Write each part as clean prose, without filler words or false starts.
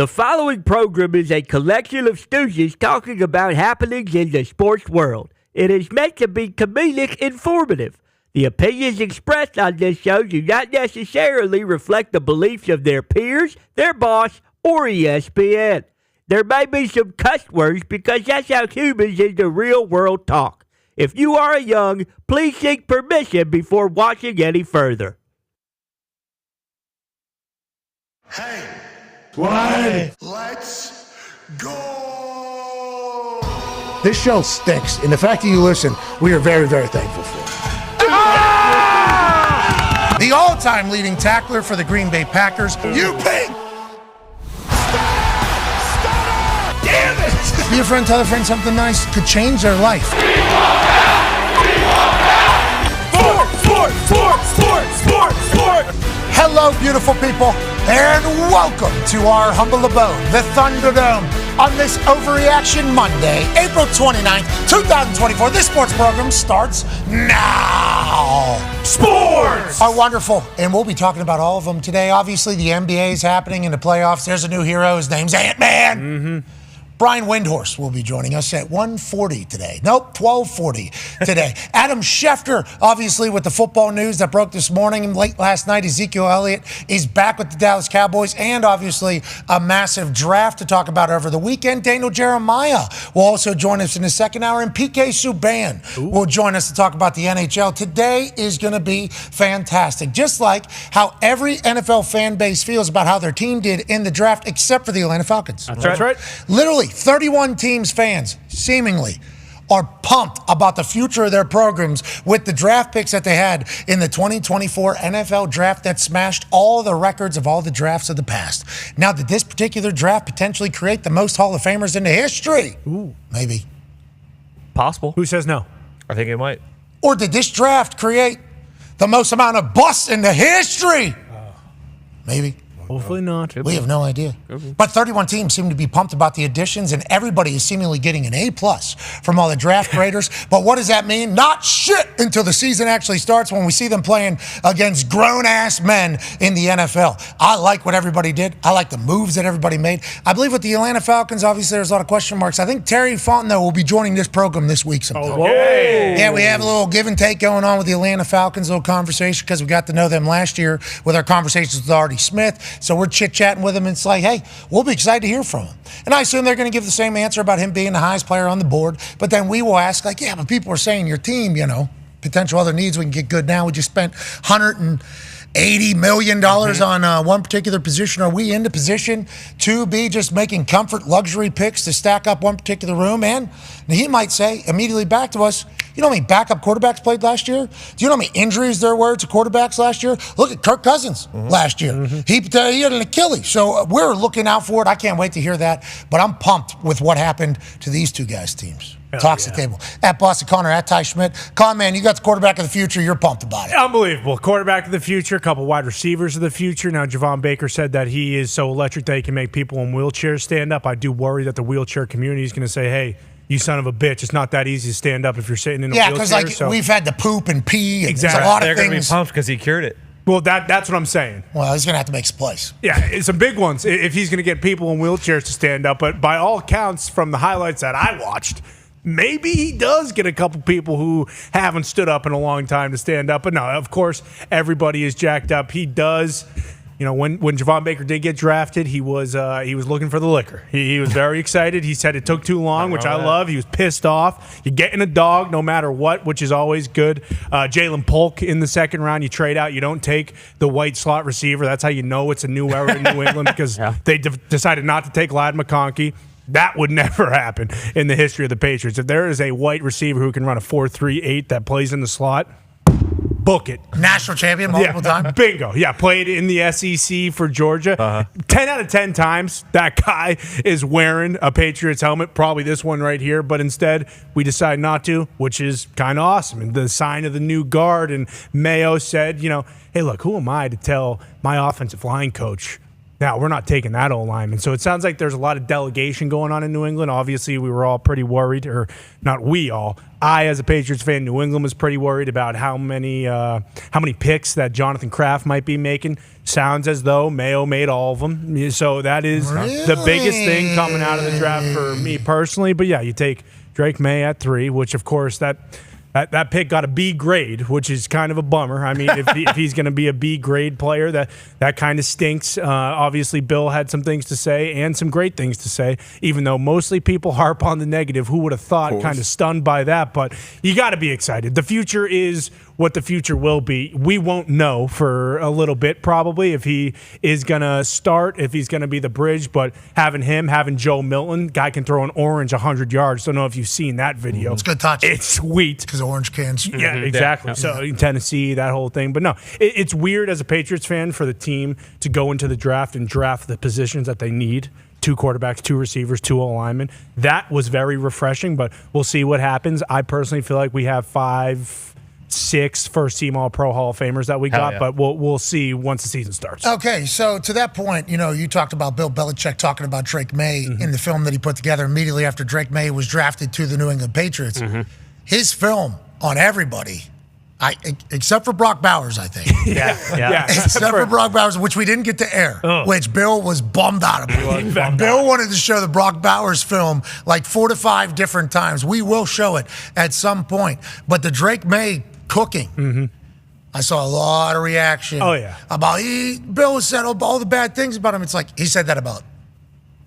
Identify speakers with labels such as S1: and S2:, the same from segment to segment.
S1: The following program is a collection of stooges talking about happenings in the sports world. It is meant to be comedic informative. The opinions expressed on this show do not necessarily reflect the beliefs of their peers, their boss, or ESPN. There may be some cuss words because that's how humans in the real world talk. If you are young, please seek permission before watching any further.
S2: Hey! What? Let's go!
S3: This show stinks, and the fact that you listen, we are very, very thankful for.
S2: Ah!
S3: The all-time leading tackler for the Green Bay Packers,
S2: You pig! Stop! Damn it!
S3: Be a friend, tell a friend something nice could change their life.
S2: Sport!
S3: Hello, beautiful people, and welcome to our humble abode, the Thunderdome, on this Overreaction Monday, April 29th, 2024. This sports program starts now.
S2: Sports!
S3: Are wonderful, and we'll be talking about all of them today. Obviously, the NBA is happening in the playoffs. There's a new hero. His name's Ant-Man. Brian Windhorst will be joining us at 1:40 today. Nope, 12:40 today. Adam Schefter, obviously, with the football news that broke this morning and late last night. Ezekiel Elliott is back with the Dallas Cowboys, and obviously a massive draft to talk about over the weekend. Daniel Jeremiah will also join us in the second hour, and PK Subban will join us to talk about the NHL. Today is going to be fantastic, just like how every NFL fan base feels about how their team did in the draft, except for the Atlanta Falcons.
S4: That's right.
S3: Literally, 31 teams fans, seemingly, are pumped about the future of their programs with the draft picks that they had in the 2024 NFL draft that smashed all the records of all the drafts of the past. Now, did this particular draft potentially create the most Hall of Famers in the history?
S4: Ooh.
S3: Maybe.
S4: Possible. Who says no? I think it might.
S3: Or did this draft create the most amount of busts in the history? Maybe.
S4: Hopefully not.
S3: We have no idea. But 31 teams seem to be pumped about the additions, and everybody is seemingly getting an A+ from all the draft graders. But what does that mean? Not shit until the season actually starts, when we see them playing against grown-ass men in the NFL. I like what everybody did. I like the moves that everybody made. I believe with the Atlanta Falcons, obviously there's a lot of question marks. I think Terry Fontenot will be joining this program this week sometime.
S4: Okay.
S3: Yeah, we have a little give and take going on with the Atlanta Falcons, a little conversation, because we got to know them last year with our conversations with Artie Smith. So we're chit-chatting with him, and it's like, hey, we'll be excited to hear from him. And I assume they're going to give the same answer about him being the highest player on the board. But then we will ask, like, yeah, but people are saying your team, potential other needs, we can get good now. We just spent $180 million on one particular position. Are we in the position to be just making comfort luxury picks to stack up one particular room? And he might say immediately back to us, you know how many backup quarterbacks played last year? Do you know how many injuries there were to quarterbacks last year? Look at Kirk Cousins last year. He had an Achilles. So we're looking out for it. I can't wait to hear that. But I'm pumped with what happened to these two guys' teams. Talks the table. At Boston Connor, at Ty Schmidt. Con, man, you got the quarterback of the future. You're pumped about it.
S4: Unbelievable. Quarterback of the future, a couple wide receivers of the future. Now, Javon Baker said that he is so electric that he can make people in wheelchairs stand up. I do worry that the wheelchair community is going to say, hey, you son of a bitch, it's not that easy to stand up if you're sitting in a wheelchair.
S3: Yeah, because we've had to poop and pee. And
S4: exactly.
S3: There's a lot
S5: They're
S3: of
S5: going to be
S3: things.
S5: pumped because he cured it.
S4: Well, that's what I'm saying.
S3: Well, he's going to have to make some plays.
S4: Yeah, some big ones if he's going to get people in wheelchairs to stand up. But by all accounts, from the highlights that I watched, maybe he does get a couple people who haven't stood up in a long time to stand up. But no, of course, everybody is jacked up. He does. When Javon Baker did get drafted, he was looking for the liquor. He was very excited. He said it took too long, which I love. He was pissed off. You're getting a dog no matter what, which is always good. Jalen Polk in the second round, you trade out. You don't take the white slot receiver. That's how you know it's a new era in New England, because they decided not to take Ladd McConkey. That would never happen in the history of the Patriots. If there is a white receiver who can run a 4.38 that plays in the slot, book it.
S3: National champion multiple times.
S4: Bingo. Yeah, played in the SEC for Georgia. 10 out of 10 times that guy is wearing a Patriots helmet, probably this one right here, but instead we decide not to, which is kind of awesome. And the sign of the new guard, and Mayo said, hey, look, who am I to tell my offensive line coach Now, we're not taking that O-lineman. So it sounds like there's a lot of delegation going on in New England. Obviously, we were all pretty worried, or not we all. I, as a Patriots fan, New England was pretty worried about how many picks that Jonathan Kraft might be making. Sounds as though Mayo made all of them. So that is the biggest thing coming out of the draft for me personally. But, yeah, you take Drake May at 3, which, of course, that pick got a B grade, which is kind of a bummer. I mean, if he's going to be a B grade player, that kind of stinks. Obviously, Bill had some things to say and some great things to say, even though mostly people harp on the negative. Who would have thought? Kind of stunned by that, but you got to be excited. The future is what the future will be. We won't know for a little bit probably if he is going to start, if he's going to be the bridge, but having Joe Milton, guy can throw an orange 100 yards. Don't know if you've seen that video.
S3: It's a good touch.
S4: It's sweet.
S3: Because orange cans.
S4: Yeah, exactly. Yeah. So in Tennessee, that whole thing. But no, it's weird as a Patriots fan for the team to go into the draft and draft the positions that they need. 2 quarterbacks, 2 receivers, 2 O-linemen. That was very refreshing, but we'll see what happens. I personally feel like we have 5-6 first-team All-Pro Hall of Famers that we got, but we'll see once the season starts.
S3: Okay, so to that point, you talked about Bill Belichick talking about Drake May in the film that he put together immediately after Drake May was drafted to the New England Patriots. His film on everybody, except for Brock Bowers, I think.
S4: Yeah.
S3: Except for Brock Bowers, which we didn't get to air, which Bill was bummed out about. Bill wanted to show the Brock Bowers film like 4 to 5 different times. We will show it at some point. But the Drake May cooking, I saw a lot of reaction.
S4: Oh, yeah.
S3: About Bill said all the bad things about him. It's like he said that about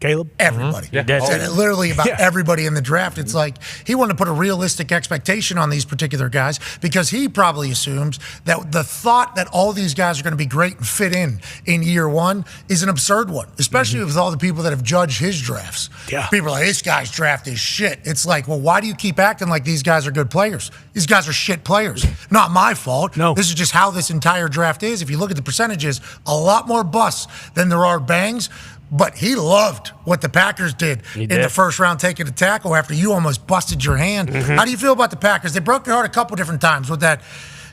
S4: Caleb?
S3: Everybody. He said it literally about everybody in the draft. It's like he wanted to put a realistic expectation on these particular guys because he probably assumes that the thought that all these guys are going to be great and fit in year one is an absurd one, especially with all the people that have judged his drafts.
S4: Yeah.
S3: People are like, this guy's draft is shit. It's like, well, why do you keep acting like these guys are good players? These guys are shit players. Not my fault.
S4: No.
S3: This is just how this entire draft is. If you look at the percentages, a lot more busts than there are bangs. But he loved what the Packers did in the first round, taking a tackle after you almost busted your hand. How do you feel about the Packers? They broke your heart a couple different times with that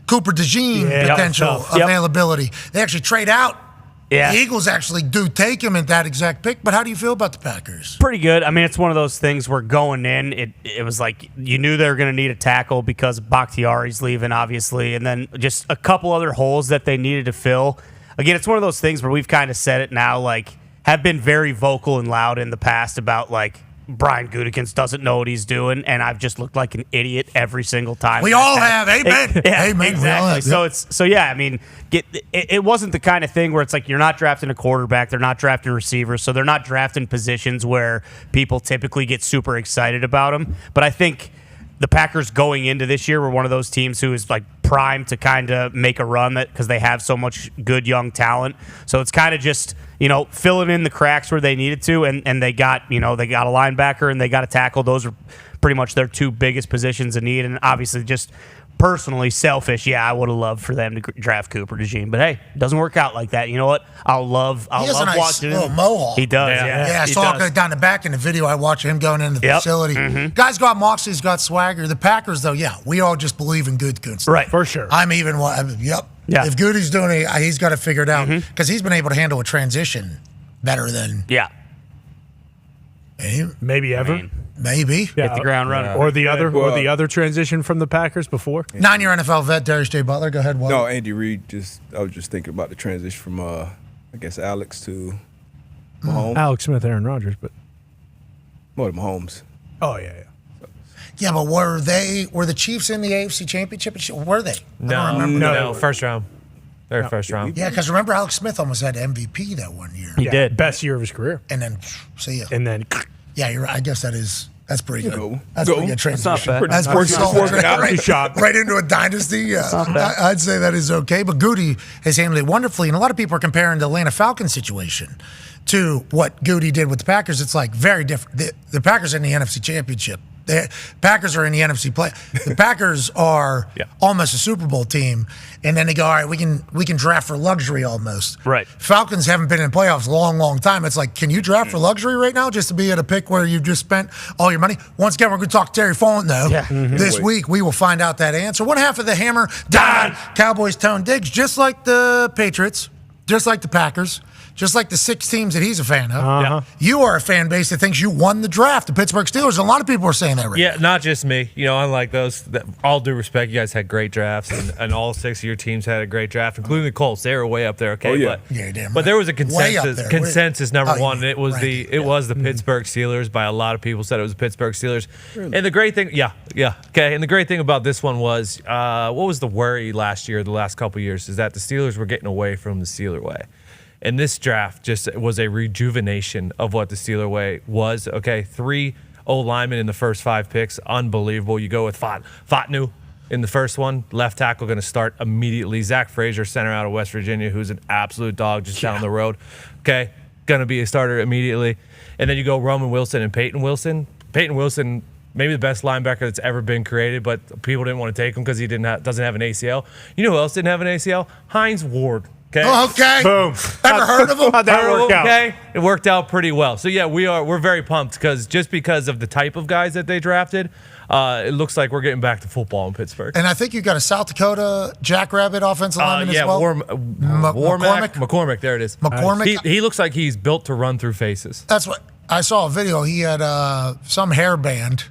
S3: Cooper DeJean potential availability. They actually trade out. The Eagles actually do take him at that exact pick. But how do you feel about the Packers?
S5: Pretty good. I mean, it's one of those things where going in, it was like you knew they were going to need a tackle because Bakhtiari's leaving, obviously, and then just a couple other holes that they needed to fill. Again, it's one of those things where we've kind of said it now, like, have been very vocal and loud in the past about, like, Brian Gutekunst doesn't know what he's doing, and I've just looked like an idiot every single time.
S3: We all have. Amen. Amen.
S5: Exactly. So I mean, it wasn't the kind of thing where it's like you're not drafting a quarterback, they're not drafting receivers, so they're not drafting positions where people typically get super excited about them. But I think the Packers going into this year were one of those teams who is like primed to kind of make a run because they have so much good young talent. So it's kind of just, filling in the cracks where they needed to, and they got a linebacker and they got a tackle. Those are pretty much their 2 biggest positions in need, and obviously just personally selfish. Yeah, I would have loved for them to draft Cooper DeJean, but hey, it doesn't work out like that. You know what? I'll love
S3: he has a nice
S5: watching
S3: little
S5: him.
S3: mohawk.
S5: He does. Yeah,
S3: I saw it down the back in the video. I watched him going into the facility. Guys got moxie, he's got swagger. The Packers, though, we all just believe in Gutekunst.
S5: Right,
S4: for sure.
S3: Yeah. If Goody's doing it, he's got to figure it out because he's been able to handle a transition better than
S4: maybe ever.
S3: Maybe.
S5: Hit the ground running.
S4: Or the other transition from the Packers before.
S3: 9-year NFL vet, Darius J. Butler. Go ahead, Will.
S6: No, Andy Reid. I was just thinking about the transition from, I guess, Alex to Mahomes.
S4: Alex Smith, Aaron Rodgers, but
S6: more than Mahomes.
S4: Oh, yeah.
S3: Yeah, but were the Chiefs in the AFC Championship? Were they?
S7: No, first round. They're first round.
S3: Yeah, because remember, Alex Smith almost had MVP that one year.
S5: He did.
S4: Best year of his career.
S3: And then, see ya.
S4: And then,
S3: yeah, you're right. I guess that's pretty good.
S6: Go.
S3: That's pretty good transition.
S5: That's not bad.
S3: That's pretty solid.
S4: Shot.
S3: Right into a dynasty. Yeah, I'd say that is okay. But Goody has handled it wonderfully, and a lot of people are comparing the Atlanta Falcons situation to what Goody did with the Packers. It's like very different. The Packers are in the NFC Championship. The Packers are in the NFC play. The Packers are almost a Super Bowl team, and then they go, all right, we can draft for luxury almost.
S5: Right.
S3: Falcons haven't been in playoffs a long, long time. It's like, can you draft for luxury right now just to be at a pick where you've just spent all your money? Once again, we're going to talk to Terry Font, though. Yeah. This week, we will find out that answer. One half of the hammer, Dahn. Cowboys tone digs, just like the Patriots, just like the Packers, just like the 6 teams that he's a fan of.
S7: Uh-huh.
S3: You are a fan base that thinks you won the draft, the Pittsburgh Steelers. A lot of people are saying that right
S7: Yeah, not just me. Unlike those, all due respect, you guys had great drafts, and all 6 of your teams had a great draft, including the Colts. They were way up there, okay?
S6: Oh, yeah.
S7: But there was a
S3: Way up
S7: consensus
S3: there.
S7: number
S3: Oh,
S7: one, and it was the Pittsburgh Steelers. By a lot of people said it was the Pittsburgh Steelers. Really? And the great thing, okay. And the great thing about this one was, what was the worry last year, the last couple of years, is that the Steelers were getting away from the Steeler way. And this draft just was a rejuvenation of what the Steeler way was. Okay, 3 O-linemen in the first 5 picks, unbelievable. You go with Fatnu in the first one, left tackle going to start immediately. Zach Frazier, center out of West Virginia, who's an absolute dog just down the road. Okay, going to be a starter immediately. And then you go Roman Wilson and Peyton Wilson. Peyton Wilson, maybe the best linebacker that's ever been created, but people didn't want to take him because he doesn't have an ACL. You know who else didn't have an ACL? Hines Ward. Okay.
S3: Oh, okay.
S4: Boom.
S3: Ever heard of him?
S4: How'd that work out?
S7: Okay. It worked out pretty well. So yeah, we're very pumped because of the type of guys that they drafted. It looks like we're getting back to football in Pittsburgh.
S3: And I think you got a South Dakota Jackrabbit offensive lineman as well.
S7: McCormick. There it is.
S3: McCormick.
S7: He looks like he's built to run through faces.
S3: That's what I saw a video. He had some hairband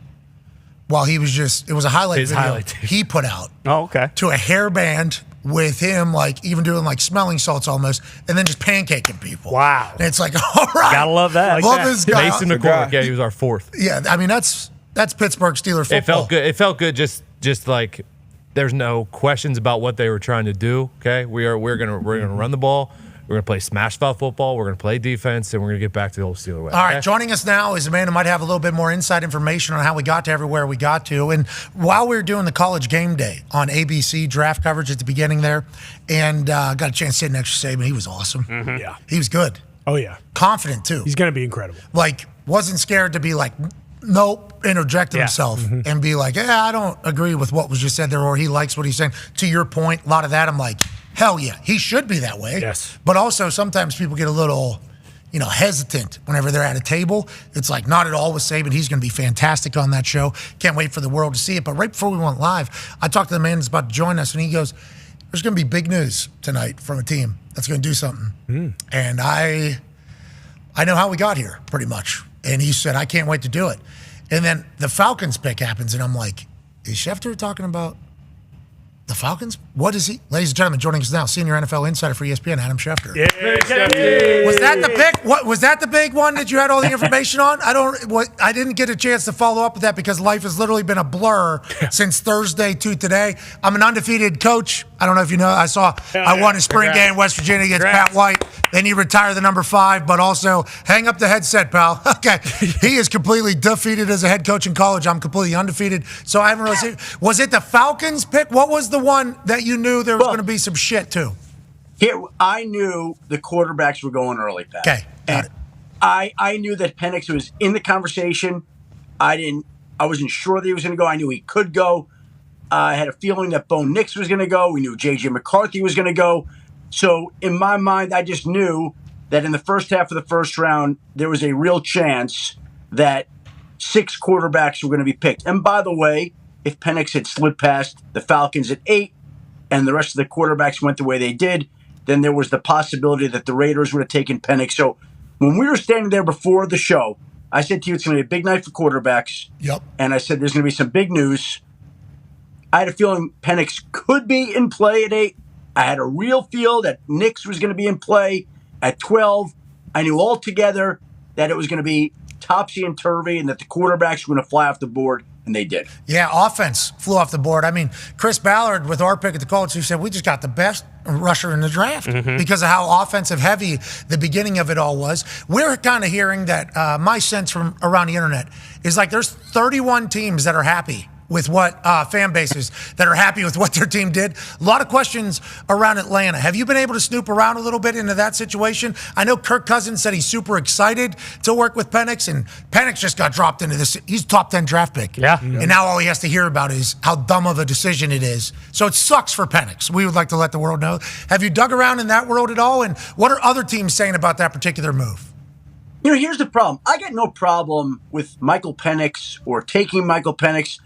S3: while he was it was a highlight video he put out.
S5: Oh, okay.
S3: To a hairband with him, like even doing like smelling salts almost, and then just pancaking people.
S5: Wow.
S3: And it's like, all right.
S5: Gotta love that.
S3: Love this guy.
S7: Mason McCormick. Yeah, he was our 4th.
S3: Yeah, I mean, that's Pittsburgh Steelers football.
S7: It felt good. It felt good just like there's no questions about what they were trying to do. Okay. We're gonna run the ball. We're going to play smash foul football. We're going to play defense, and we're going to get back to the old Steeler way.
S3: All right, joining us now is a man who might have a little bit more inside information on how we got to everywhere we got to. And while we were doing the College Game Day on ABC draft coverage at the beginning there, and got a chance to sit next to Saban, he was awesome.
S4: Mm-hmm. Yeah.
S3: He was good.
S4: Oh, yeah.
S3: Confident, too.
S4: He's going to be incredible.
S3: Like, wasn't scared to be like, nope, interject himself and be like, I don't agree with what was just said there, or he likes what he's saying. To your point, a lot of that, I'm like, hell yeah, he should be that way.
S4: Yes.
S3: But also sometimes people get a little, hesitant whenever they're at a table. It's like not at all with Saban. He's going to be fantastic on that show. Can't wait for the world to see it. But right before we went live, I talked to the man that's about to join us, and he goes, there's going to be big news tonight from a team that's going to do something. And I know how we got here pretty much. And he said, I can't wait to do it. And then the Falcons pick happens, and I'm like, is Schefter talking about the Falcons? What is he? Ladies and gentlemen, joining us now, senior NFL insider for ESPN, Adam Schefter.
S4: Yeah.
S3: Was that the pick? What was that the big one that you had all the information on? I didn't get a chance to follow up with that because life has literally been a blur since Thursday to today. I'm an undefeated coach. I don't know if you know. I won a spring game in West Virginia against Pat White. Then you retire the number 5, but also hang up the headset, pal. Okay. He is completely defeated as a head coach in college. I'm completely undefeated. So I haven't really seen. Was it the Falcons pick? What was the one that you knew there was going to be some shit to?
S8: Here, I knew the quarterbacks were going early, Pat.
S3: Okay. Got it.
S8: I knew that Penix was in the conversation. I wasn't sure that he was going to go. I knew he could go. I had a feeling that Bo Nix was going to go. We knew J.J. McCarthy was going to go. So in my mind, I just knew that in the first half of the first round, there was a real chance that 6 quarterbacks were going to be picked. And by the way, if Penix had slid past the Falcons at 8 and the rest of the quarterbacks went the way they did, then there was the possibility that the Raiders would have taken Penix. So when we were standing there before the show, I said to you, it's going to be a big night for quarterbacks.
S3: Yep.
S8: And I said, there's going to be some big news. I had a feeling Penix could be in play at 8. I had a real feel that Nix was going to be in play at 12. I knew altogether that it was going to be topsy-turvy and that the quarterbacks were going to fly off the board, and they did.
S3: Yeah, offense flew off the board. I mean, Chris Ballard with our pick at the college, who said we just got the best rusher in the draft because of how offensive heavy the beginning of it all was. We're kind of hearing that my sense from around the internet is like there's 31 teams that are happy with what fan bases that are happy with what their team did. A lot of questions around Atlanta. Have you been able to snoop around a little bit into that situation? I know Kirk Cousins said he's super excited to work with Penix, and Penix just got dropped into this. He's a top 10 draft pick.
S5: Yeah.
S3: And now all he has to hear about is how dumb of a decision it is. So it sucks for Penix. We would like to let the world know. Have you dug around in that world at all? And what are other teams saying about that particular move?
S8: Here's the problem. I got no problem with Michael Penix or taking Michael Penix.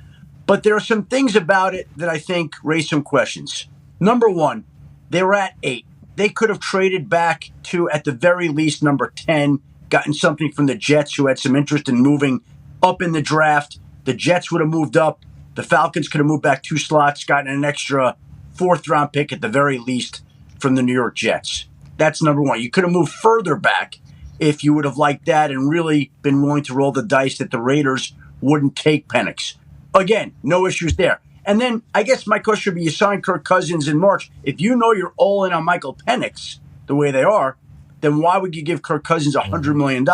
S8: But there are some things about it that I think raise some questions. Number one, they were at 8. they could have traded back to, at the very least, number 10, gotten something from the Jets, who had some interest in moving up in the draft. The Jets would have moved up. The Falcons could have moved back 2 slots, gotten an extra 4th-round pick at the very least from the New York Jets. That's number one. You could have moved further back if you would have liked that and really been willing to roll the dice that the Raiders wouldn't take Penix. Again, no issues there. And then I guess my question would be, you sign Kirk Cousins in March. If you know you're all in on Michael Penix the way they are, then why would you give Kirk Cousins $100 million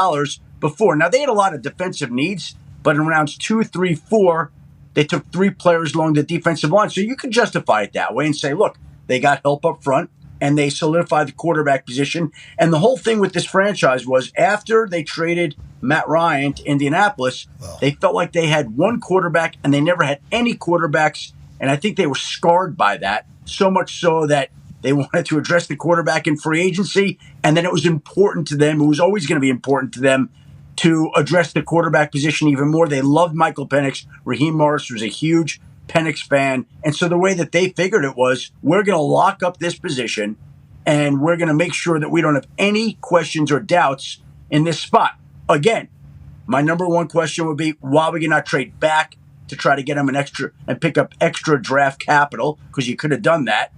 S8: before? Now, they had a lot of defensive needs, but in rounds 2, 3, 4, they took 3 players along the defensive line. So you could justify it that way and say, look, they got help up front and they solidified the quarterback position. And the whole thing with this franchise was after they traded Matt Ryan to Indianapolis, they felt like they had one quarterback and they never had any quarterbacks. And I think they were scarred by that, so much so that they wanted to address the quarterback in free agency. And then it was important to them, it was always going to be important to them, to address the quarterback position even more. They loved Michael Penix. Raheem Morris was a huge Penix fan. And so the way that they figured it was, we're going to lock up this position and we're going to make sure that we don't have any questions or doubts in this spot. Again, my number one question would be, why would you not trade back to try to get him an extra and pick up extra draft capital? Because you could have done that.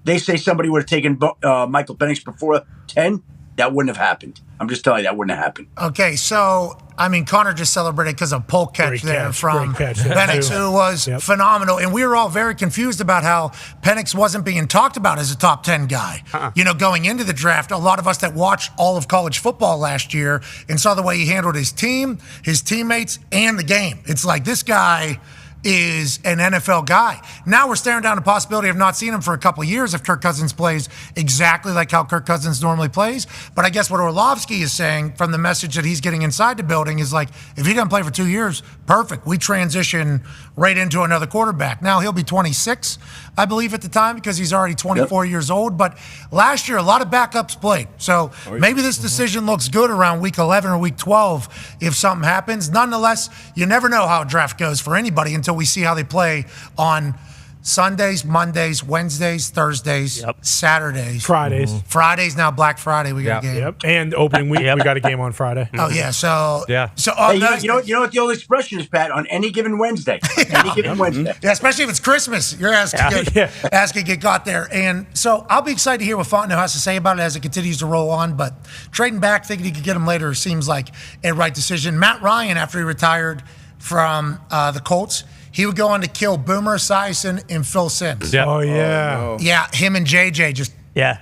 S8: They say somebody would have taken Michael Penix before 10. That wouldn't have happened. I'm just telling you, that wouldn't have happened.
S3: Okay, so, I mean, Connor just celebrated because of pole catch from Penix, who was phenomenal. And we were all very confused about how Penix wasn't being talked about as a top 10 guy. You know, going into the draft, a lot of us that watched all of college football last year and saw the way he handled his team, his teammates, and the game. It's like, this guy is an NFL guy. Now we're staring down the possibility of not seeing him for a couple of years if Kirk Cousins plays exactly like how Kirk Cousins normally plays. But I guess what Orlovsky is saying from the message that he's getting inside the building is like, if he doesn't play for 2 years, perfect. We transition right into another quarterback. Now he'll be 26, I believe, at the time, because he's already 24 years old. But last year, a lot of backups played. So maybe this decision looks good around week 11 or week 12 if something happens. Nonetheless, you never know how a draft goes for anybody until we see how they play on Sundays, Mondays, Wednesdays, Thursdays, Saturdays.
S4: Fridays.
S3: Fridays now, Black Friday, we got a game.
S4: And opening week, we got a game on Friday.
S3: Oh, yeah. So, so
S8: hey, you know what the old expression is, Pat? On any given Wednesday. Any given Wednesday.
S3: Yeah, especially if it's Christmas. You're asked to get got there. And so I'll be excited to hear what Fontenot has to say about it as it continues to roll on. But trading back, thinking he could get him later seems like a right decision. Matt Ryan, after he retired from the Colts, he would go on to kill Boomer Esiason and Phil Simms.
S4: Oh, yeah.
S6: Oh, no.
S3: Yeah, him and JJ just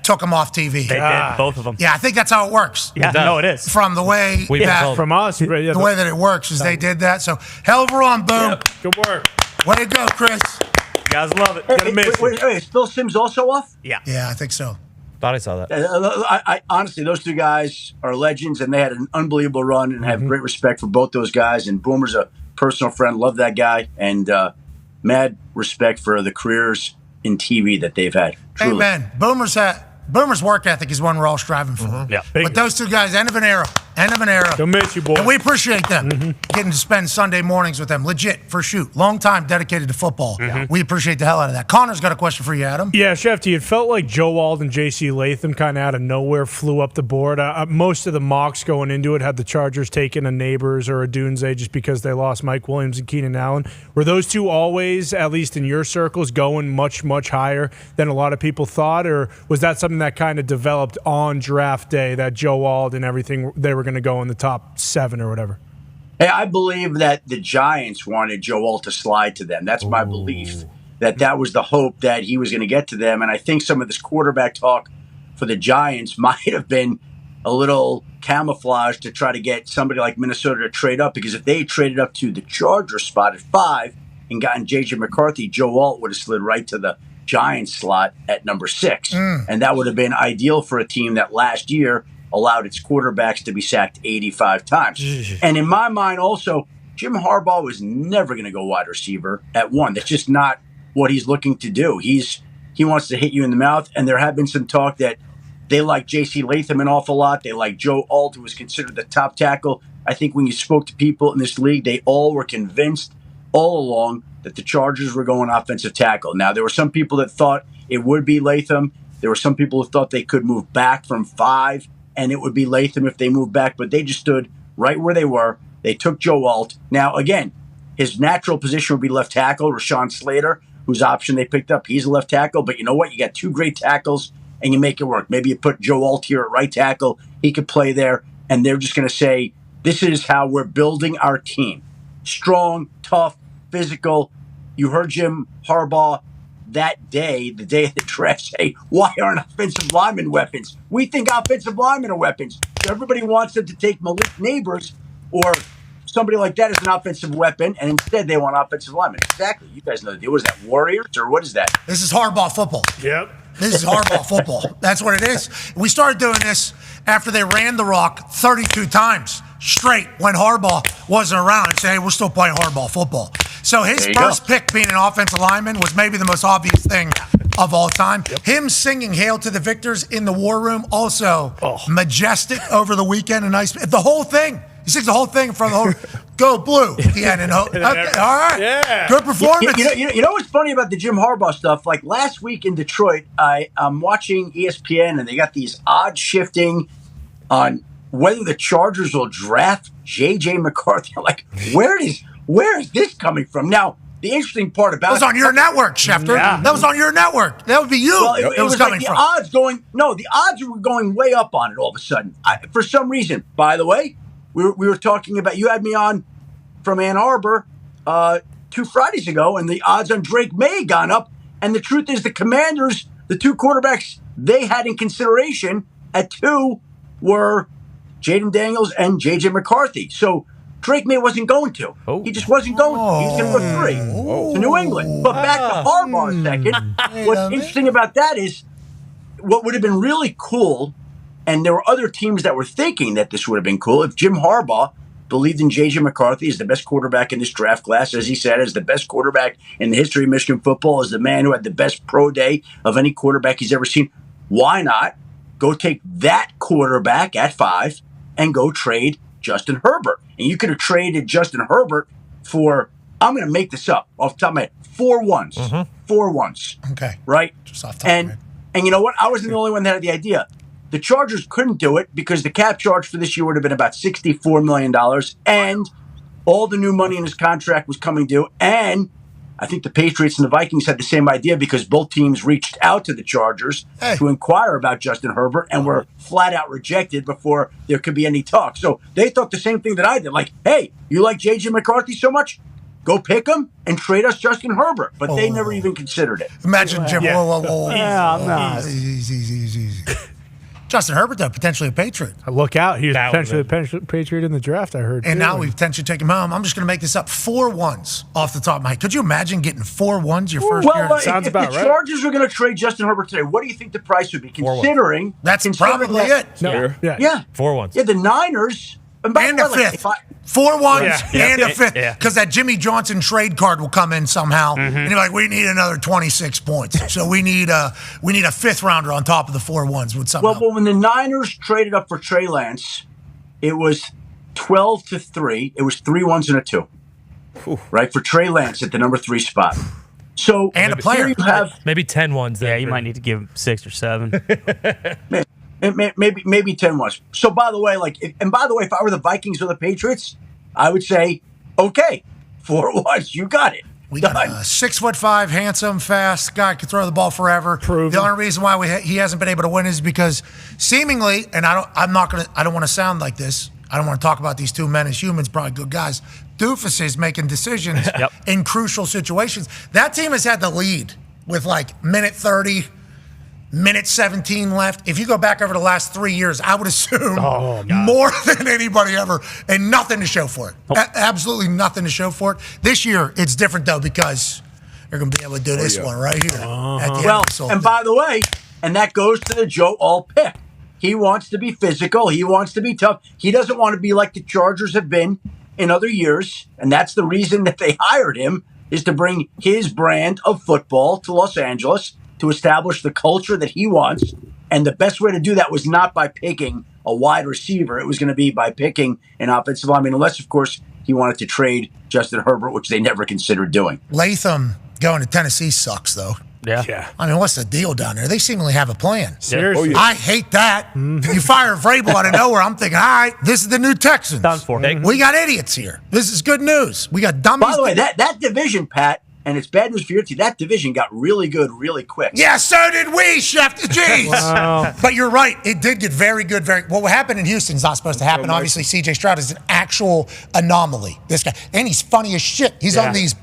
S3: took him off TV.
S5: They did, both of them.
S3: Yeah, I think that's how it works.
S5: Yeah, no, it is.
S3: From the way
S4: from us,
S3: the way that it works is they did that. So hell of a run, Boom.
S4: Good work.
S3: Way to go, Chris.
S5: You guys love it.
S8: Wait, is Phil Simms also off?
S5: Yeah.
S3: Yeah, I think so.
S7: Thought I saw that.
S8: I honestly, those two guys are legends, and they had an unbelievable run, and I have great respect for both those guys. And Boomer's a personal friend, love that guy, and mad respect for the careers in TV that they've had. Truly.
S3: Amen. Boomer's work ethic is one we're all striving for.
S5: Yeah.
S3: But those two guys, end of an era. End of an era.
S4: Don't miss you, boy.
S3: And we appreciate them getting to spend Sunday mornings with them. Legit, for shoot. Long time dedicated to football. We appreciate the hell out of that. Connor's got a question for you, Adam.
S4: Yeah, Schefter, it felt like Joe Wald and J.C. Latham kind of out of nowhere flew up the board. Most of the mocks going into it had the Chargers taking a Neighbors or a Dunze just because they lost Mike Williams and Keenan Allen. Were those two always, at least in your circles, going much, much higher than a lot of people thought? Or was that something that kind of developed on draft day, that Joe Wald and everything, they were going to go in the top 7 or whatever?
S8: Hey, I believe that the Giants wanted Joe Wald to slide to them. That's my belief, that was the hope that he was going to get to them. And I think some of this quarterback talk for the Giants might have been a little camouflage to try to get somebody like Minnesota to trade up, because if they traded up to the Charger spot at 5 and gotten J.J. McCarthy, Joe Walt would have slid right to the Giants slot at number 6. And that would have been ideal for a team that last year allowed its quarterbacks to be sacked 85 times. And in my mind also, Jim Harbaugh was never going to go wide receiver at 1. That's just not what he's looking to do. He wants to hit you in the mouth, and there have been some talk that they like J.C. Latham an awful lot. They like Joe Alt, who was considered the top tackle. I think when you spoke to people in this league, they all were convinced all along that the Chargers were going offensive tackle. Now, there were some people that thought it would be Latham. There were some people who thought they could move back from 5, and it would be Latham if they moved back, but they just stood right where they were. They took Joe Alt. Now, again, his natural position would be left tackle, Rashawn Slater, whose option they picked up. He's a left tackle, but you know what? You got 2 great tackles, and you make it work. Maybe you put Joe Alt here at right tackle. He could play there, and they're just going to say, this is how we're building our team. Strong, tough, physical. You heard Jim Harbaugh that day, the day of the draft, say, why aren't offensive linemen weapons? We think offensive linemen are weapons. So everybody wants them to take Malik Neighbors or somebody like that as an offensive weapon, and instead they want offensive linemen. Exactly. You guys know the deal. What is that, Warriors, or what is that?
S3: This is Harbaugh football.
S4: Yep.
S3: This is Harbaugh football. That's what it is. We started doing this after they ran the rock 32 times straight when Harbaugh wasn't around and say, hey, we're still playing Harbaugh football. So his first pick being an offensive lineman was maybe the most obvious thing of all time. Yep. Him singing Hail to the Victors in the War Room, also majestic over the weekend. And nice. The whole thing. He sings the whole thing in front of the whole Go Blue. Yeah, and okay, all right.
S4: Yeah.
S3: Good performance.
S8: You know what's funny about the Jim Harbaugh stuff? Like last week in Detroit, I'm watching ESPN, and they got these odds shifting on whether the Chargers will draft J.J. McCarthy. I'm like, where is this coming from? Now, the interesting part about
S3: it was on your network, Schefter. Yeah. That was on your network. That would be you.
S8: Well, it was
S3: coming
S8: like the
S3: from.
S8: The odds were going way up on it all of a sudden. For some reason, by the way, we were talking about, you had me on from Ann Arbor 2 Fridays ago, and the odds on Drake May had gone up. And the truth is, the Commanders, the 2 quarterbacks they had in consideration at 2 were Jaden Daniels and J.J. McCarthy. So Drake May wasn't going to. He just wasn't going to. He was going to go 3 to New England. But back to Harbaugh a second. What's interesting about that is what would have been really cool, and there were other teams that were thinking that this would have been cool, if Jim Harbaugh believed in J.J. McCarthy as the best quarterback in this draft class, as he said, as the best quarterback in the history of Michigan football, as the man who had the best pro day of any quarterback he's ever seen. Why not go take that quarterback at 5 and go trade Justin Herbert? And you could have traded Justin Herbert for, I'm going to make this up off the top of my head, 4 ones. 4 ones.
S3: Okay.
S8: Right?
S3: Just off the top of my head.
S8: And you know what? I wasn't the only one that had the idea. The Chargers couldn't do it because the cap charge for this year would have been about $64 million, and all the new money in his contract was coming due. And I think the Patriots and the Vikings had the same idea because both teams reached out to the Chargers to inquire about Justin Herbert and were flat out rejected before there could be any talk. So they thought the same thing that I did. Like, hey, you like J.J. McCarthy so much? Go pick him and trade us Justin Herbert. But they never even considered it.
S3: Imagine Jim.
S1: Yeah,
S3: Easy. Justin Herbert, though, potentially a Patriot.
S4: Look out. He's potentially a Patriot in the draft, I heard.
S3: And now we potentially take him home. I'm just going to make this up. 4 ones off the top of my head. Could you imagine getting 4 ones your first year?
S8: Sounds about right. If the Chargers were going to trade Justin Herbert today, what do you think the price would be? Considering
S3: that's probably it.
S8: Yeah.
S7: 4 ones.
S8: Yeah, the Niners.
S3: And a 5th. 4 ones and a 5th. Because that Jimmy Johnson trade card will come in somehow. And you're like, we need another 26 points. So we need a 5th rounder on top of the 4 ones.
S8: Well, when the Niners traded up for Trey Lance, it was 12-3. It was 3 ones and a 2. Right? For Trey Lance at the number 3 spot. So
S3: and a player.
S8: You have
S7: maybe 10 ones there.
S5: Yeah, you might need to give him 6 or 7.
S8: Maybe 10 was. So, by the way, if I were the Vikings or the Patriots, I would say, okay, 4 ones, you got it.
S3: We got a 6'5", handsome, fast guy, could throw the ball forever. The only reason why he hasn't been able to win is because seemingly, and I don't want to sound like this. I don't want to talk about these 2 men as humans, probably good guys. Doofuses making decisions in crucial situations. That team has had the lead with minute 30. Minute 17 left. If you go back over the last 3 years, I would assume more than anybody ever, and nothing to show for it. Absolutely nothing to show for it. This year, it's different, though, because you're going to be able to do this one right here.
S8: And by the way, and that goes to the Joe Alt pick. He wants to be physical. He wants to be tough. He doesn't want to be like the Chargers have been in other years, and that's the reason that they hired him, is to bring his brand of football to Los Angeles, to establish the culture that he wants. And the best way to do that was not by picking a wide receiver. It was going to be by picking an offensive lineman, unless, of course, he wanted to trade Justin Herbert, which they never considered doing.
S3: Latham going to Tennessee sucks, though.
S5: Yeah.
S3: I mean, what's the deal down there? They seemingly have a plan.
S4: Seriously.
S6: Oh, yeah.
S3: I hate that. You fire Vrabel out of nowhere. I'm thinking, all right, this is the new Texans.
S5: Done for.
S3: We got idiots here. This is good news. We got dummies.
S8: By the way, that division, Pat, and it's bad news for your team, that division got really good really quick.
S3: Yeah, so did we, Schefter. Jeez.
S4: Wow.
S3: But you're right. It did get very good. What happened in Houston's not supposed to happen. Obviously, C.J. Stroud is an actual anomaly. This guy. And he's funny as shit. He's on these.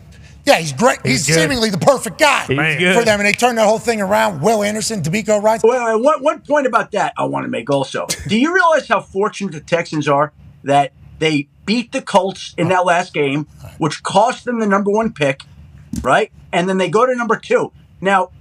S3: Yeah, he's great. He's
S5: good.
S3: seemingly the perfect guy
S5: good.
S3: for them. And they turned that whole thing around. Will Anderson, D'Amico Rice.
S8: Wait, one point about that I want to make also. Do you realize how fortunate the Texans are that they beat the Colts in that last game, which cost them the number 1 pick, right? And then they go to number 2. Now,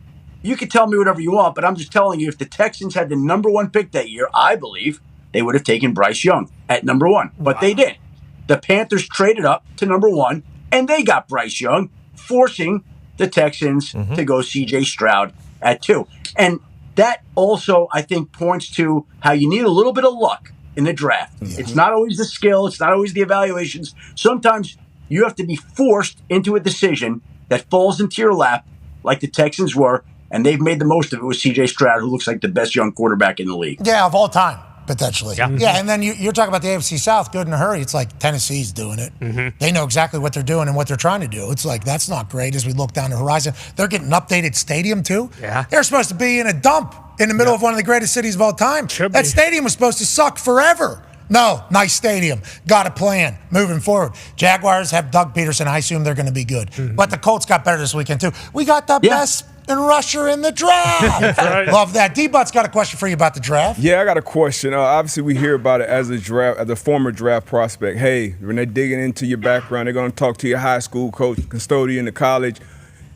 S8: you can tell me whatever you want, but I'm just telling you, if the Texans had the number 1 pick that year, I believe they would have taken Bryce Young at number 1. But they didn't. The Panthers traded up to number 1, and they got Bryce Young, forcing the Texans to go C.J. Stroud at 2. And that also, I think, points to how you need a little bit of luck in the draft. Yeah. It's not always the skill. It's not always the evaluations. Sometimes you have to be forced into a decision that falls into your lap, like the Texans were, and they've made the most of it with C.J. Stroud, who looks like the best young quarterback in the league.
S3: Yeah, of all time, potentially.
S5: Yeah,
S3: and then you're talking about the AFC South, good in a hurry. It's like Tennessee's doing it. They know exactly what they're doing and what they're trying to do. It's like, that's not great as we look down the horizon. They're getting an updated stadium, too.
S5: Yeah.
S3: They're supposed to be in a dump in the middle of one of the greatest cities of all time. That stadium was supposed to suck forever. No, nice stadium. Got a plan moving forward. Jaguars have Doug Peterson. I assume they're going to be good. But the Colts got better this weekend, too. We got the best rusher in the draft. Love that. D-But's got a question for you about the draft.
S6: Yeah, I got a question. Obviously, we hear about it as a former draft prospect. Hey, when they're digging into your background, they're going to talk to your high school coach, custodian, the college.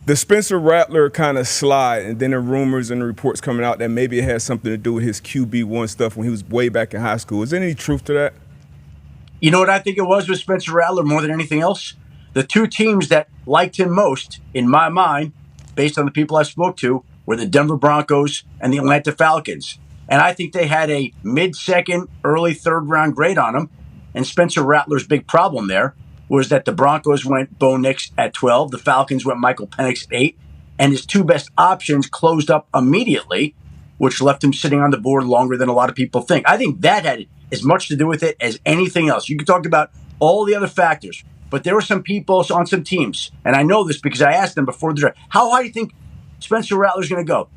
S6: The Spencer Rattler kind of slide, and then the rumors and the reports coming out that maybe it has something to do with his QB1 stuff when he was way back in high school. Is there any truth to that?
S8: You know what I think it was with Spencer Rattler more than anything else? The 2 teams that liked him most, in my mind, based on the people I spoke to, were the Denver Broncos and the Atlanta Falcons. And I think they had a mid-second, early third-round grade on him. And Spencer Rattler's big problem there was that the Broncos went Bo Nix at 12, the Falcons went Michael Penix at 8, and his 2 best options closed up immediately, which left him sitting on the board longer than a lot of people think. I think that had as much to do with it as anything else. You could talk about all the other factors, but there were some people on some teams, and I know this because I asked them before the draft, how high do you think Spencer Rattler's going to go?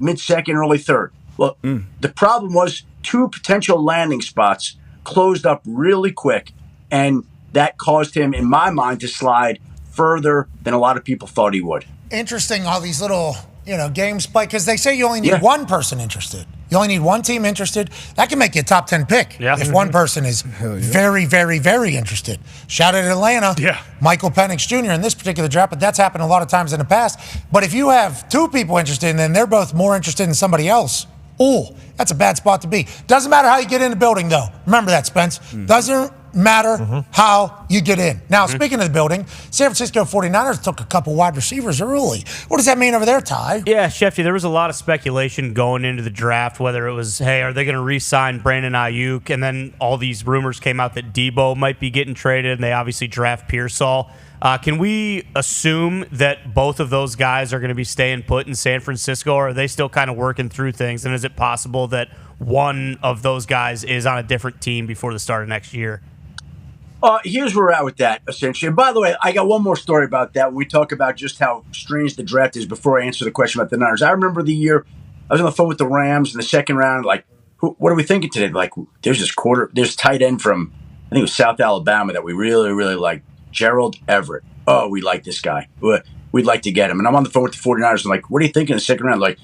S8: Mid-second, early third. Well, the problem was 2 potential landing spots closed up really quick, and that caused him, in my mind, to slide further than a lot of people thought he would.
S3: Interesting how these little, games play, because they say you only need one person interested. You only need one team interested. That can make you a top 10 pick if one person is very, very, very interested. Shout out to Atlanta. Michael Penix Jr. in this particular draft, but that's happened a lot of times in the past. But if you have 2 people interested and then they're both more interested in somebody else, that's a bad spot to be. Doesn't matter how you get in the building, though. Remember that, Spence. Doesn't matter how you get in. Now, speaking of the building, San Francisco 49ers took a couple wide receivers early. What does that mean over there, Ty?
S5: Yeah, Schefter, there was a lot of speculation going into the draft, whether it was, hey, are they going to re-sign Brandon Ayuk? And then all these rumors came out that Debo might be getting traded, and they obviously draft Pearsall. Can we assume that both of those guys are going to be staying put in San Francisco, or are they still kind of working through things? And is it possible that one of those guys is on a different team before the start of next year?
S8: Here's where we're at with that, essentially. And by the way, I got one more story about that when we talk about just how strange the draft is before I answer the question about the Niners. I remember the year I was on the phone with the Rams in the second round, like, what are we thinking today? Like, there's tight end from, I think it was South Alabama that we really, really like, Gerald Everett. Oh, we like this guy. We'd like to get him. And I'm on the phone with the 49ers. I'm like, what are you thinking in the second round? Like,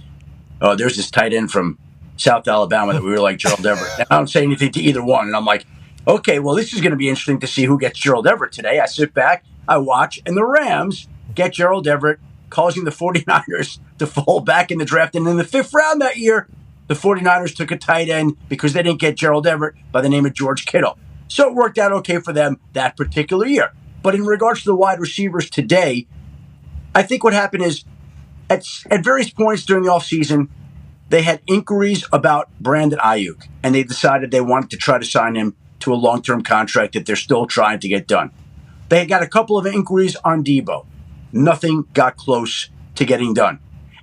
S8: oh, there's this tight end from South Alabama that we really like, Gerald Everett. And I don't say anything to either one. And I'm like, okay, well, this is going to be interesting to see who gets Gerald Everett today. I sit back, I watch, and the Rams get Gerald Everett, causing the 49ers to fall back in the draft. And in the 5th round that year, the 49ers took a tight end because they didn't get Gerald Everett by the name of George Kittle. So it worked out okay for them that particular year. But in regards to the wide receivers today, I think what happened is at various points during the offseason, they had inquiries about Brandon Ayuk, and they decided they wanted to try to sign him to a long-term contract that they're still trying to get done. They got a couple of inquiries on Debo. nothing got close to getting done.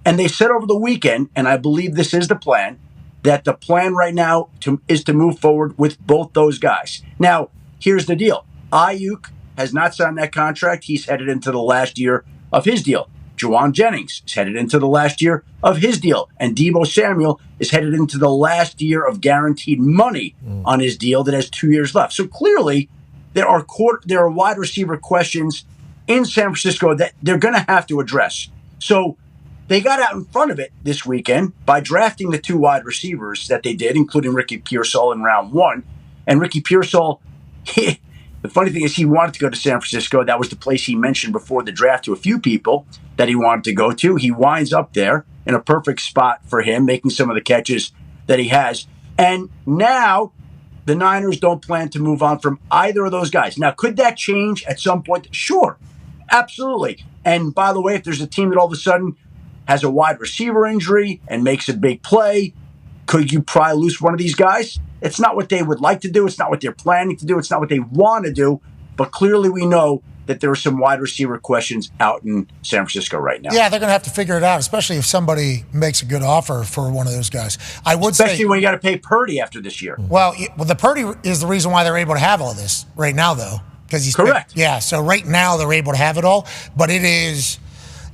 S8: And they said over the weekend, and I believe this is the plan, that the plan right now is to move forward with both those guys. Now, here's the deal. Ayuk has not signed that contract. He's headed into the last year of his deal. Juwan Jennings is headed into the last year of his deal. And Deebo Samuel is headed into the last year of guaranteed money on his deal that has 2 years left. So clearly, there are wide receiver questions in San Francisco that they're going to have to address. So they got out in front of it this weekend by drafting the 2 wide receivers that they did, including Ricky Pearsall in round 1. And Ricky Pearsall, the funny thing is he wanted to go to San Francisco. That was the place he mentioned before the draft to a few people that he wanted to go to. He winds up there in a perfect spot for him, making some of the catches that he has. And now the Niners don't plan to move on from either of those guys. Now, could that change at some point? Sure, absolutely. And by the way, if there's a team that all of a sudden has a wide receiver injury and makes a big play, could you pry loose one of these guys? It's not what they would like to do. It's not what they're planning to do. It's not what they want to do. But clearly we know that there are some wide receiver questions out in San Francisco right now.
S3: Yeah, they're going to have to figure it out, especially if somebody makes a good offer for one of those guys. I would
S8: especially when you got to pay Purdy after this year.
S3: Well, the Purdy is the reason why they're able to have all this right now, though. Because he's
S8: correct.
S3: Yeah, so right now they're able to have it all. But it is,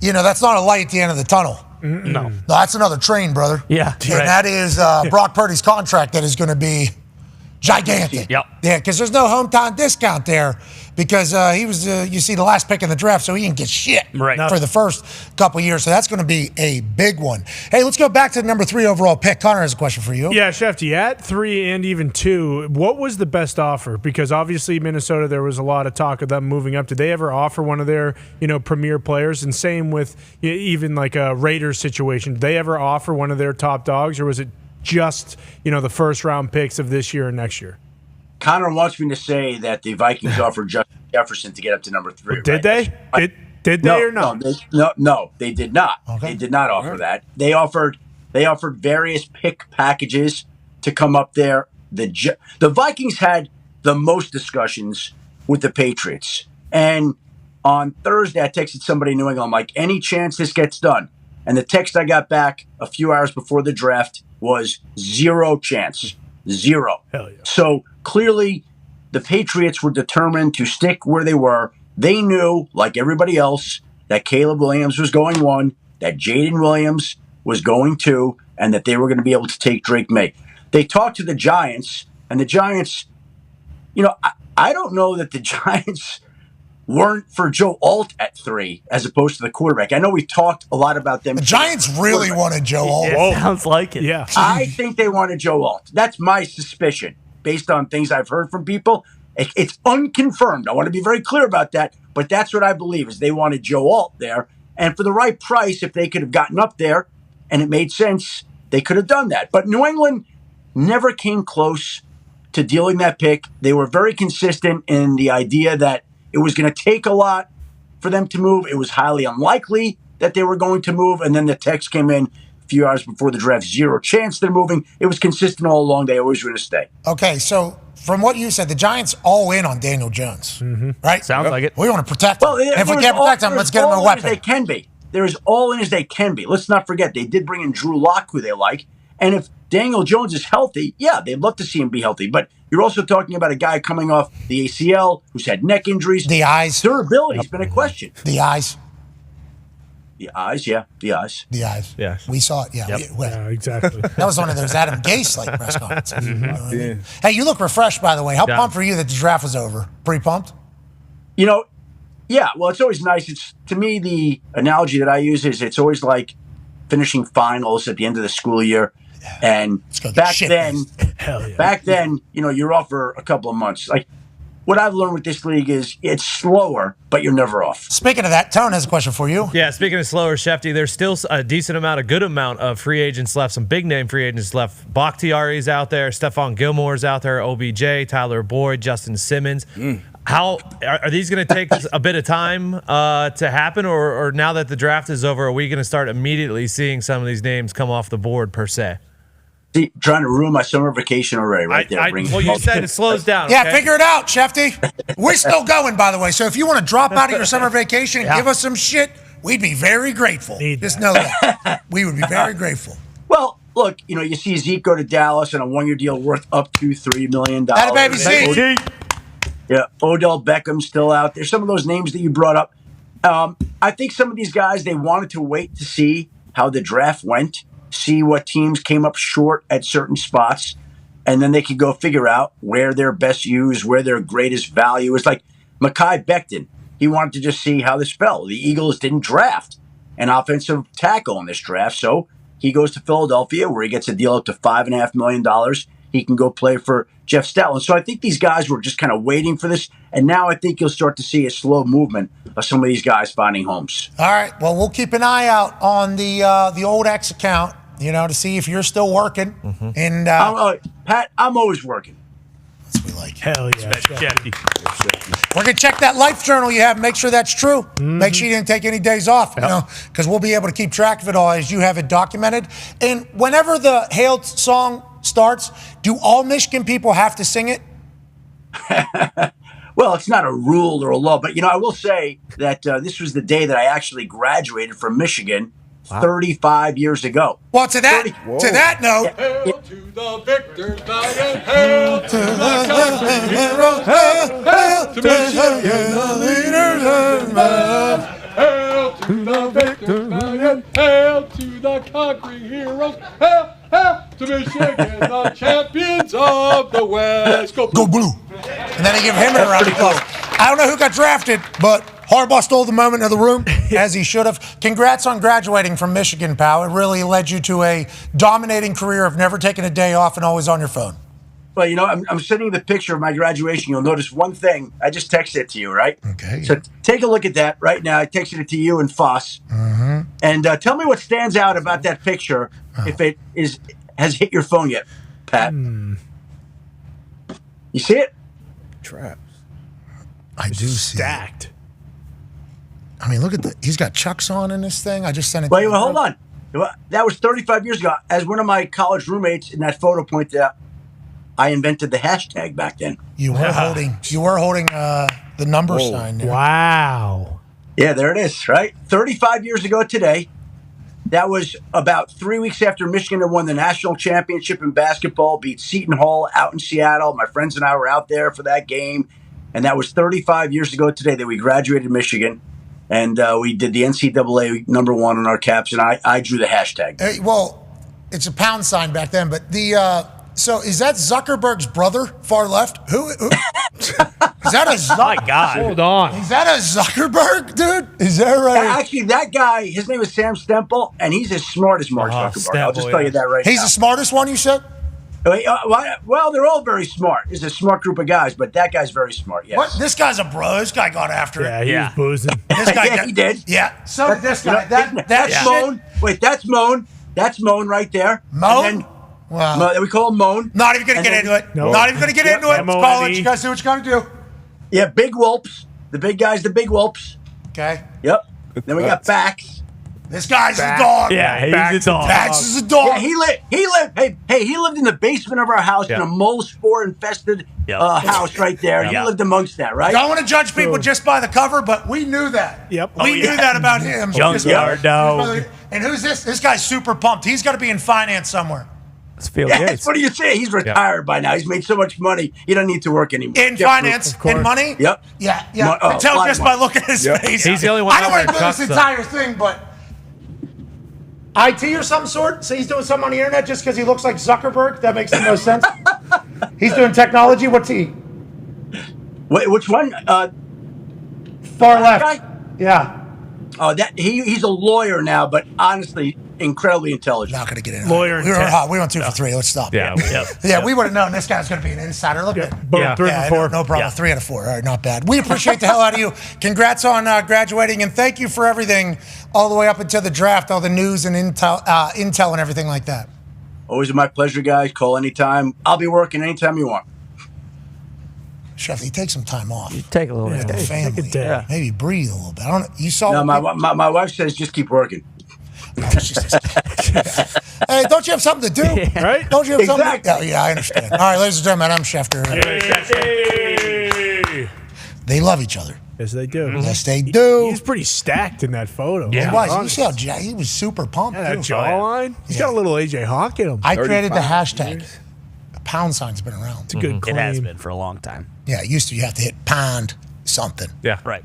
S3: that's not a light at the end of the tunnel.
S5: No,
S3: that's another train, brother.
S5: Yeah.
S3: And that is Brock Purdy's contract that is going to be gigantic.
S5: Yep.
S3: Yeah, because there's no hometown discount there because he was, the last pick in the draft, so he didn't get shit for the first couple years. So that's going to be a big one. Hey, let's go back to the number 3 overall pick. Connor has a question for you.
S4: Yeah, Schefter, at 3 and even 2, what was the best offer? Because obviously Minnesota, there was a lot of talk of them moving up. Did they ever offer one of their, premier players? And same with even like a Raiders situation. Did they ever offer one of their top dogs, or was it just, the first round picks of this year and next year?
S8: Connor wants me to say that the Vikings offered Justin Jefferson to get up to number 3.
S4: Did they? Did they or no?
S8: No, they did not. Okay. They did not offer that. They offered various pick packages to come up there. The Vikings had the most discussions with the Patriots. And on Thursday, I texted somebody in New England. I'm like, any chance this gets done? And the text I got back a few hours before the draft was 0 chance. 0.
S4: Hell yeah.
S8: So clearly, the Patriots were determined to stick where they were. They knew, like everybody else, that Caleb Williams was going 1, that Jaden Williams was going 2, and that they were going to be able to take Drake May. They talked to the Giants, and the Giants, I don't know that the Giants weren't for Joe Alt at 3 as opposed to the quarterback. I know we've talked a lot about them.
S3: The Giants really wanted Joe Alt.
S5: It sounds like it.
S4: Yeah.
S8: I think they wanted Joe Alt. That's my suspicion based on things I've heard from people. It's unconfirmed. I want to be very clear about that, but that's what I believe is they wanted Joe Alt there. And for the right price, if they could have gotten up there and it made sense, they could have done that. But New England never came close to dealing that pick. They were very consistent in the idea that it was going to take a lot for them to move. It was highly unlikely that they were going to move. And then the text came in a few hours before the draft, 0 chance they're moving. It was consistent all along. They always were going to stay.
S3: Okay, so from what you said, the Giants all in on Daniel Jones, right?
S5: Sounds like it.
S3: We want to protect him.
S8: Well,
S3: and if we can't protect him, let's get him a weapon.
S8: They can be. They're as all in as they can be. Let's not forget, they did bring in Drew Lock, who they like. And if Daniel Jones is healthy, yeah, they'd love to see him be healthy. But you're also talking about a guy coming off the ACL who's had neck injuries.
S3: The eyes.
S8: Durability's been a question.
S3: The eyes.
S8: The eyes, yeah. The eyes.
S3: The eyes.
S7: Yeah.
S3: We saw it, yeah.
S5: Yep.
S4: Yeah, exactly.
S3: That was one of those Adam Gase-like press conferences. You know what I mean? Hey, you look refreshed, by the way. How pumped for you that the draft was over? Pretty pumped?
S8: Yeah, well, it's always nice. It's to me, the analogy that I use is it's always like finishing finals at the end of the school year. And back then, you're off for a couple of months. Like, what I've learned with this league is it's slower, but you're never off.
S3: Speaking of that, Tone has a question for you.
S7: Yeah, speaking of slower, Schefty, there's still a good amount of free agents left, some big-name free agents left. Bakhtiari's out there, Stephon Gilmore's out there, OBJ, Tyler Boyd, Justin Simmons. How are these going to take a bit of time to happen, or now that the draft is over, are we going to start immediately seeing some of these names come off the board, per se?
S8: See, trying to ruin my summer vacation already, right there.
S7: Well, you said it slows down.
S3: Yeah,
S7: okay?
S3: figure it out, Schefty. We're still going, by the way. So if you want to drop out of your summer vacation and give us some shit, we'd be very grateful. Just know that. We would be very grateful.
S8: Well, look, you see Zeke go to Dallas on a one-year deal worth up to $3 million.
S3: Atta baby Zeke.
S8: Yeah, Odell Beckham's still out there. Some of those names that you brought up. I think some of these guys, they wanted to wait to see how the draft went, see what teams came up short at certain spots, and then they could go figure out where they're best used, where their greatest value is. Like Mekhi Becton, he wanted to just see how this fell. The Eagles didn't draft an offensive tackle in this draft, so he goes to Philadelphia where he gets a deal up to $5.5 million. He can go play for Jeff Stoutland. So I think these guys were just kind of waiting for this, and now I think you'll start to see a slow movement of some of these guys finding homes.
S3: All right. Well, we'll keep an eye out on the old X account, to see if you're still working.
S7: Mm-hmm.
S3: And
S8: Pat, I'm always working.
S3: That's what we like.
S4: Hell yeah.
S3: We're going to check that life journal you have, make sure that's true. Make sure you didn't take any days off, because we'll be able to keep track of it all as you have it documented. And whenever the Hail song starts, do all Michigan people have to sing it?
S8: Well, it's not a rule or a law, but, I will say that this was the day that I actually graduated from Michigan 35 years ago.
S3: Well, to that note,
S2: Hail to the victors, valiant, hail to the country heroes, hail to Michigan, the leaders and men. Hail to the victors, valiant, hail to the conquering heroes, hail to Michigan, the champions of the West. Go
S3: blue. And then they give him a round of applause. I don't know who got drafted, but Harbaugh stole the moment of the room, as he should have. Congrats on graduating from Michigan, pal. It really led you to a dominating career of never taking a day off and always on your phone.
S8: Well, I'm sending you the picture of my graduation. You'll notice one thing. I just texted it to you, right?
S3: Okay.
S8: So take a look at that right now. I texted it to you and Foss.
S3: Mm-hmm.
S8: And tell me what stands out about that picture, if it has hit your phone yet, Pat. You see it?
S6: Traps.
S3: I do see it.
S4: Stacked.
S3: I mean, look at he's got Chucks on in this thing. I just sent it.
S8: Wait, hold on. That was 35 years ago. As one of my college roommates in that photo pointed out, I invented the hashtag back then.
S3: You were holding the number sign there.
S4: Wow.
S8: Yeah, there it is, right? 35 years ago today. That was about 3 weeks after Michigan had won the national championship in basketball, beat Seton Hall out in Seattle. My friends and I were out there for that game. And that was 35 years ago today that we graduated Michigan. And we did the NCAA number one on our caps, and I drew the hashtag.
S3: Well, it's a pound sign back then, but so is that Zuckerberg's brother, far left? Who is that a Zuckerberg?
S5: My God.
S4: Hold on.
S3: Is that a Zuckerberg, dude? Is that right?
S8: Actually, that guy, his name is Sam Stemple, and he's as smart as Mark Zuckerberg. I'll just tell you that right now.
S3: He's the smartest one, you said?
S8: Well, they're all very smart. It's a smart group of guys, but that guy's very smart, yes.
S3: What? This guy's a bro. This guy got after it.
S4: Yeah, he was boozing.
S3: This guy
S8: he did.
S3: Yeah. So did this guy.
S8: That's Moan. Wait, that's Moan. That's Moan right there.
S3: Moan? Wow.
S8: We call him Moan.
S3: Not even going to get into it.
S4: No.
S3: Not even going to get into it. Let's call it. You guys do what you got to do.
S8: Yeah, Big Whoops. The big guys, the Big Whoops.
S3: Okay.
S8: Yep. Then we got Bax.
S3: This guy's a dog.
S5: Yeah, he's a dog.
S3: Bax is a dog.
S8: Yeah, he lived in the basement of our house in a mole spore infested house right there. He lived amongst that, right?
S3: Don't want to judge people just by the cover, but we knew that.
S4: Yep.
S3: We knew that about him.
S5: Junkyard dog.
S3: And who's this? This guy's super pumped. He's got to be in finance somewhere.
S8: That's what do you say? He's retired by now. He's made so much money, he doesn't need to work anymore.
S3: In finance, in money?
S8: Yep.
S3: Yeah. I can tell just by looking at his face.
S7: He's the only one
S3: I don't want to
S7: wearing
S3: do this
S7: cuffs, though.
S3: entire thing, but IT or some sort? So he's doing something on the internet just because he looks like Zuckerberg? That makes no sense. He's doing technology. What's he?
S8: Wait, which one?
S3: Far left.
S8: Guy?
S3: Yeah.
S8: Oh, he's a lawyer now, but honestly, incredibly intelligent.
S3: Not going to get in.
S4: Lawyer
S3: We were hot. We went 2 for 3. Let's stop.
S7: Yeah.
S3: We would have known this guy's going to be an insider. Look at it.
S4: Boom, 3 for 4.
S3: No problem. 3 out of 4. All right, not bad. We appreciate the hell out of you. Congrats on graduating, and thank you for everything all the way up until the draft, all the news and intel and everything like that.
S8: Always my pleasure, guys. Call anytime. I'll be working anytime you want.
S3: Chef, you take some time off.
S1: You take a little
S3: With the
S1: day.
S3: family.
S4: Take a day.
S3: Maybe breathe a little bit. I don't know. You saw
S8: No, my wife says just keep working.
S3: Oh, Hey, don't you have something to do?
S4: Right?
S3: Don't you have something to
S8: Exactly.
S3: do? Yeah, I understand. All right, ladies and gentlemen, I'm Schefter. They love each other.
S4: Yes, they do.
S3: Yes, they do.
S4: He's pretty stacked in that photo.
S3: He
S4: Yeah,
S3: was. You see how he was super pumped,
S4: that
S3: too.
S4: jawline. He's got a little AJ Hawk in him.
S3: I created the
S6: 35
S3: hashtag.
S6: years.
S3: Pound sign's been around.
S4: It's a good claim.
S5: It has been for a long time.
S3: Yeah, it used to you have to hit pound something.
S7: Yeah.
S5: Right.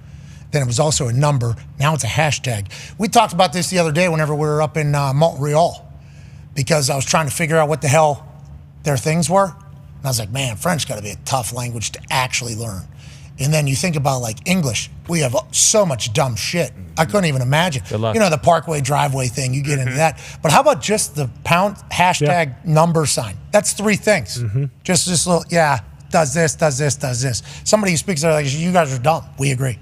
S3: Then it was also a number. Now it's a hashtag. We talked about this the other day whenever we were up in Montreal because I was trying to figure out what the hell their things were. And I was like, man, French got to be a tough language to actually learn. And then you think about like English. We have so much dumb shit. I couldn't even imagine.
S7: Good luck.
S3: You know, the parkway driveway thing, you get into that. But how about just the pound hashtag number sign? That's 3 things. Just this little, does this, does this, does this. Somebody who speaks like, you guys are dumb. We agree.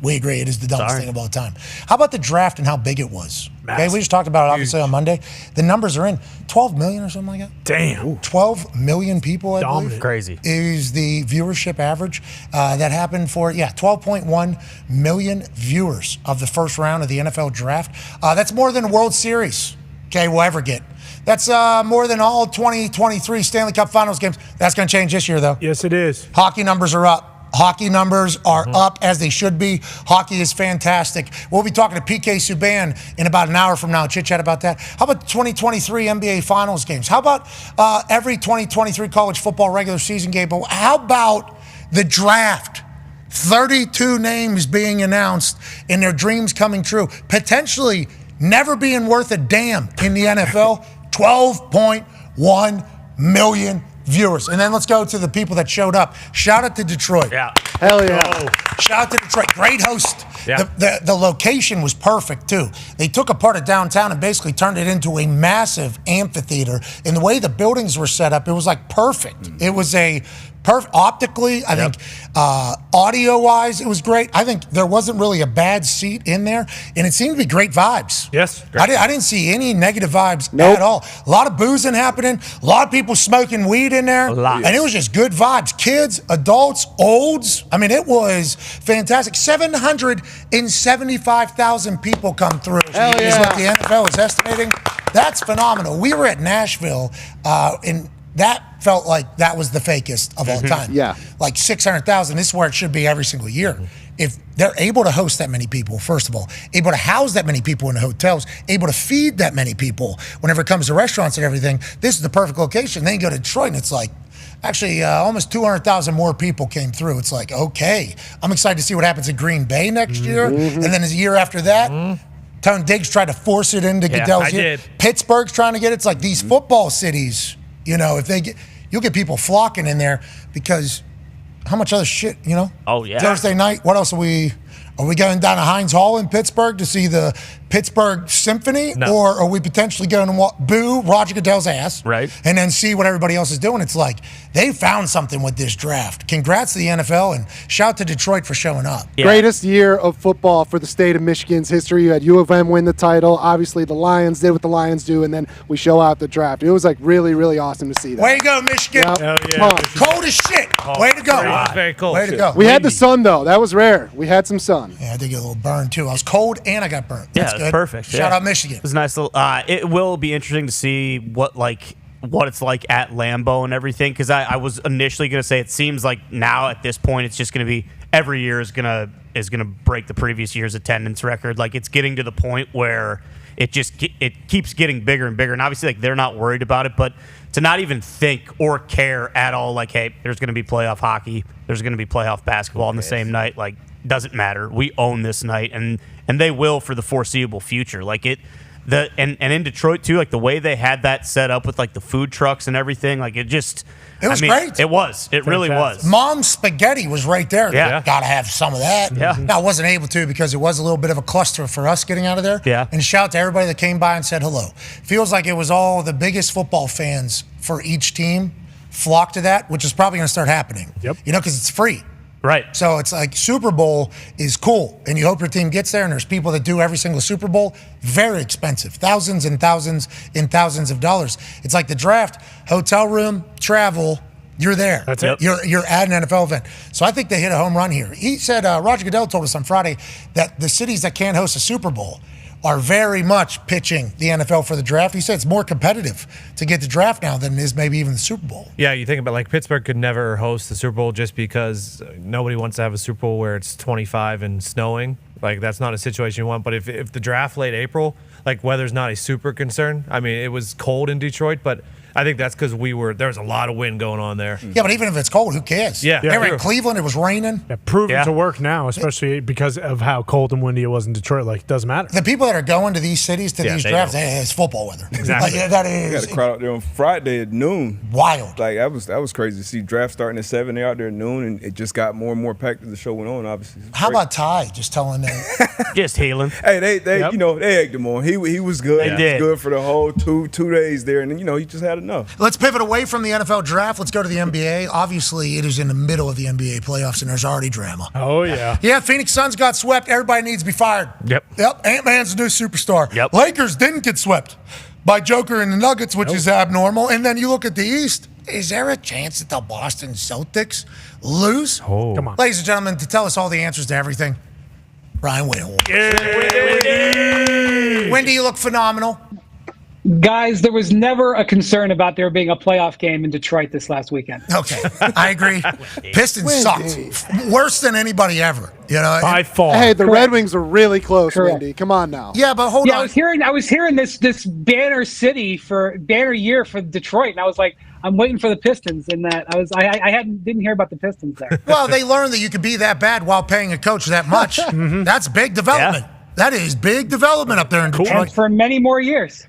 S3: We agree. It is the dumbest thing of all time. How about the draft and how big it was? Okay, we just talked about it obviously on Monday. The numbers are in 12 million or something like that.
S4: Damn.
S3: 12 million people, I believe.
S5: Crazy.
S3: Is the viewership average that happened for 12.1 million viewers of the first round of the NFL draft. That's more than a World Series, we'll ever get. That's more than all 2023 Stanley Cup Finals games. That's going to change this year, though.
S4: Yes, it is.
S3: Hockey numbers are up. Hockey numbers are up as they should be. Hockey is fantastic. We'll be talking to PK Subban in about an hour from now. Chit chat about that. How about 2023 NBA Finals games? How about every 2023 college football regular season game? But how about the draft? 32 names being announced and their dreams coming true. Potentially never being worth a damn in the NFL. 12.1 million viewers. And then let's go to the people that showed up. Shout out to Detroit.
S5: Yeah.
S2: Hell yeah.
S3: Shout out to Detroit. Great host.
S7: Yeah.
S3: The location was perfect, too. They took a part of downtown and basically turned it into a massive amphitheater. And the way the buildings were set up, it was like perfect. It was a optically, I think, audio-wise, it was great. I think there wasn't really a bad seat in there, and it seemed to be great vibes.
S4: Yes.
S3: I didn't see any negative vibes at all. A lot of boozing happening, a lot of people smoking weed in there, and it was just good vibes. Kids, adults, olds. I mean, it was fantastic. 775,000 people come through is what the NFL is estimating. That's phenomenal. We were at Nashville, and that felt like that was the fakest of all time.
S2: Yeah.
S3: Like 600,000. This is where it should be every single year. If they're able to host that many people, first of all, able to house that many people in the hotels, able to feed that many people whenever it comes to restaurants and everything, this is the perfect location. Then you go to Detroit and it's like, actually, almost 200,000 more people came through. It's like, okay, I'm excited to see what happens in Green Bay next year. And then as a year after that, Tone Diggs tried to force it into Goodell's year. Pittsburgh's trying to get it. It's like these football cities, you know, if they get, you'll get people flocking in there because how much other shit, you know?
S5: Oh, yeah.
S3: Thursday night, what else are we going down to Heinz Hall in Pittsburgh to see the Pittsburgh Symphony?
S7: No.
S3: Or are we potentially going to boo Roger Goodell's ass?
S5: Right.
S3: And then see what everybody else is doing? It's like, they found something with this draft. Congrats to the NFL and shout to Detroit for showing up.
S5: Yeah.
S2: Greatest year of football for the state of Michigan's history. You had U of M win the title. Obviously, the Lions did what the Lions do, and then we show out the draft. It was like really, really awesome to see that.
S3: Way to go, Michigan.
S2: Yep.
S4: Hell yeah.
S2: Come on.
S3: Cold as shit. Way to go.
S7: Very cold.
S3: Way to go.
S2: We had the sun, though. That was rare. We had some sun.
S3: Yeah, I did get a little burned, too. I was cold and I got burnt.
S5: Yeah,
S3: That's
S5: it's
S3: good.
S5: perfect.
S3: Shout
S5: Yeah.
S3: out Michigan.
S5: It was a nice little. It will be interesting to see what it's like at Lambeau and everything. Because I was initially going to say it seems like now at this point it's just going to be every year is gonna break the previous year's attendance record. Like it's getting to the point where it keeps getting bigger and bigger. And obviously like they're not worried about it, but to not even think or care at all, like hey, there's going to be playoff hockey, there's going to be playoff basketball on the same night. Like doesn't matter. We own this night, and they will for the foreseeable future. Like it. And in Detroit too, like the way they had that set up with like the food trucks and everything, like it was
S3: great.
S5: It was. It really was.
S3: Mom's spaghetti was right there.
S5: Yeah.
S3: Got to have some of that.
S5: Yeah.
S3: Now, I wasn't able to because it was a little bit of a cluster for us getting out of there.
S5: Yeah.
S3: And shout out to everybody that came by and said hello. Feels like it was all the biggest football fans for each team flocked to that, which is probably going to start happening.
S4: Yep.
S3: You know, because it's free.
S5: Right.
S3: So it's like Super Bowl is cool, and you hope your team gets there, and there's people that do every single Super Bowl. Very expensive. Thousands and thousands and thousands of dollars. It's like the draft, hotel room, travel, you're there.
S4: That's it.
S3: You're at an NFL event. So I think they hit a home run here. He said, Roger Goodell told us on Friday that the cities that can't host a Super Bowl are very much pitching the NFL for the draft. He said it's more competitive to get the draft now than it is maybe even the Super Bowl.
S7: Yeah, you think about like Pittsburgh could never host the Super Bowl just because nobody wants to have a Super Bowl where it's 25 and snowing. Like that's not a situation you want. But if the draft late April, like weather's not a super concern. I mean, it was cold in Detroit, but I think that's because there was a lot of wind going on there.
S3: Yeah, but even if it's cold, who cares?
S7: Yeah.
S3: They were in Cleveland, it was raining.
S4: Proven to work now, especially because of how cold and windy it was in Detroit. Like, it doesn't matter.
S3: The people that are going to these cities, to these drafts, it's football weather.
S7: Exactly.
S3: Like, that is.
S6: You got a crowd out there on Friday at noon.
S3: Wild.
S6: Like, that was crazy to see draft starting at 7. They're out there at noon, and it just got more and more packed as the show went on, obviously.
S3: How about Ty just telling them?
S5: Just healing.
S6: Hey, they they egged him on. He was good.
S5: They did.
S6: He was good for the whole two days there, and then, he just had enough.
S3: Let's pivot away from the NFL draft. Let's go to the NBA. Obviously, it is in the middle of the NBA playoffs, and there's already drama.
S4: Oh, yeah.
S3: Yeah, Phoenix Suns got swept. Everybody needs to be fired.
S7: Yep.
S3: Ant-Man's the new superstar.
S5: Yep.
S3: Lakers didn't get swept by Joker and the Nuggets, which is abnormal. And then you look at the East. Is there a chance that the Boston Celtics lose?
S7: Oh.
S4: Come on.
S3: Ladies and gentlemen, to tell us all the answers to everything, Ryan Winhorn. Wendy, you look phenomenal.
S9: Guys, there was never a concern about there being a playoff game in Detroit this last weekend.
S3: Okay, I agree. Pistons sucked. Worse than anybody ever.
S4: By far.
S2: Hey, the Red Wings are really close, Wendy. Come on now.
S3: Yeah, but hold on.
S9: I was hearing this banner year for Detroit, and I was like, I'm waiting for the Pistons. In that I didn't hear about the Pistons there.
S3: Well, they learned that you could be that bad while paying a coach that much. That's big development.
S5: Yeah.
S3: That is big development up there in Detroit.
S9: And for many more years.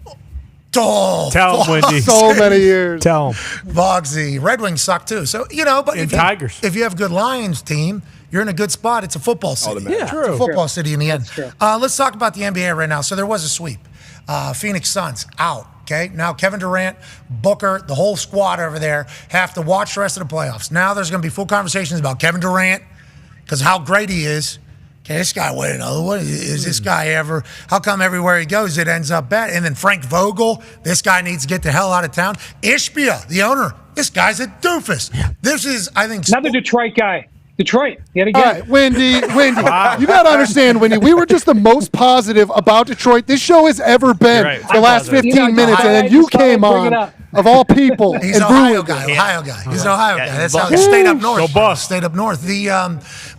S3: Oh,
S4: Tell him, Wendy.
S2: So many years.
S4: Tell him.
S3: Bogsy. Red Wings suck too. So, but
S4: Tigers.
S3: If you have a good Lions team, you're in a good spot. It's a football city.
S6: Yeah,
S3: It's a football city in the end. Let's talk about the NBA right now. So there was a sweep. Phoenix Suns out. Okay, now Kevin Durant, Booker, the whole squad over there have to watch the rest of the playoffs. Now there's going to be full conversations about Kevin Durant because how great he is. Can this guy win another one? Is this guy ever? How come everywhere he goes it ends up bad? And then Frank Vogel, this guy needs to get the hell out of town. Ishbia, the owner, this guy's a doofus. This is, I think,
S9: another Detroit guy. Detroit, yet again.
S2: All right, Wendy, you got to understand, Wendy, we were just the most positive about Detroit this show has ever been the last 15 minutes, and then you came on, of all people,
S3: He's an Ohio guy. He's an Ohio guy. That's how he stayed up north.
S4: Go Buffs.
S3: Stayed up north.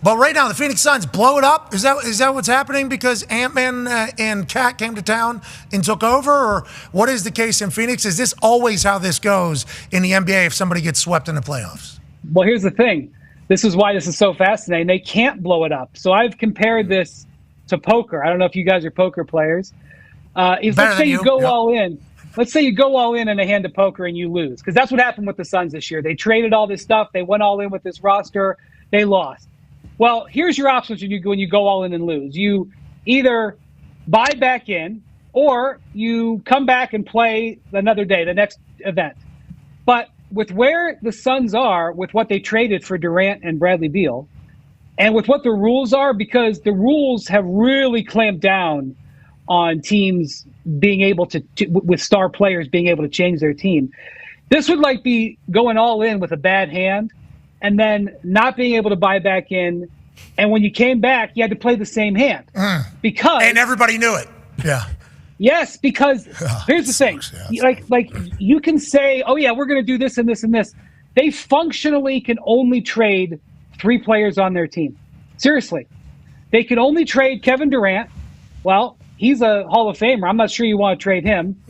S3: But right now, the Phoenix Suns blow it up. Is that what's happening because Ant-Man and Cat came to town and took over? Or what is the case in Phoenix? Is this always how this goes in the NBA if somebody gets swept in the playoffs?
S9: Well, here's the thing. This is why this is so fascinating. They can't blow it up. So I've compared this to poker. I don't know if you guys are poker players. Let's say you go all in. Let's say you go all in a hand of poker and you lose, because that's what happened with the Suns this year. They traded all this stuff. They went all in with this roster. They lost. Well, here's your options when you go all in and lose. You either buy back in or you come back and play another day, the next event. But with where the Suns are, with what they traded for Durant and Bradley Beal, and with what the rules are, because the rules have really clamped down on teams being able to with star players being able to change their team. This would be going all in with a bad hand and then not being able to buy back in. And when you came back, you had to play the same hand because
S3: and everybody knew it. Yeah.
S9: Yes, because here's the thing. Like you can say, oh, yeah, we're going to do this and this and this. They functionally can only trade 3 players on their team. Seriously. They can only trade Kevin Durant. Well, he's a Hall of Famer. I'm not sure you want to trade him.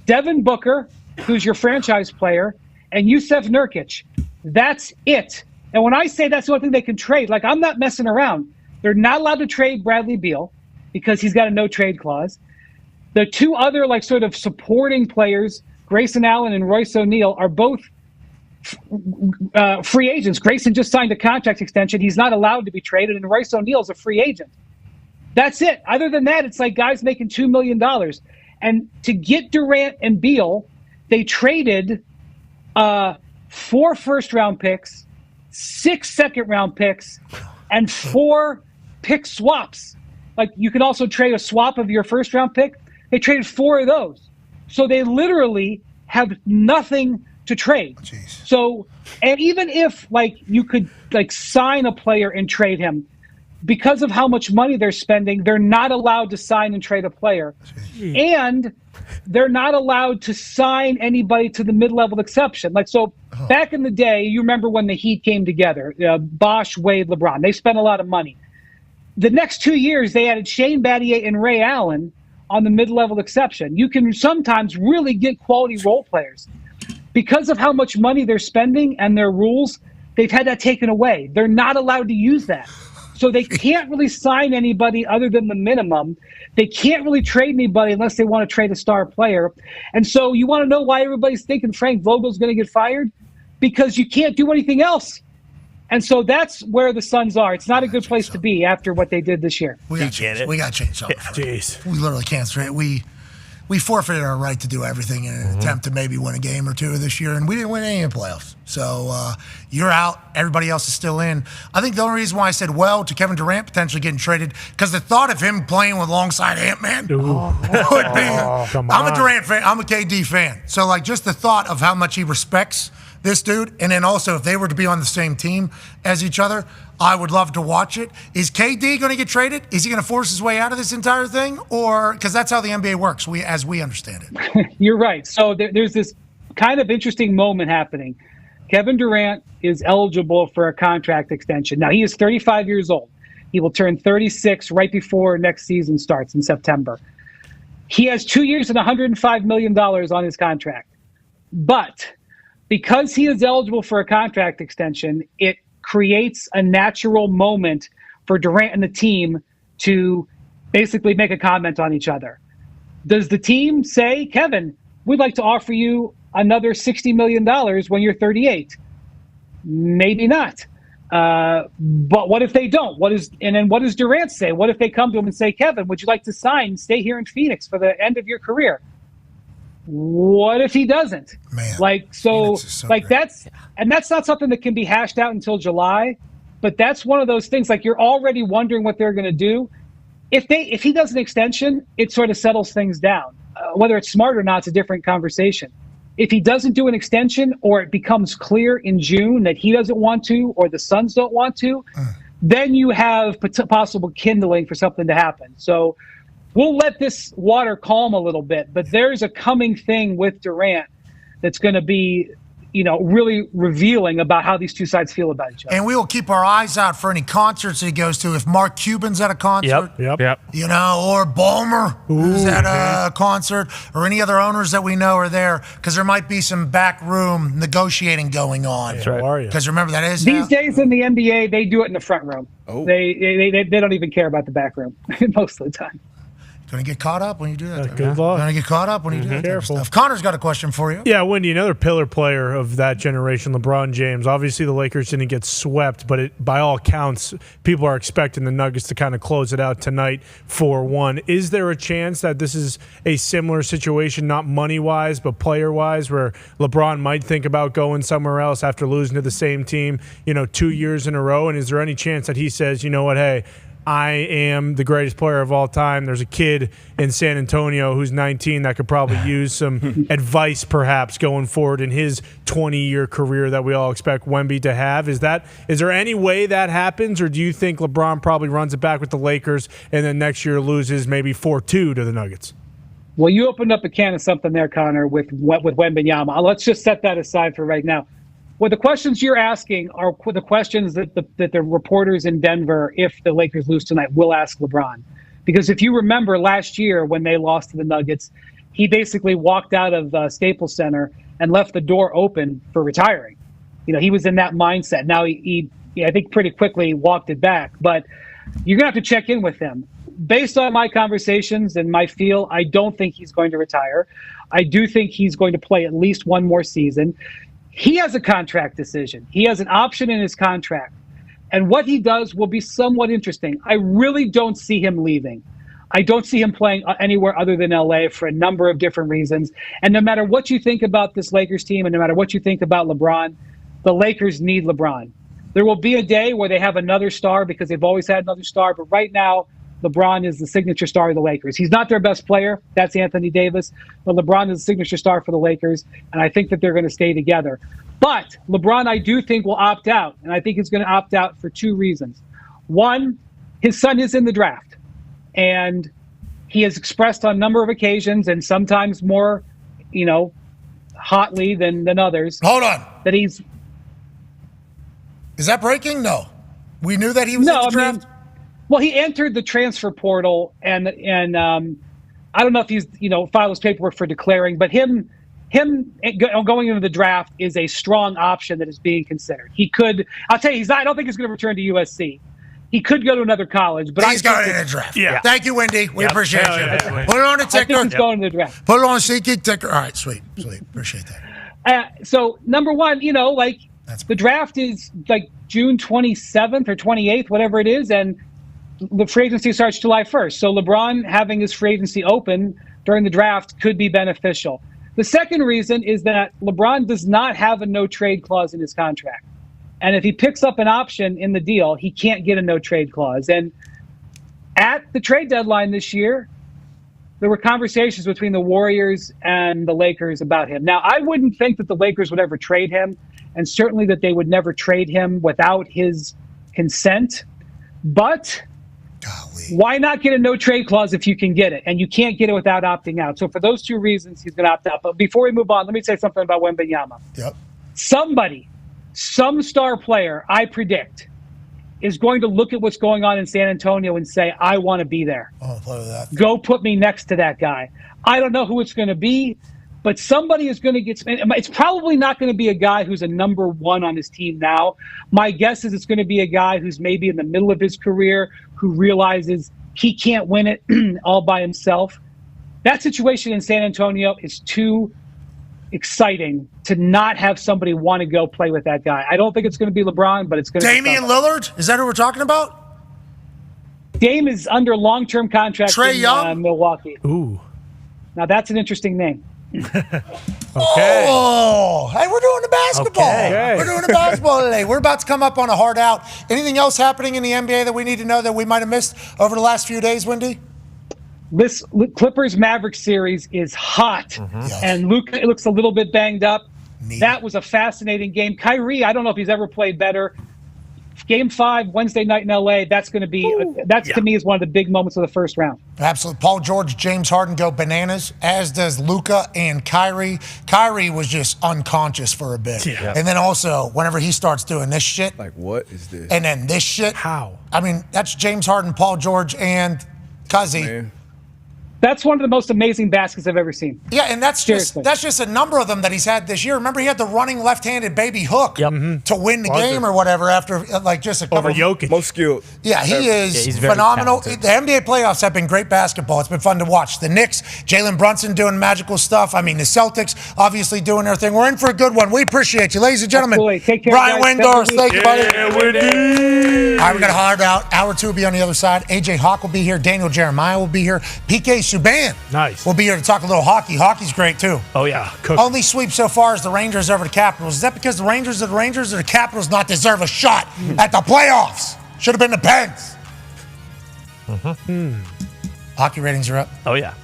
S9: Devin Booker, who's your franchise player, and Yusef Nurkic. That's it. And when I say that's the only thing they can trade, I'm not messing around. They're not allowed to trade Bradley Beal because he's got a no-trade clause. The 2 other sort of supporting players, Grayson Allen and Royce O'Neal, are both free agents. Grayson just signed a contract extension. He's not allowed to be traded, and Royce O'Neal's a free agent. That's it. Other than that, it's guys making $2 million. And to get Durant and Beal, they traded 4 first-round picks, 6 second-round picks, and 4 pick swaps. You can also trade a swap of your first-round pick. They traded 4 of those. So they literally have nothing to trade. So, and even if you could sign a player and trade him, because of how much money they're spending, they're not allowed to sign and trade a player. And they're not allowed to sign anybody to the mid-level exception. Back in the day, you remember when the Heat came together, Bosch, Wade, LeBron. They spent a lot of money. The next 2 years, they added Shane Battier and Ray Allen on the mid-level exception. You can sometimes really get quality role players. Because of how much money they're spending and their rules, they've had that taken away. They're not allowed to use that. So they can't really sign anybody other than the minimum. They can't really trade anybody unless they want to trade a star player. And so you want to know why everybody's thinking Frank Vogel's going to get fired? Because you can't do anything else. And so that's where the Suns are. It's not a good place to be after what they did this year.
S3: We got to change something.
S4: Jeez.
S3: We literally can't. We forfeited our right to do everything in an attempt to maybe win a game or two this year, and we didn't win any in the playoffs. So you're out. Everybody else is still in. I think the only reason why I said to Kevin Durant potentially getting traded, because the thought of him playing alongside Ant-Man would be. I'm a Durant fan. I'm a KD fan. So just the thought of how much he respects this dude, and then also if they were to be on the same team as each other, I would love to watch it. Is KD going to get traded? Is he going to force his way out of this entire thing? Or because that's how the NBA works, as we understand it.
S9: You're right. So there's this kind of interesting moment happening. Kevin Durant is eligible for a contract extension. Now, he is 35 years old. He will turn 36 right before next season starts in September. He has 2 years and $105 million on his contract. But because he is eligible for a contract extension, it creates a natural moment for Durant and the team to basically make a comment on each other. Does the team say, Kevin, we'd like to offer you another $60 million when you're 38? Maybe not. But what if they don't? And then what does Durant say? What if they come to him and say, Kevin, would you like to sign and stay here in Phoenix for the end of your career? What if he doesn't?
S3: Man,
S9: that's not something that can be hashed out until July, but that's one of those things. You're already wondering what they're going to do. If he does an extension, it sort of settles things down. Whether it's smart or not, it's a different conversation. If he doesn't do an extension, or it becomes clear in June that he doesn't want to, or the Suns don't want to, then you have possible kindling for something to happen. So we'll let this water calm a little bit, but there's a coming thing with Durant that's going to be, really revealing about how these two sides feel about each other.
S3: And we will keep our eyes out for any concerts that he goes to. If Mark Cuban's at a concert,
S4: Yep.
S3: Or Ballmer who's at a concert, or any other owners that we know are there, because there might be some backroom negotiating going on.
S4: That's right.
S3: Because remember, that is
S9: these days in the NBA, they do it in the front room.
S6: Oh.
S9: They don't even care about the back room most of the time.
S3: Going to get caught up when you do that.
S4: Good luck.
S3: Going to get caught up when you do that.
S4: Careful.
S3: Stuff. Connor's got a question for you.
S4: Yeah, Wendy, another pillar player of that generation, LeBron James. Obviously, the Lakers didn't get swept, but by all counts, people are expecting the Nuggets to kind of close it out tonight 4-1. Is there a chance that this is a similar situation, not money-wise, but player-wise, where LeBron might think about going somewhere else after losing to the same team, 2 years in a row? And is there any chance that he says, you know what, hey, I am the greatest player of all time. There's a kid in San Antonio who's 19 that could probably use some advice perhaps going forward in his 20-year career that we all expect Wemby to have. Is there any way that happens, or do you think LeBron probably runs it back with the Lakers and then next year loses maybe 4-2 to the Nuggets?
S9: Well, you opened up a can of something there, Connor, with Wembanyama. Let's just set that aside for right now. Well, the questions you're asking are the questions that the reporters in Denver, if the Lakers lose tonight, will ask LeBron. Because if you remember last year when they lost to the Nuggets, he basically walked out of Staples Center and left the door open for retiring. He was in that mindset. Now, he I think pretty quickly walked it back. But you're going to have to check in with him. Based on my conversations and my feel, I don't think he's going to retire. I do think he's going to play at least one more season. He has a contract decision. He has an option in his contract. And what he does will be somewhat interesting. I really don't see him leaving. I don't see him playing anywhere other than LA for a number of different reasons. And no matter what you think about this Lakers team, and no matter what you think about LeBron, the Lakers need LeBron. There will be a day where they have another star because they've always had another star. But right now, LeBron is the signature star of the Lakers. He's not their best player. That's Anthony Davis. But LeBron is the signature star for the Lakers, and I think that they're going to stay together. But LeBron, I do think, will opt out, and I think he's going to opt out for two reasons. One, his son is in the draft, and he has expressed on a number of occasions, and sometimes more, hotly than others.
S3: Hold on.
S9: That he's.
S3: Is that breaking? No. We knew that he was in the draft?
S9: Well, he entered the transfer portal, and I don't know if he's filed his paperwork for declaring, but him going into the draft is a strong option that is being considered. He could. I'll tell you, he's not. I don't think he's going to return to USC. He could go to another college, but
S3: he's going in the draft. Yeah. Thank you, Wendy. We appreciate you.
S9: Yeah.
S3: Put it on the ticker.
S9: I think he's going to the draft.
S3: Put it on the SeatGeek ticker. All right, sweet. Appreciate that.
S9: So number one, the draft is like June 27th or 28th, whatever it is, and the free agency starts July 1st. So LeBron having his free agency open during the draft could be beneficial. The second reason is that LeBron does not have a no-trade clause in his contract. And if he picks up an option in the deal, he can't get a no-trade clause. And at the trade deadline this year, there were conversations between the Warriors and the Lakers about him. Now, I wouldn't think that the Lakers would ever trade him, and certainly that they would never trade him without his consent. But why not get a no-trade clause if you can get it? And you can't get it without opting out. So for those two reasons, he's going to opt out. But before we move on, let me say something about Wembanyama.
S3: Yep.
S9: Some star player, I predict, is going to look at what's going on in San Antonio and say, I want to be there.
S3: I want to play with that.
S9: Go put me next to that guy. I don't know who it's going to be, but somebody is going to get – it's probably not going to be a guy who's a number one on his team now. My guess is it's going to be a guy who's maybe in the middle of his career who realizes he can't win it all by himself. That situation in San Antonio is too exciting to not have somebody want to go play with that guy. I don't think it's going to be LeBron, but it's going to be
S3: Damian Lillard? Is that who we're talking about?
S9: Dame is under long-term contract
S3: Trae
S9: in
S3: Young?
S9: Milwaukee.
S4: Ooh.
S9: Now, that's an interesting name.
S4: Okay.
S3: Oh, hey, we're doing the basketball.
S4: Okay.
S3: We're doing the basketball today. We're about to come up on a hard out. Anything else happening in the NBA that we need to know that we might have missed over the last few days, Wendy?
S9: This Clippers-Mavericks series is hot, and Luka looks a little bit banged up. That was a fascinating game. Kyrie, I don't know if he's ever played better. Game 5, Wednesday night in L.A., that's going to be to me is one of the big moments of the first round.
S3: Absolutely. Paul George, James Harden go bananas, as does Luka and Kyrie. Kyrie was just unconscious for a bit. Yeah. And then also, whenever he starts doing this shit.
S6: Like, what is this?
S3: And then this shit.
S4: How?
S3: I mean, that's James Harden, Paul George, and Cuzzy.
S6: Man.
S9: That's one of the most amazing baskets I've ever seen.
S3: Yeah, and that's just a number of them that he's had this year. Remember, he had the running left-handed baby hook to win the game or whatever after just a couple
S4: over Jokic.
S6: Most skilled.
S3: Yeah, he is
S5: he's very
S3: phenomenal.
S5: talented.
S3: The NBA playoffs have been great basketball. It's been fun to watch. The Knicks, Jalen Brunson doing magical stuff. I mean, the Celtics obviously doing their thing. We're in for a good one. We appreciate you. Ladies and gentlemen,
S9: Absolutely. Take care,
S3: Brian
S9: guys.
S3: Windorf, thank you, buddy.
S4: Yeah, Wendy.
S3: All right, we got a hard out. Hour 2 will be on the other side. AJ Hawk will be here. Daniel Jeremiah will be here. PK Subban.
S4: Nice.
S3: We'll be here to talk a little hockey. Hockey's great, too.
S4: Oh, yeah. Cook.
S3: Only sweep so far is the Rangers over the Capitals. Is that because the Rangers are the Rangers or the Capitals not deserve a shot at the playoffs? Should have been the Pens. Hockey ratings are up.
S5: Oh, yeah.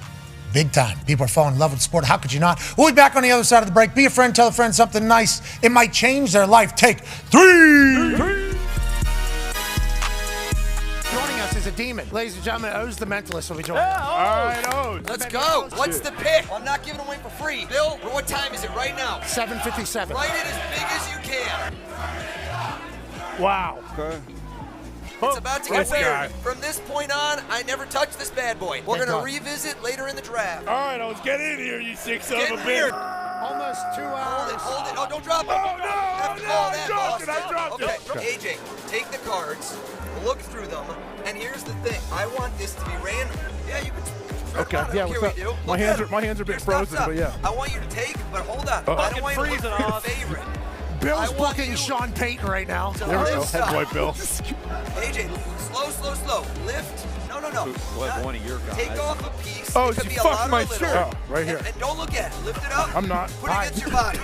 S3: Big time. People are falling in love with the sport. How could you not? We'll be back on the other side of the break. Be a friend. Tell a friend something nice. It might change their life. Take 3. Joining us is a demon. Ladies and gentlemen, O's the Mentalist will be joining us.
S4: All right, O's.
S10: Let's go. What's the pick? I'm not giving away for free. Bill, what time is it right now?
S3: 7:57.
S10: Write it as big as you can.
S4: Wow.
S6: Okay.
S10: It's about to get
S4: This guy.
S10: weird. From this point on, I never touch this bad boy. We're going to revisit later in the draft.
S4: All right, O's, get in here, you sick son
S10: Get
S4: of a
S10: weird.
S4: bitch.
S3: Almost 2 hours.
S10: Hold it. Oh, don't drop it.
S4: Oh, no,
S10: Have to
S4: no,
S10: call
S4: I
S10: that,
S4: dropped it,
S10: boss.
S4: I dropped it.
S10: Okay, AJ, take the cards, look through them, and here's the thing. I want this to be random. Yeah, you can.
S2: Okay,
S10: I don't
S2: yeah,
S10: care
S2: what's
S10: what
S2: up?
S10: you do.
S2: My
S10: Look
S2: hands
S10: at
S2: are a bit
S10: Here,
S2: frozen,
S10: stop.
S2: but yeah.
S10: I want you to take, but hold on. I don't want you to look for a favorite.
S3: Bill's
S10: I want
S3: booking
S10: you
S3: Sean Payton right now.
S10: to
S2: There we go.
S10: lift
S2: Head
S10: up.
S2: boy Bill.
S10: AJ, slow. Lift. No.
S11: What, one of your guys?
S10: Take off a piece.
S2: Oh,
S10: It could
S2: you
S10: be a
S2: fucked
S10: lot or
S2: my
S10: a little.
S2: shirt. Oh, right here.
S10: And don't look at it. Lift it up.
S2: I'm not.
S10: Put it against your body.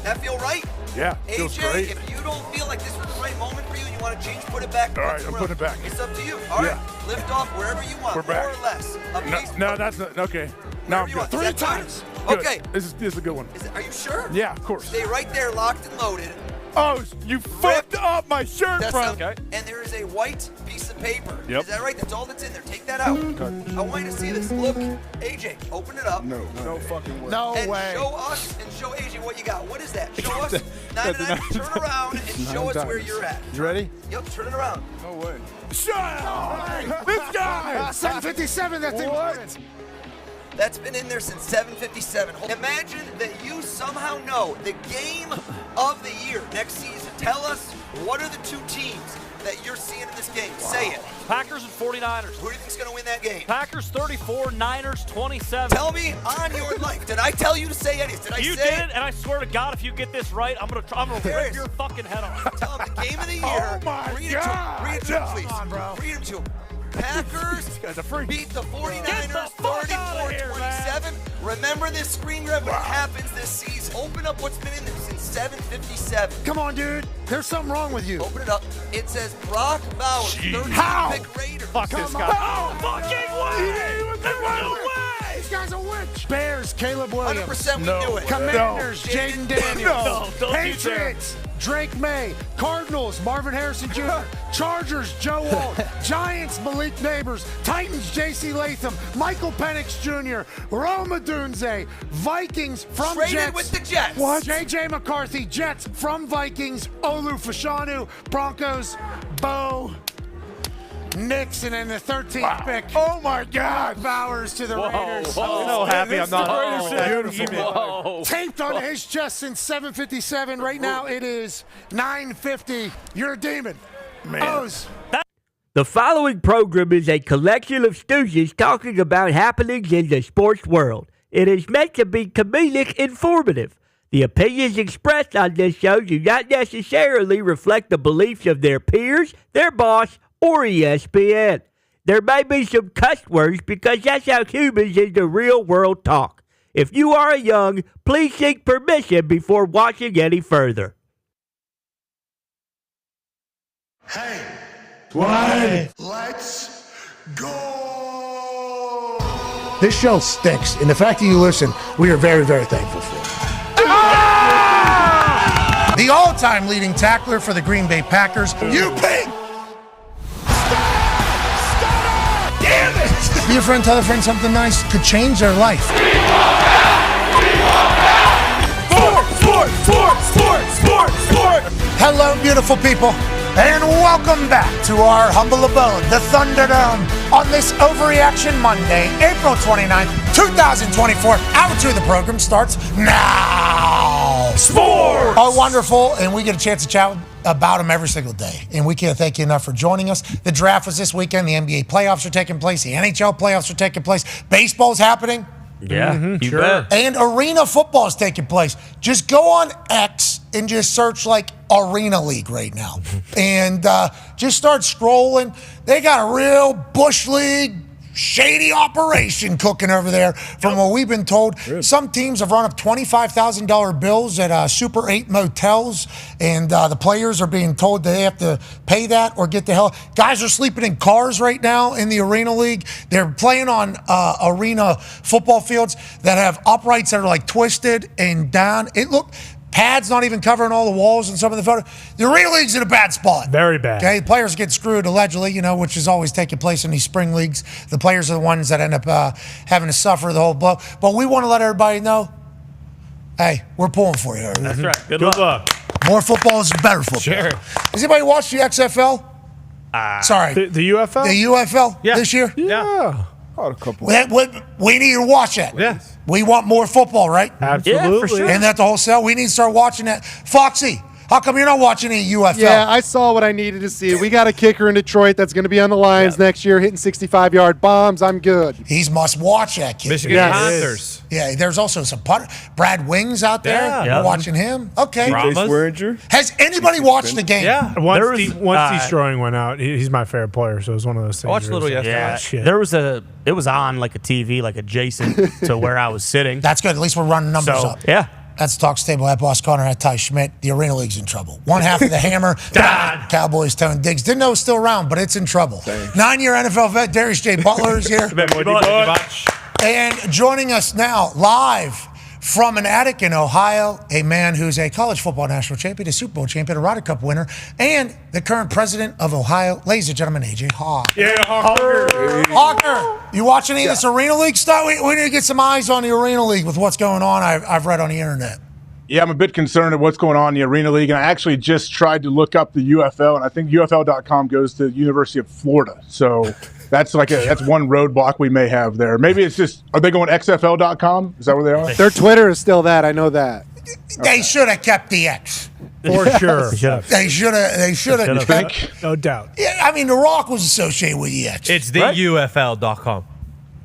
S10: That feel right?
S2: Yeah, feels
S10: AJ,
S2: great.
S10: if you don't feel like this was the right moment for you, you want to change, put it back.
S2: All right,
S10: once
S2: I'm
S10: around.
S2: putting it back.
S10: It's up to you. All right, lift off wherever you want,
S2: We're back.
S10: more or less. A piece.
S2: No, that's not okay. Now I'm
S10: you
S2: good.
S10: want.
S2: 3
S10: Is that
S2: times.
S10: good?
S2: Good.
S10: Okay.
S2: This is a good one.
S10: Are you sure?
S2: Yeah, of course.
S10: Stay right there, locked and loaded.
S2: Oh, you fucked up my shirt,
S10: That's
S2: bro.
S10: not- And there is a white piece of paper.
S6: Yep.
S10: Is that right? That's all that's in there. Take that out. I want you to see this. Look, AJ, open it up.
S6: No fucking way.
S3: No
S10: And
S3: way.
S10: show us and show AJ what you got. What is that? Show us. 9 turn around and show us where you're at.
S2: You ready?
S10: Yep, turn it around.
S6: No way.
S3: This guy. 757. That thing.
S6: What?
S10: That's been in there since 7:57. Imagine that you somehow know the game of the year next season. Tell us, what are the two teams that you're seeing in this game? Say it.
S11: Packers and 49ers.
S10: Who do you think's going to win that game?
S11: Packers 34, Niners 27.
S10: Tell me on your life. Did I tell you to say anything? Did I
S11: You
S10: say
S11: did it, and I swear to God, if you get this right, I'm gonna rip your fucking head off.
S10: Tell him the game of the year.
S3: Oh my
S10: Read
S3: God.
S10: Read it to him, please.
S3: Come on, bro.
S10: Read him to him. Packers beat the 49ers 34-27. Remember this screen grab when it happens this season. Open up what's been in there since 7:57.
S3: Come on, dude. There's something wrong with you.
S10: Open it up. It says Brock Bowers, 30th
S3: How?
S10: pick Raiders.
S11: Fuck this guy. Oh, fucking way! There's no way!
S3: This guy's a witch. Bears, Caleb Williams.
S10: 100% we knew it.
S3: Commanders, Jaden Daniels.
S11: No, don't you dare.
S3: Patriots, Drake May. Cardinals, Marvin Harrison Jr. Chargers, Joe Walt. Giants, Malik Neighbors. Titans, J.C. Latham. Michael Penix Jr. Roma Dunze. Vikings from
S10: Traded
S3: Jets.
S10: with the Jets.
S3: What? J.J. McCarthy, Jets from Vikings. Olu Fashanu, Broncos, Bo Knicks, and then the 13th pick. Oh my God! Bowers to the Raiders.
S11: I'm so happy I'm not.
S3: Beautiful. Taped on his chest since 7:57. Right now it is 9:50. You're a demon. O's.
S1: The following program is a collection of stooges talking about happenings in the sports world. It is meant to be comedic informative. The opinions expressed on this show do not necessarily reflect the beliefs of their peers, their boss, or ESPN. There may be some cuss words because that's how humans in the real world talk. If you are young, please seek permission before watching any further.
S3: Hey. What? Let's go. This show sticks, and the fact that you listen, we are very, very thankful for. Ah! The all-time leading tackler for the Green Bay Packers, you pig! Damn it! Be a friend, tell a friend something nice could change their life. Sport! Hello, beautiful people, and welcome back to our humble abode, the Thunderdome, on this Overreaction Monday, April 29th, 2024. Hour 2 of the program starts now. Sports! Oh, wonderful, and we get a chance to chat about them every single day, and we can't thank you enough for joining us. The draft was this weekend. The NBA playoffs are taking place. The NHL playoffs are taking place. Baseball's happening.
S5: Yeah, you bet.
S3: And arena football is taking place. Just go on X and just search like Arena League right now. And just start scrolling. They got a real Bush League shady operation cooking over there from what we've been told. Good. Some teams have run up $25,000 bills at Super 8 motels, and the players are being told they have to pay that or get the hell. Guys are sleeping in cars right now in the Arena League. They're playing on arena football fields that have uprights that are like twisted and down. Pads not even covering all the walls in some of the photos. The Arena League's in a bad spot.
S4: Very bad.
S3: Okay, players get screwed allegedly, which is always taking place in these spring leagues. The players are the ones that end up having to suffer the whole blow. But we want to let everybody know, hey, we're pulling for you.
S11: That's right.
S4: Good luck.
S3: More football is better football.
S7: Sure.
S3: Has anybody watched the XFL? Sorry.
S4: The UFL?
S3: The UFL
S7: Yeah.
S3: this year?
S4: Yeah.
S6: Oh, a couple.
S3: We need to watch that.
S7: Yeah.
S3: We want more football, right?
S4: Absolutely.
S5: Yeah, for sure.
S3: Isn't that the whole sell? We need to start watching that. Foxy, how come you're not watching any UFL?
S12: Yeah, I saw what I needed to see. We got a kicker in Detroit that's going to be on the Lions next year, hitting 65-yard bombs. I'm good.
S3: He's must watch that kid.
S7: Michigan
S12: Yes.
S7: Panthers.
S3: Yeah, there's also some Brad Wings out there.
S7: Yeah.
S3: We're watching him. Okay.
S7: Right.
S6: Chase Swearinger.
S3: Has anybody watched the game?
S7: Yeah.
S4: Once Destroying went out, he's my favorite player, so it was one of those things.
S7: I watched a little
S4: where
S7: yesterday.
S4: it's like,
S5: Yeah,
S4: shit.
S5: it was on like a TV, like adjacent to where I was sitting.
S3: That's good. At least we're running numbers
S5: So
S3: up.
S5: yeah,
S3: That's the Talks Table at Boss Connor at Ty Schmidt. The Arena League's in trouble. One half of the hammer.
S5: Dahn.
S3: Cowboys Tone Diggs. Didn't know it was still around, but it's in trouble. 9-year NFL vet Darius J. Butler is here. And joining us now, live From an attic in Ohio, a man who's a college football national champion, a Super Bowl champion, a Ryder Cup winner, and the current president of Ohio, ladies and gentlemen, AJ Hawk.
S4: Yeah, Hawker.
S3: Hawker, you watch any of this Arena League stuff? We need to get some eyes on the Arena League with what's going on. I've read on the internet.
S13: Yeah, I'm a bit concerned of what's going on in the Arena League, and I actually just tried to look up the UFL, and I think UFL.com goes to the University of Florida. So that's that's one roadblock we may have there. Maybe it's just, are they going XFL.com? Is that where they are?
S12: Their Twitter is still that. I know that.
S3: They should have kept the X.
S4: For sure.
S3: They should have kept.
S4: No doubt.
S3: Yeah, I mean, The Rock was associated with the X.
S7: It's the UFL.com.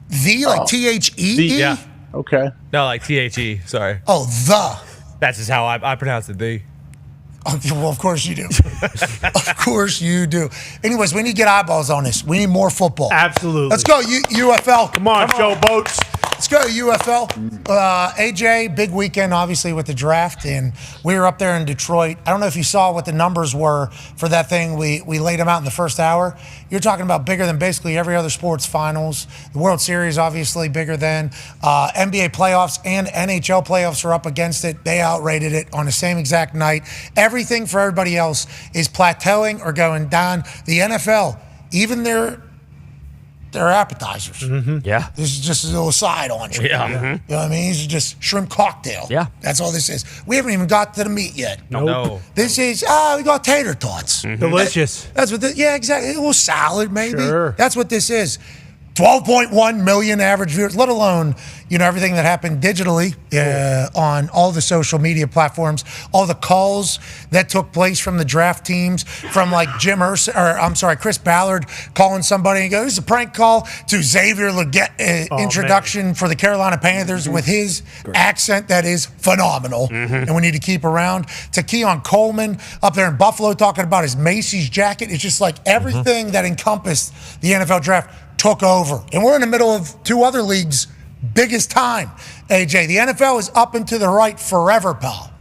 S3: The, like T-H-E-E?
S7: Yeah.
S13: Okay.
S7: No, like T-H-E. Sorry.
S3: Oh, the.
S7: That's just how I pronounce it, the.
S3: Well, of course you do. Of course you do. Anyways, we need to get eyeballs on this. We need more football.
S4: Absolutely.
S3: Let's go, UFL.
S4: Come on, showboats.
S3: Let's go, UFL. AJ, big weekend, obviously, with the draft, and we were up there in Detroit. I don't know if you saw what the numbers were for that thing. We laid them out in the first hour. You're talking about bigger than basically every other sports finals. The World Series, obviously, bigger than. NBA playoffs and NHL playoffs are up against it. They outrated it on the same exact night. Everything for everybody else is plateauing or going down. The NFL, even their appetizers.
S5: Mm-hmm. Yeah.
S3: This is just a little side entree.
S5: Yeah.
S3: You know what I mean? This is just shrimp cocktail.
S5: Yeah.
S3: That's all this is. We haven't even got to the meat yet.
S7: No.
S3: This is, we got tater tots.
S4: Mm-hmm. Delicious.
S3: That's what yeah, exactly. A little salad, maybe.
S4: Sure.
S3: That's what this is. 12.1 million average viewers, let alone, everything that happened digitally on all the social media platforms, all the calls that took place from the draft teams, from like Chris Ballard calling somebody and goes, "This is a prank call," to Xavier Legette introduction for the Carolina Panthers with his accent that is phenomenal and we need to keep around, to Keon Coleman up there in Buffalo talking about his Macy's jacket. It's just like everything that encompassed the NFL draft took over. And we're in the middle of two other leagues' biggest time, AJ. The NFL is up and to the right forever, pal.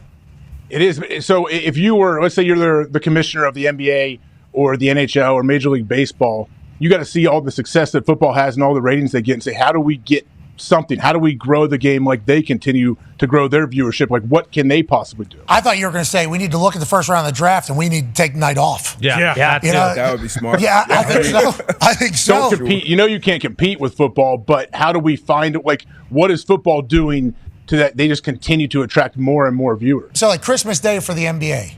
S13: It is. So if you were, let's say you're the commissioner of the NBA or the NHL or Major League Baseball, you got to see all the success that football has and all the ratings they get and say, how do we get something? How do we grow the game like they continue to grow their viewership? Like, what can they possibly do?
S3: I thought you were going to say we need to look at the first round of the draft and we need to take night off.
S7: Yeah.
S6: That would be smart.
S3: Yeah, I think so. I think so.
S13: Don't compete. You can't compete with football, but how do we find it? Like, what is football doing to that? They just continue to attract more and more viewers.
S3: So, like Christmas Day for the NBA,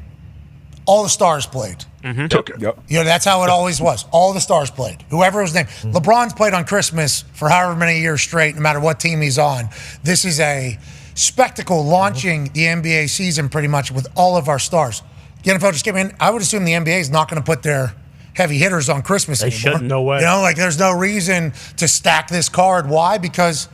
S3: all the stars played.
S13: Took it.
S6: Yep.
S3: That's how it always was. All the stars played. Whoever was named. LeBron's played on Christmas for however many years straight, no matter what team he's on. This is a spectacle launching the NBA season pretty much with all of our stars. The NFL just came in. I would assume the NBA is not going to put their heavy hitters on Christmas anymore.
S4: They shouldn't. No way.
S3: There's no reason to stack this card. Why? Because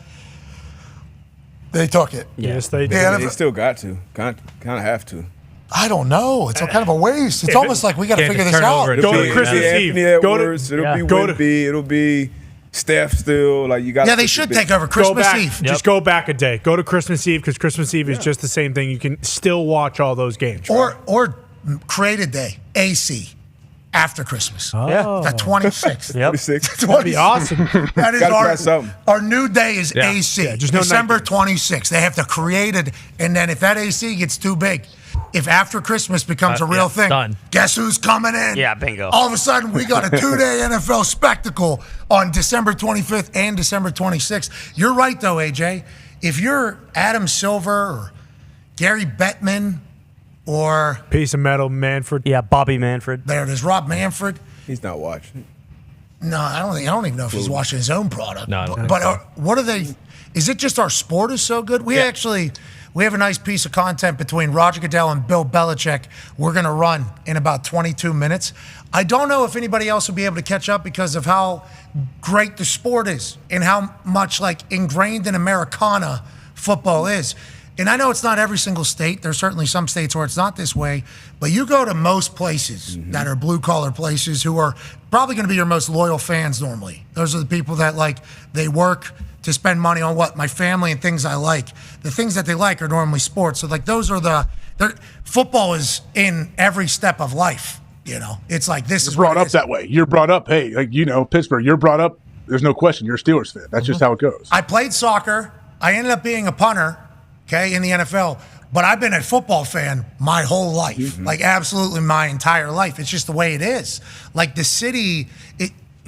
S3: they took it.
S4: Yes, they did.
S6: They still got to. Kind of have to.
S3: I don't know. It's kind of a waste. It's almost like we got to figure this out.
S4: Go to Christmas Eve.
S6: It'll be Whitby. It'll be Steph still. Like you got.
S3: Yeah, they should take over Christmas Eve.
S4: Just go back a day. Go to Christmas Eve because Christmas Eve is just the same thing. You can still watch all those games.
S3: Or create a day, AC, after Christmas.
S4: Oh.
S3: Yeah. The 26th.
S5: Yep.
S6: 26.
S4: That'd be awesome.
S3: That is our new day is
S4: Yeah.
S3: AC.
S4: Yeah, just no
S3: December
S4: night games.
S3: 26th. They have to create it, and then if that AC gets too big, if after Christmas becomes a real thing,
S7: done.
S3: guess who's coming in?
S5: Yeah, bingo.
S3: All of a sudden, we got a 2-day NFL spectacle on December 25th and December 26th. You're right, though, AJ. If you're Adam Silver or Gary Bettman or
S4: Piece of metal, Manfred.
S5: Yeah, Bobby Manfred.
S3: there it is, Rob Manfred.
S6: He's not watching.
S3: No, I don't even know if he's watching his own product.
S7: No,
S3: But what are they? Is it just our sport is so good? We have a nice piece of content between Roger Goodell and Bill Belichick we're going to run in about 22 minutes. I don't know if anybody else will be able to catch up because of how great the sport is and how much like ingrained in Americana football is. And I know it's not every single state. There's certainly some states where it's not this way. But you go to most places that are blue-collar places who are probably going to be your most loyal fans normally. Those are the people that, they work to spend money on my family and things I like. The things that they like are normally sports. So, those are football is in every step of life, It's like this is
S13: brought up that way. You're brought up, hey, Pittsburgh, you're brought up, there's no question, you're a Steelers fan. That's just how it goes.
S3: I played soccer. I ended up being a punter. okay, in the NFL. But I've been a football fan my whole life, like absolutely my entire life. It's just the way it is. Like the city,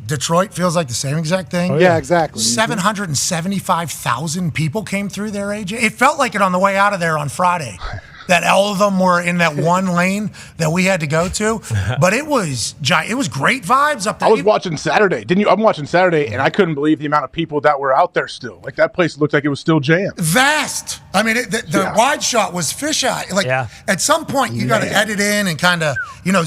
S3: Detroit feels like the same exact thing.
S12: Oh, yeah, exactly.
S3: 775,000 people came through there, AJ. It felt like it on the way out of there on Friday. That all of them were in that one lane that we had to go to, but it was giant. It was great vibes up there.
S13: I was watching Saturday, didn't you? I'm watching Saturday, and I couldn't believe the amount of people that were out there still. Like that place looked like it was still jammed.
S3: Vast. I mean, the wide shot was fisheye. Like at some point, you got to edit in and kind of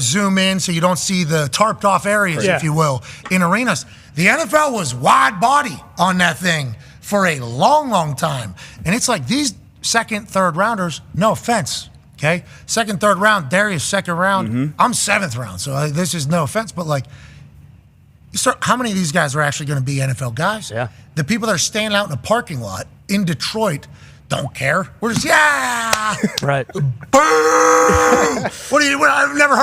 S3: zoom in so you don't see the tarped off areas, if you will, in arenas. The NFL was wide body on that thing for a long, long time, and it's like these second, third rounders, no offense, okay? Second, third round, Darius second round, I'm seventh round, so this is no offense, but like, how many of these guys are actually going to be NFL guys?
S5: Yeah.
S3: The people that are standing out in a parking lot in Detroit don't care. We're just, yeah!
S5: Right.
S3: Boom! I've never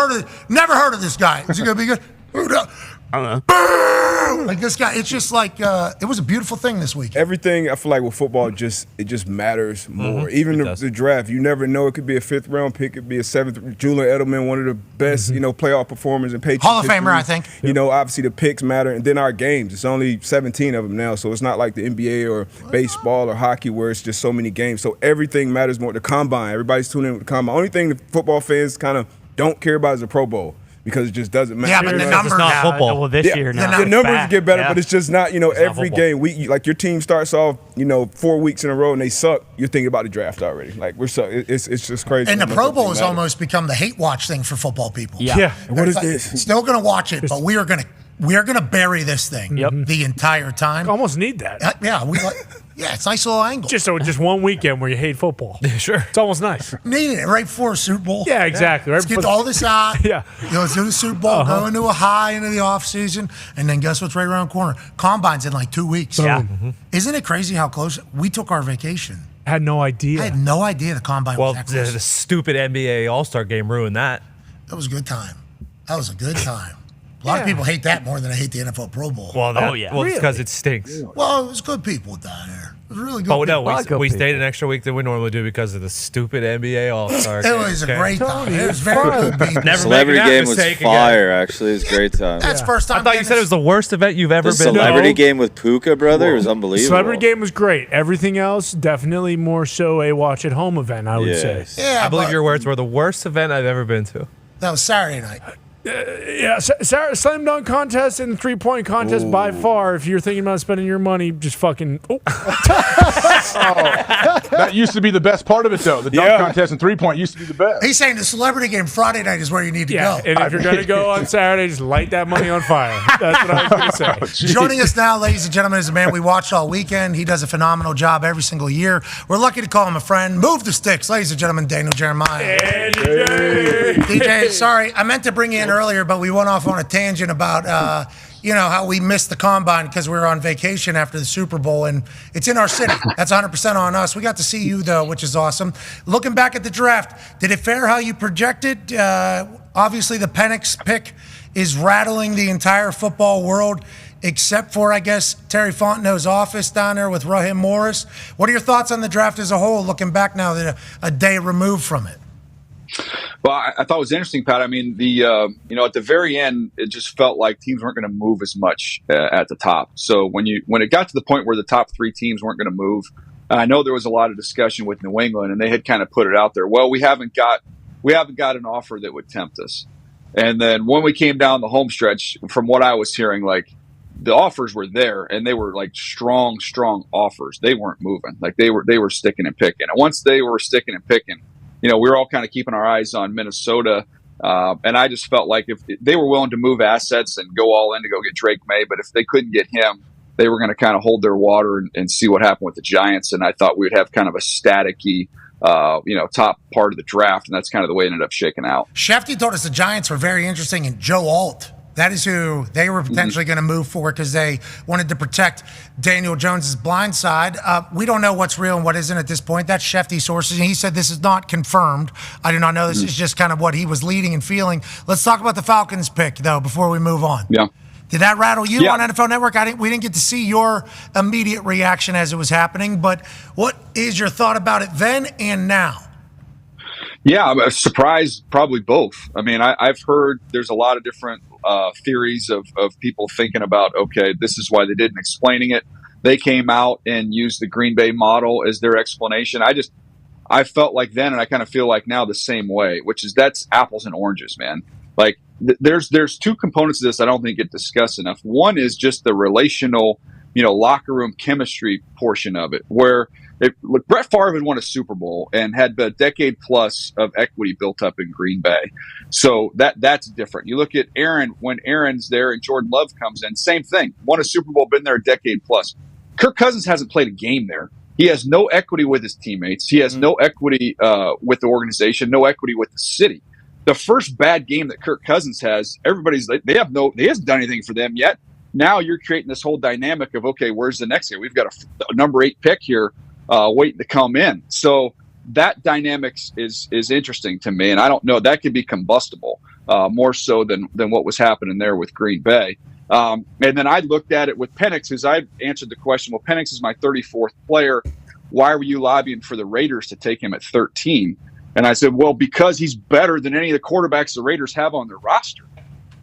S3: heard of this guy. Is he going to be good?
S5: I don't know.
S3: Boom! Like this guy, it's just like it was a beautiful thing this week.
S6: Everything I feel like with football it just matters more. Even the draft, you never know. It could be a 5th round pick, it could be a 7th. Julian Edelman, one of the best playoff performers in Patriots
S3: Hall of
S6: history.
S3: Famer, I think.
S6: Obviously the picks matter, and then our games. It's only 17 of them now, so it's not like the NBA or baseball or hockey where it's just so many games. So everything matters more. The combine, everybody's tuning in with the combine. Only thing the football fans kind of don't care about is the Pro Bowl. Because it just doesn't matter.
S3: Yeah, but the numbers
S5: not football. Well, this year now.
S6: The numbers
S5: back.
S6: get better,
S5: Yeah.
S6: but it's just not, every
S5: not
S6: game. Like your team starts off, 4 weeks in a row and they suck. You're thinking about the draft already. Like we're so it's just crazy.
S3: And the Pro Bowl has almost become the hate watch thing for football people.
S5: Yeah.
S6: What is this?
S3: Still going to watch it, but we are going to bury this thing the entire time.
S4: Almost need that.
S3: It's a nice little angle.
S4: Just one weekend where you hate football.
S7: Yeah, sure.
S4: It's almost nice.
S3: Needed it right before a Super Bowl.
S4: Yeah, exactly.
S3: Let's get all this out.
S4: Yeah.
S3: Let's do the Super Bowl, go into a high into the offseason, and then guess what's right around the corner? Combine's in like 2 weeks.
S4: Yeah.
S3: Isn't it crazy how close? We took our vacation.
S4: I had no idea.
S3: I had no idea the Combine
S7: Well,
S3: was that close.
S7: the stupid NBA All-Star game ruined that.
S3: That was a good time. That was a good time. A lot of people hate that more than I hate the NFL Pro Bowl.
S7: Well, it's because it stinks.
S3: Well, it was good people down there. It was really good
S7: Oh,
S3: people.
S7: no, we stayed an extra week than we normally do because of the stupid NBA All-Star game.
S3: It was a great time. It was very good people.
S7: Never
S14: Celebrity
S7: making that
S14: game was
S7: mistake
S14: fire,
S7: again.
S14: actually. It was a great time.
S3: That's first time.
S7: I thought you said it was the worst event you've ever
S14: The
S7: been to.
S14: celebrity game with Puka, brother, it was unbelievable.
S4: Celebrity game was great. Everything else, definitely more so a watch-at-home event, I would say.
S3: Yeah,
S7: I believe your words were the worst event I've ever been to.
S3: That was Saturday night.
S4: Yeah, slam dunk contest and 3-point contest by far. If you're thinking about spending your money, just fucking.
S13: That used to be the best part of it, though. The dunk contest and 3-point used to be the best.
S3: He's saying the celebrity game Friday night is where you need to go.
S4: And if you're going to go on Saturday, just light that money on fire. That's what I was going to say.
S3: Joining us now, ladies and gentlemen, is a man we watched all weekend. He does a phenomenal job every single year. We're lucky to call him a friend. Move the sticks, ladies and gentlemen, Daniel Jeremiah.
S4: Hey, DJ.
S3: DJ, sorry, I meant to bring you in earlier, but we went off on a tangent about how we missed the Combine because we were on vacation after the Super Bowl, and it's in our city. That's 100% on us. We got to see you, though, which is awesome. Looking back at the draft, did it fare how you projected? Obviously, the Penix pick is rattling the entire football world, except for, I guess, Terry Fontenot's office down there with Raheem Morris. What are your thoughts on the draft as a whole, looking back now that a day removed from it?
S15: Well, I thought it was interesting, Pat. I mean, at the very end, it just felt like teams weren't going to move as much at the top. So when it got to the point where the top 3 teams weren't going to move, and I know there was a lot of discussion with New England, and they had kind of put it out there. Well, we haven't got an offer that would tempt us. And then when we came down the home stretch, from what I was hearing, like the offers were there, and they were like strong offers. They weren't moving. Like they were sticking and picking. And once they were sticking and picking, we were all kind of keeping our eyes on Minnesota. And I just felt like if they were willing to move assets and go all in to go get Drake May, but if they couldn't get him, they were going to kind of hold their water and see what happened with the Giants. And I thought we'd have kind of a staticky, top part of the draft. And that's kind of the way it ended up shaking out.
S3: Schefter told us the Giants were very interesting in Joe Alt. That is who they were potentially going to move for because they wanted to protect Daniel Jones's blind side. We don't know what's real and what isn't at this point. That's Schefter sources, and he said this is not confirmed. I do not know. This is just kind of what he was leading and feeling. Let's talk about the Falcons pick, though, before we move on.
S15: Yeah.
S3: Did that rattle you
S15: Yeah.
S3: on NFL Network? We didn't get to see your immediate reaction as it was happening, but what is your thought about it then and now?
S15: Yeah, I'm surprised, probably both. I mean, I've heard there's a lot of different theories of people thinking about, okay, this is why they didn't explaining it. They came out and used the Green Bay model as their explanation. I felt like then, and I kind of feel like now the same way, which is that's apples and oranges, man. Like there's two components of this I don't think get discussed enough. One is just the relational, locker room chemistry portion of it, where look, Brett Favre had won a Super Bowl and had a decade plus of equity built up in Green Bay. So that's different. You look at Aaron, when Aaron's there and Jordan Love comes in, same thing. Won a Super Bowl, been there a decade plus. Kirk Cousins hasn't played a game there. He has no equity with his teammates. He has no equity with the organization, no equity with the city. The first bad game that Kirk Cousins has, everybody's like, he hasn't done anything for them yet. Now you're creating this whole dynamic of, okay, where's the next guy? We've got a number 8 pick here waiting to come in. So that dynamics is interesting to me, and I don't know, that could be combustible more so than what was happening there with Green Bay. And then I looked at it with Penix, because I answered the question, well, Penix is my 34th player. Why were you lobbying for the Raiders to take him at 13? And I said, well, because he's better than any of the quarterbacks the Raiders have on their roster.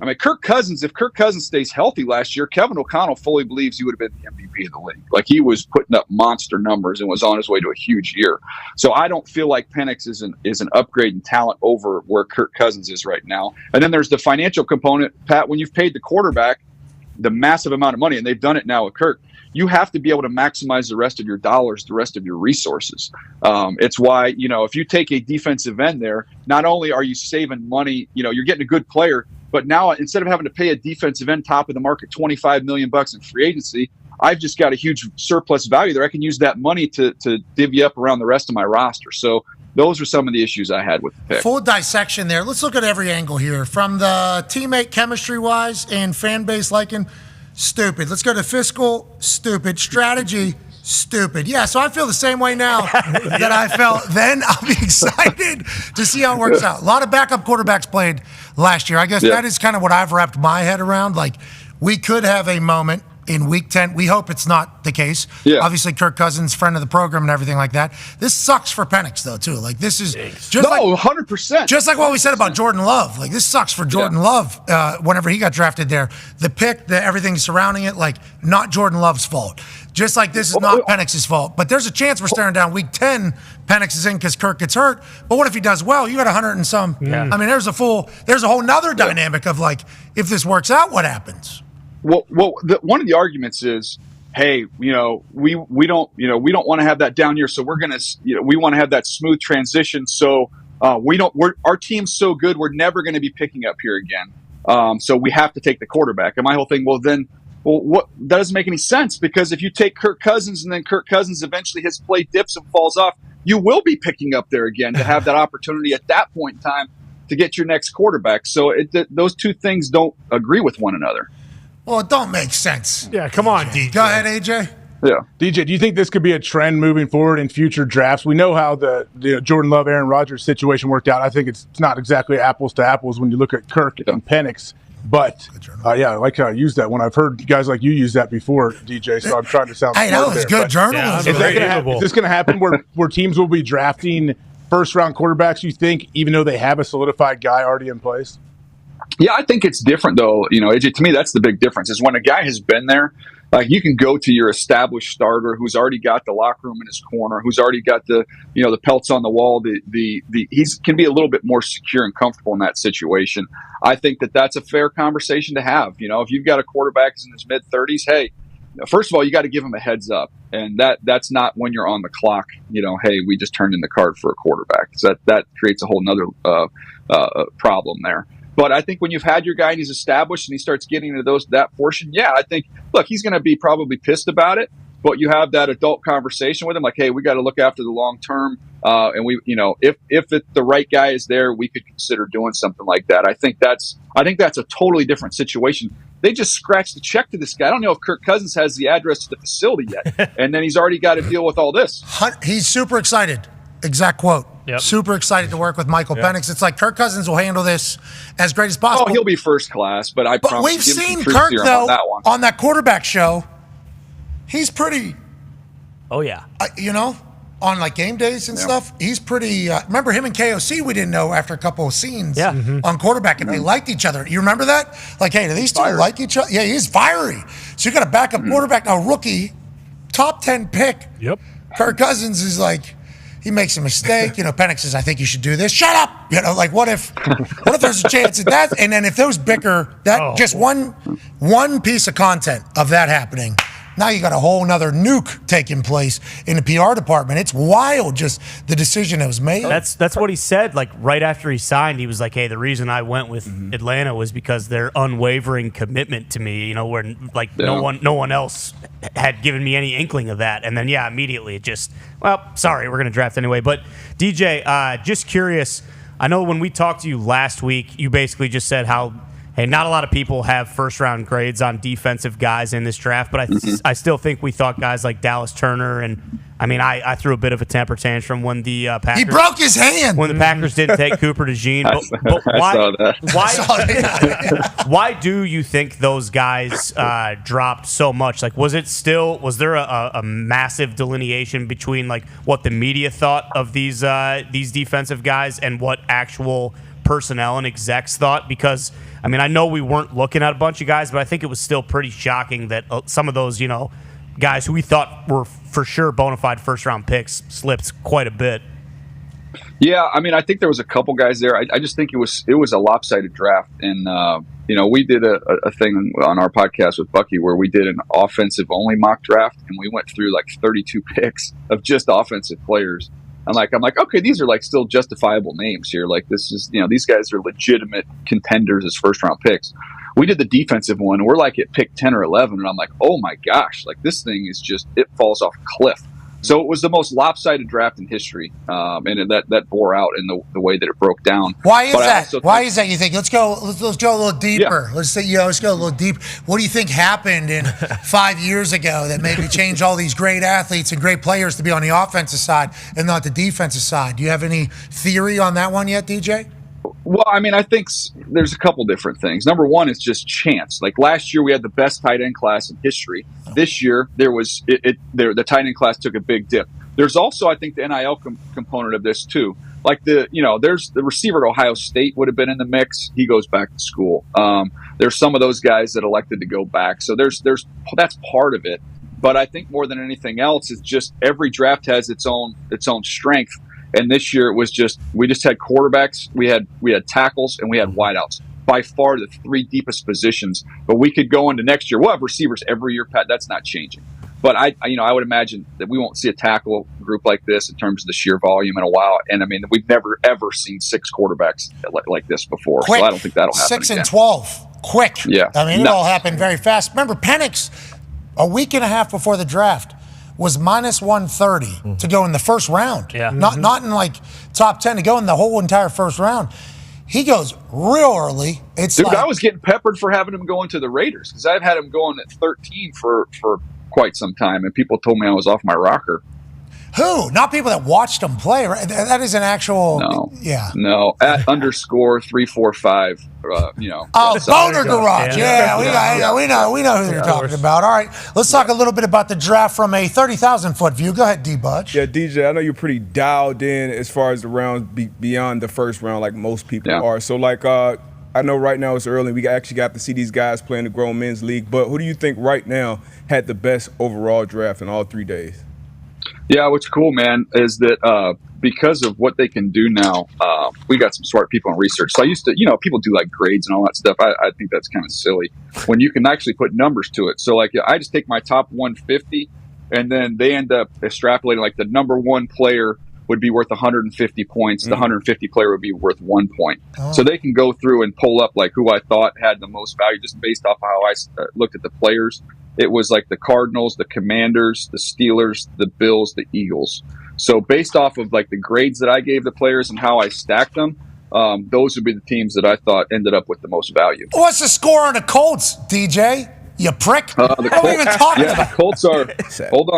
S15: I mean, if Kirk Cousins stays healthy last year, Kevin O'Connell fully believes he would have been the MVP of the league. Like, he was putting up monster numbers and was on his way to a huge year. So I don't feel like Penix is an upgrade in talent over where Kirk Cousins is right now. And then there's the financial component, Pat. When you've paid the quarterback the massive amount of money, and they've done it now with Kirk, you have to be able to maximize the rest of your dollars, the rest of your resources. It's why, if you take a defensive end there, not only are you saving money, you're getting a good player, but now instead of having to pay a defensive end top of the market $25 million in free agency, I've just got a huge surplus value there. I can use that money to divvy up around the rest of my roster. So those are some of the issues I had with the pick.
S3: Full dissection there. Let's look at every angle here. From the teammate chemistry-wise and fan base liking, stupid. Let's go to fiscal, stupid. Strategy, stupid. Yeah, so I feel the same way now that I felt then. I'll be excited to see how it works out. A lot of backup quarterbacks played last year. I guess that is kind of what I've wrapped my head around. Like, we could have a moment in Week 10. We hope it's not the case. Yeah. Obviously, Kirk Cousins, friend of the program and everything like that. This sucks for Penix, though, too. Like, this is just
S15: 100%.
S3: Just like what we said about Jordan Love. Like, this sucks for Jordan Love whenever he got drafted there. The pick, everything surrounding it, like, not Jordan Love's fault. Just like this is not Penix's fault. But there's a chance we're staring down Week 10. Penix is in because Kirk gets hurt. But what if he does well? You got 100 and some. Yeah. I mean, there's a whole nother dynamic of, like, if this works out, what happens?
S15: Well, one of the arguments is, hey, we don't want to have that down year, so we're gonna, we want to have that smooth transition. So our team's so good, we're never going to be picking up here again. So we have to take the quarterback. And my whole thing, that doesn't make any sense, because if you take Kirk Cousins and then Kirk Cousins eventually his play dips and falls off, you will be picking up there again to have that opportunity at that point in time to get your next quarterback. So those two things don't agree with one another.
S3: Well, it don't make sense.
S4: Yeah, come on, DJ.
S3: Go ahead, AJ.
S15: Yeah.
S13: DJ, do you think this could be a trend moving forward in future drafts? We know how the Jordan Love, Aaron Rodgers situation worked out. I think it's not exactly apples to apples when you look at Kirk and Penix. But, I like how I use that one. I've heard guys like you use that before, DJ, so I'm trying to sound
S3: smart. Hey, that was good journalism.
S13: Is this going to happen where teams will be drafting first-round quarterbacks, you think, even though they have a solidified guy already in place?
S15: Yeah, I think it's different, though. AJ, to me, that's the big difference, is when a guy has been there, like, you can go to your established starter who's already got the locker room in his corner, who's already got the pelts on the wall. He can be a little bit more secure and comfortable in that situation. I think that's a fair conversation to have. If you've got a quarterback who's in his mid-30s, hey, first of all, you got to give him a heads up, and that's not when you're on the clock. Hey, we just turned in the card for a quarterback. So that creates a whole nother problem there. But I think when you've had your guy and he's established and he starts getting into that portion, I think, look, he's going to be probably pissed about it. But you have that adult conversation with him, like, hey, we got to look after the long term, and if the right guy is there, we could consider doing something like that. I think that's a totally different situation. They just scratched the check to this guy. I don't know if Kirk Cousins has the address to the facility yet, and then he's already got to deal with all this.
S3: He's super excited. Exact quote. Super excited to work with Michael Penix. It's like Kirk Cousins will handle this as great as possible.
S15: Oh, he'll be first class, but promise
S3: we've seen Kirk, though, on that quarterback show. He's pretty.
S5: Oh, yeah.
S3: On like game days and stuff, he's pretty. Remember him and KOC? We didn't know after a couple of scenes on quarterback if they liked each other. You remember that? Like, hey, do these two like each other? Yeah, he's fiery. So you got a backup quarterback, a rookie, top 10 pick.
S4: Yep.
S3: Kirk Cousins is like, he makes a mistake. Penix says, I think you should do this. Shut up. Like what if there's a chance of that? And then if those bicker, just one piece of content of that happening. Now you got a whole nother nuke taking place in the PR department. It's wild, just the decision that was made.
S5: That's what he said. Like right after he signed, he was like, "Hey, the reason I went with Atlanta was because their unwavering commitment to me. Where like no one else had given me any inkling of that." And then immediately it just, sorry, we're gonna draft anyway. But DJ, just curious. I know when we talked to you last week, you basically just said how. Hey, not a lot of people have first-round grades on defensive guys in this draft, but I still think we thought guys like Dallas Turner and, I threw a bit of a temper tantrum when the Packers...
S3: He broke his hand!
S5: When the Packers didn't take Cooper DeJean. But why do you think those guys dropped so much? Like, was there a massive delineation between, like, what the media thought of these defensive guys and what actual personnel and execs thought? Because I know we weren't looking at a bunch of guys, but I think it was still pretty shocking that some of those guys who we thought were for sure bona fide first round picks slipped quite a bit.
S15: Yeah, I think there was a couple guys there. I just think it was a lopsided draft, and we did a thing on our podcast with Bucky where we did an offensive only mock draft, and we went through like 32 picks of just offensive players. I'm like, okay, these are like still justifiable names here. Like this is, these guys are legitimate contenders as first round picks. We did the defensive one. We're like at pick 10 or 11. And I'm like, oh my gosh, like this thing is just, it falls off a cliff. So it was the most lopsided draft in history. And that bore out in the way that it broke down.
S3: Why is that? Why is that, you think? Let's go a little deeper. Yeah. Let's go a little deep. What do you think happened in 5 years ago that maybe changed all these great athletes and great players to be on the offensive side and not the defensive side? Do you have any theory on that one yet, DJ?
S15: Well, I think there's a couple different things. Number one is just chance. Like last year, we had the best tight end class in history. This year, the tight end class took a big dip. There's also, I think, the NIL component of this too. Like there's the receiver at Ohio State would have been in the mix. He goes back to school. There's some of those guys that elected to go back. So that's part of it. But I think more than anything else, it's just every draft has its own strength. And this year it was we just had quarterbacks, we had tackles, and we had wideouts. By far the three deepest positions. But we could go into next year. We'll have receivers every year, Pat. That's not changing. But I would imagine that we won't see a tackle group like this in terms of the sheer volume in a while. And we've never ever seen six quarterbacks like this before.
S3: Quick.
S15: So I don't think that'll happen.
S3: 6 and 12, quick.
S15: Yeah.
S3: It all happened very fast. Remember, Penix, a week and a half before the draft, was minus 130 to go in the first round.
S5: Yeah.
S3: Not in like top 10 to go in the whole entire first round. He goes real early.
S15: I was getting peppered for having him going to the Raiders because I've had him going at 13 for quite some time, and people told me I was off my rocker.
S3: Who? Not people that watched him play, right? That is an actual.
S15: No.
S3: Yeah.
S15: No. At _345.
S3: Boner Garage. Yeah. We know who you're talking about. All right. Let's talk a little bit about the draft from a 30,000-foot view. Go ahead, D-Budge.
S6: Yeah, DJ, I know you're pretty dialed in as far as the rounds beyond the first round, like most people are. So, I know right now it's early. We actually got to see these guys play in the Grown Men's League. But who do you think right now had the best overall draft in all 3 days?
S15: Yeah, what's cool, man, is that because of what they can do now, we got some smart people in research. So I used to, people do like grades and all that stuff. I think that's kind of silly when you can actually put numbers to it. So I just take my top 150 and then they end up extrapolating like the number one player would be worth 150 points. The 150 player would be worth 1 point. Oh. So they can go through and pull up like who I thought had the most value just based off how I looked at the players. It was like the Cardinals, the Commanders, the Steelers, the Bills, the Eagles. So based off of like the grades that I gave the players and how I stacked them, those would be the teams that I thought ended up with the most value.
S3: What's the score on the Colts, DJ? You prick.
S15: The Colts,
S3: what are we even talking about?
S15: The Colts are – hold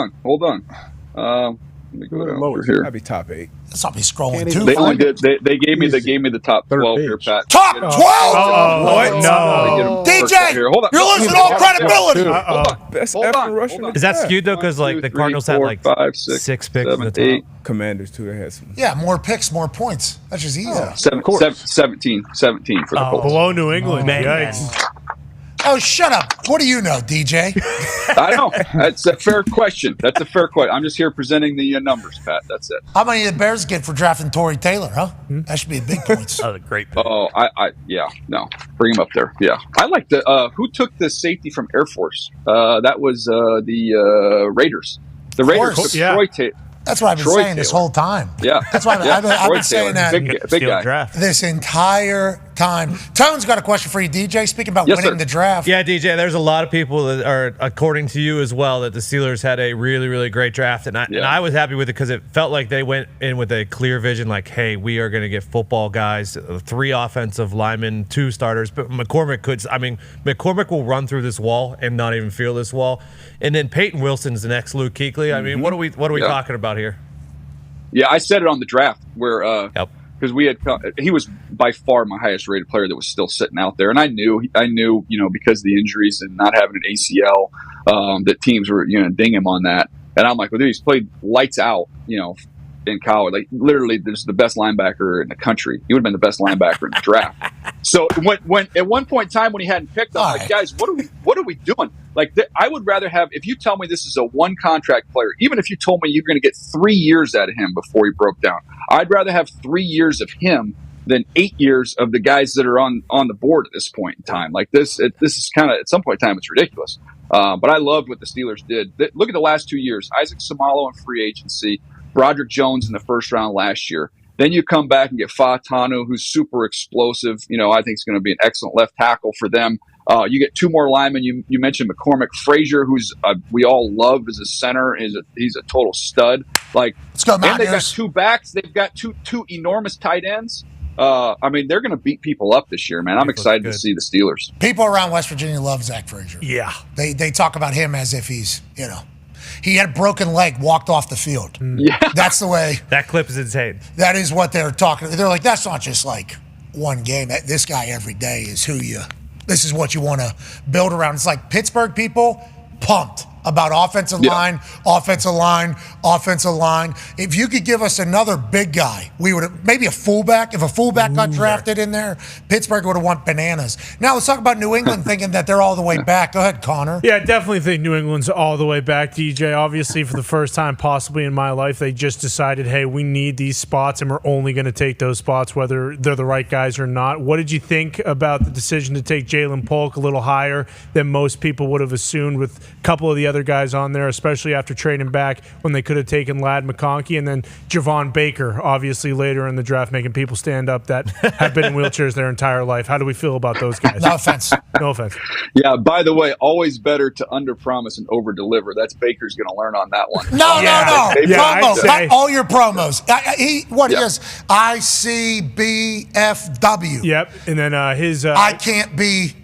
S15: on. Let me go down over here.
S6: I'd be top 8.
S3: That's not me scrolling too.
S15: They only did. They gave me the top 12 here, Pat.
S3: Top 12.
S15: No.
S3: DJ,
S15: Here, hold on.
S3: you're losing all credibility.
S6: Best
S15: Hold
S6: effort
S15: on.
S6: rushing.
S7: Is that skewed though? Because like the Cardinals had like 6 picks in the top.
S6: Commanders too. They had some.
S3: Yeah, more picks, more points. That's just easy.
S15: 17 for the Colts.
S4: Below New England. Yikes.
S3: Oh, shut up. What do you know, DJ?
S15: I know. That's a fair question. I'm just here presenting the numbers, Pat. That's it.
S3: How many did the Bears get for drafting Torrey Taylor, huh? That should be a big points.
S5: That was a great pick.
S15: Oh, no. Bring him up there. Yeah. I like who took the safety from Air Force? That was the Raiders. The Raiders took Troy Taylor.
S3: That's what I've been saying this whole time.
S15: Yeah.
S3: That's why I've been saying that
S15: big guy.
S3: this entire time. Tone's got a question for you, DJ. Speaking about winning the draft.
S7: Yeah, DJ, there's a lot of people that are, according to you as well, that the Steelers had a really, really great draft. And I was happy with it because it felt like they went in with a clear vision, like, hey, we are going to get football guys, 3 offensive linemen, 2 starters. But McCormick will run through this wall and not even feel this wall. And then Peyton Wilson's the next Luke Kuechly. I mean, what are we talking about here?
S15: Yeah, I said it on the draft where because he was by far my highest rated player that was still sitting out there, and I knew because of the injuries and not having an ACL that teams were ding him on that, and I'm like, well, dude, he's played lights out, in college, like literally, there's the best linebacker in the country. He would have been the best linebacker in the draft. So when at one point in time when he hadn't picked, I'm like, guys, what are we doing? Like, I would rather have, if you tell me this is a 1 contract player, even if you told me you're going to get 3 years out of him before he broke down, I'd rather have 3 years of him than 8 years of the guys that are on the board at this point in time. Like this is kind of, at some point in time, it's ridiculous. But I loved what the Steelers did. Look at the last 2 years. Isaac Samalo in free agency, Broderick Jones in the first round last year. Then you come back and get Fatanu, who's super explosive. I think he's going to be an excellent left tackle for them. You get 2 more linemen. You mentioned McCormick. Frazier, who's we all love as a center, he's a total stud. Like,
S3: let's go,
S15: and they've got 2 backs. They've got two enormous tight ends. They're going to beat people up this year, man. I'm excited to see the Steelers.
S3: People around West Virginia love Zach Frazier.
S4: Yeah,
S3: they talk about him as if he's he had a broken leg, walked off the field.
S15: Yeah,
S3: that's the way.
S7: That clip is insane.
S3: That is what they're talking. They're like, that's not just like one game. This guy every day is this is what you want to build around. It's like Pittsburgh people pumped about offensive line. If you could give us another big guy, we would have, maybe a fullback. If a fullback got drafted in there, Pittsburgh would have won bananas. Now let's talk about New England thinking that they're all the way back. Go ahead, Connor.
S4: Yeah, I definitely think New England's all the way back, DJ. Obviously, for the first time possibly in my life, they just decided, hey, we need these spots, and we're only going to take those spots whether they're the right guys or not. What did you think about the decision to take Jalen Polk a little higher than most people would have assumed with a couple of the other guys on there, especially after trading back when they could have taken Ladd McConkey, and then Javon Baker, obviously later in the draft, making people stand up that have been in wheelchairs their entire life. How do we feel about those guys?
S3: No offense.
S4: No offense.
S15: Yeah, by the way, always better to underpromise and overdeliver. That's Baker's going to learn on that one.
S3: No. Promo. Cut all your promos. He is ICBFW.
S4: Yep. And then his
S3: I can't be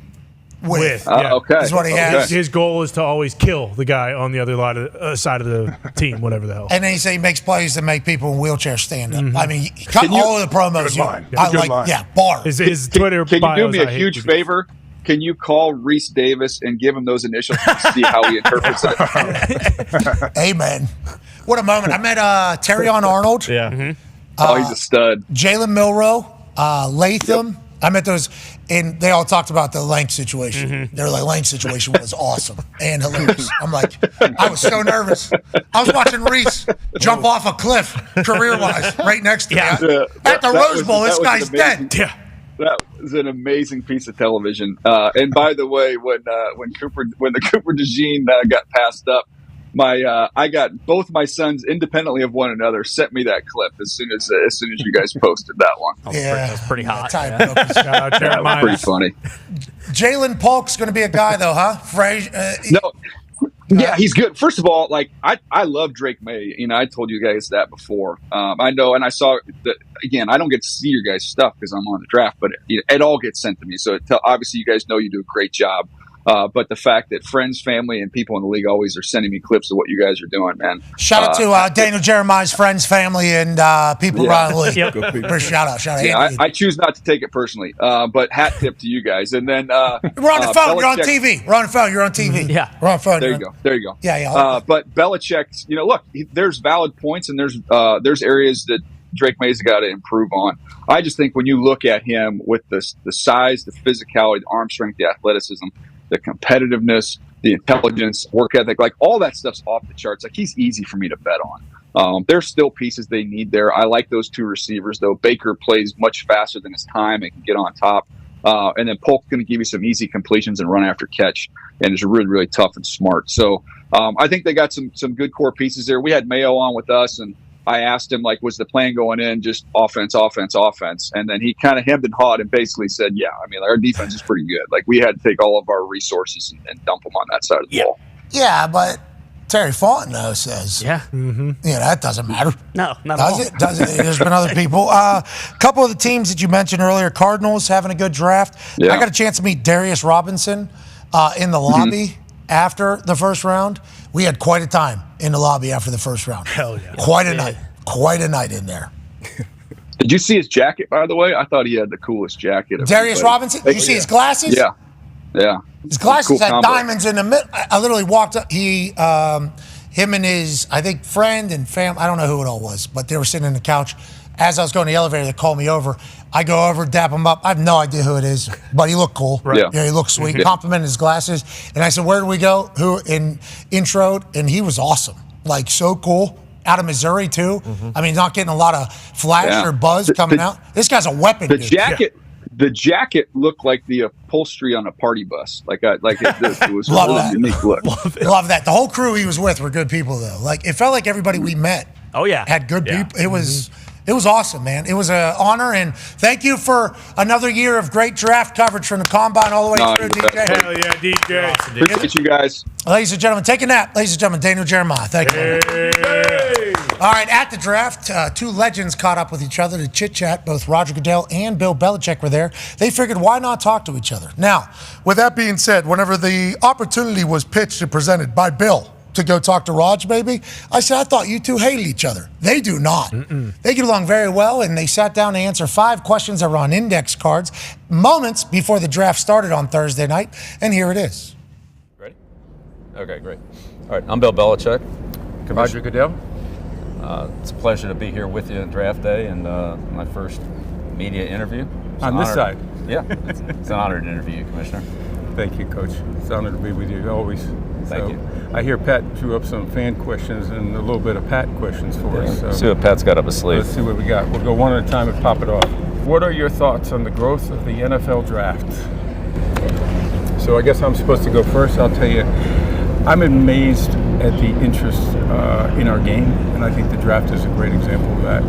S3: with.
S15: Okay.
S3: Is what he has.
S4: His goal is to always kill the guy on the other side of the team, whatever the hell.
S3: And then he said he makes plays to make people in wheelchairs stand up. I mean, cut all of the promos. Bars.
S4: His Twitter
S15: Can you do me a huge favor? Can you call Reese Davis and give him those initials to see how he interprets it?
S3: Amen. What a moment. I met Terrion Arnold.
S7: Yeah.
S15: Mm-hmm. He's a stud.
S3: Jalen Milroe, Latham. Yep. I met those, and they all talked about the Lank situation. Mm-hmm. Their Lank situation was awesome and hilarious. I'm like, I was so nervous. I was watching Reese jump off a cliff, career-wise, right next to me. At the Rose Bowl, this guy's dead.
S4: Yeah.
S15: That was an amazing piece of television. And by the way, when the Cooper DeJean got passed up, I got both my sons independently of one another sent me that clip as soon as you guys posted that one.
S5: That's pretty hot.
S15: That was pretty funny.
S3: Jalen Polk's going to be a guy though, huh?
S15: No. Yeah, he's good. First of all, like I love Drake May. I told you guys that before. I know, and I saw that again. I don't get to see your guys' stuff because I'm on the draft, but it all gets sent to me. So obviously, you guys know you do a great job. But the fact that friends, family, and people in the league always are sending me clips of what you guys are doing, man.
S3: Shout out to Daniel Jeremiah's friends, family, and people around the league.
S15: Yep.
S3: Shout out.
S15: Yeah, I choose not to take it personally, but hat tip to you guys. And then
S3: we're on the phone. You're on TV. We're on the phone. You're on TV.
S5: Yeah,
S3: we're on the phone.
S15: There you go.
S3: Yeah.
S15: But Belichick, look, there's valid points, and there's areas that Drake May's got to improve on. I just think when you look at him with the size, the physicality, the arm strength, the athleticism, the competitiveness, the intelligence, work ethic, like all that stuff's off the charts. Like he's easy for me to bet on. There's still pieces they need there. I like those two receivers, though. Baker plays much faster than his time and can get on top. And then Polk's going to give you some easy completions and run after catch, and is really, really tough and smart. So I think they got some good core pieces there. We had Mayo on with us, and I asked him, like, was the plan going in just offense? And then he kind of hemmed and hawed and basically said, yeah, I mean, our defense is pretty good. Like, we had to take all of our resources and dump them on that side of the ball.
S3: Yeah, but Terry Fontenot says, that doesn't matter.
S5: No, not at all.
S3: Does it? There's been other people. A couple of the teams that you mentioned earlier, Cardinals having a good draft.
S15: Yeah.
S3: I got a chance to meet Darius Robinson in the lobby after the first round. We had quite a time in the lobby after the first round.
S4: Hell yeah.
S3: Quite a night in there.
S15: Did you see his jacket, by the way? I thought he had the coolest jacket.
S3: Darius Robinson? Did you see his glasses?
S15: Yeah.
S3: His glasses
S15: Cool
S3: had
S15: combo.
S3: diamonds in the middle. I literally walked up. Him and his, I think, friend and fam, I don't know who it all was, but they were sitting in the couch. As I was going to the elevator, they called me over. I go over, dap him up. I have no idea who it is, but he looked cool.
S15: Right.
S3: Yeah, he looked sweet.
S15: Yeah.
S3: Complimented his glasses. And I said, where do we go? Who? And introed, and he was awesome. Like, so cool. Out of Missouri, too. I mean, not getting a lot of flash or buzz coming out. This guy's a weapon, dude.
S15: The jacket looked like the upholstery on a party bus. It was
S3: Love
S15: a
S3: that.
S15: unique look.
S3: Love that. The whole crew he was with were good people, though. Like, it felt like everybody we met had good people. It was awesome, man. It was an honor, and thank you for another year of great draft coverage from the combine all the way through, DJ.
S4: Hell yeah, DJ.
S15: Appreciate you guys.
S3: Ladies and gentlemen, take a nap. Ladies and gentlemen, Daniel Jeremiah. Thank you. All right, at the draft, two legends caught up with each other to chit-chat. Both Roger Goodell and Bill Belichick were there. They figured, why not talk to each other? Now, with that being said, whenever the opportunity was pitched and presented by Bill to go talk to Raj, baby, I said, I thought you two hated each other. They do not. They get along very well, and they sat down to answer 5 questions that were on index cards moments before the draft started on Thursday night, and here it is.
S16: Ready? Okay, great. All right, I'm Bill Belichick.
S17: Roger Goodell.
S16: It's a pleasure to be here with you on draft day and my first media interview.
S17: On this side.
S16: Yeah, it's an honor to interview you, Commissioner.
S17: Thank you, Coach. It's an honor to be with you always.
S16: Thank you.
S17: I hear Pat drew up some fan questions and a little bit of Pat questions for us. So
S16: See what Pat's got up his sleeve.
S17: Let's see what we got. We'll go one at a time and pop it off. What are your thoughts on the growth of the NFL draft? So I guess I'm supposed to go first. I'll tell you, I'm amazed at the interest in our game, and I think the draft is a great example of that.